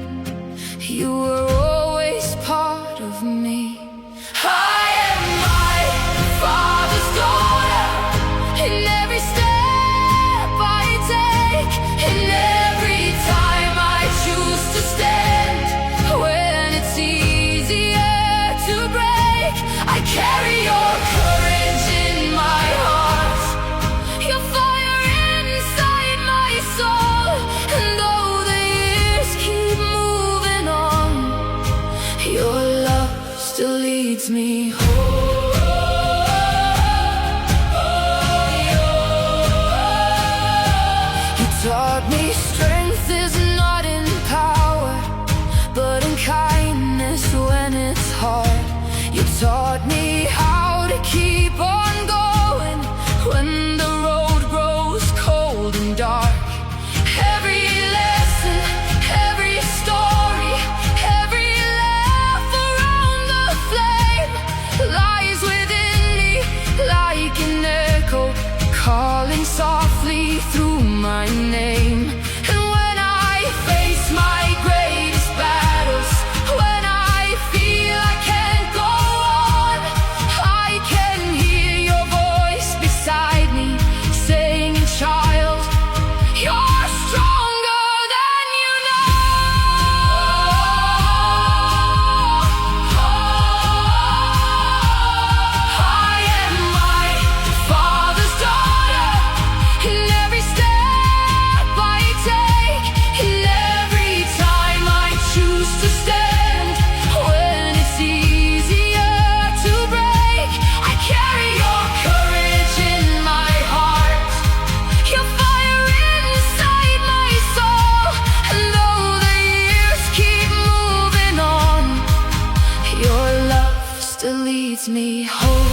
Speaker 2: you were always part of me. I am my father's daughter, in every step I take, in every time I choose to stand. When it's easier to break, I carry your courage in my heart, your fire inside my soul. And though the years keep moving on, your love still leads me home. You taught me strength is not in power, but in kindness when it's hard. You taught me how to keep on going when the road grows cold and dark. Every lesson, every story, every laugh around the flame lies within me like an echo, calling softly through my name. And when I face my greatest battles, when I feel I can't go on, I can hear your voice beside me saying, child, you're stronger than you know. I am my father's daughter, in every step I take, in every time I choose to stand. When it's easier to break, I carry your courage in my heart, your fire inside my soul. And though the years keep moving on, your love still leads me home.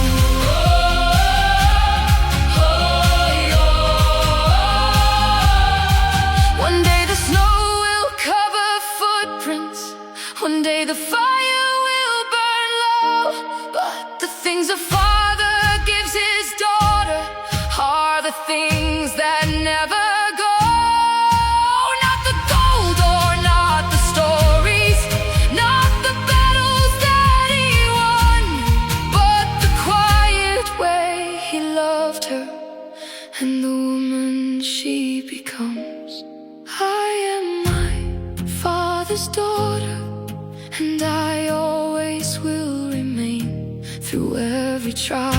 Speaker 2: One day the snow will cover footprints, one day the fire will burn low. But the things a father gives his daughter are the things that never go. Not the gold or not the stories, not the battles that he won, but the quiet way he loved her and the woman she becomes. I am my father's daughter, and I always will remain through every trial.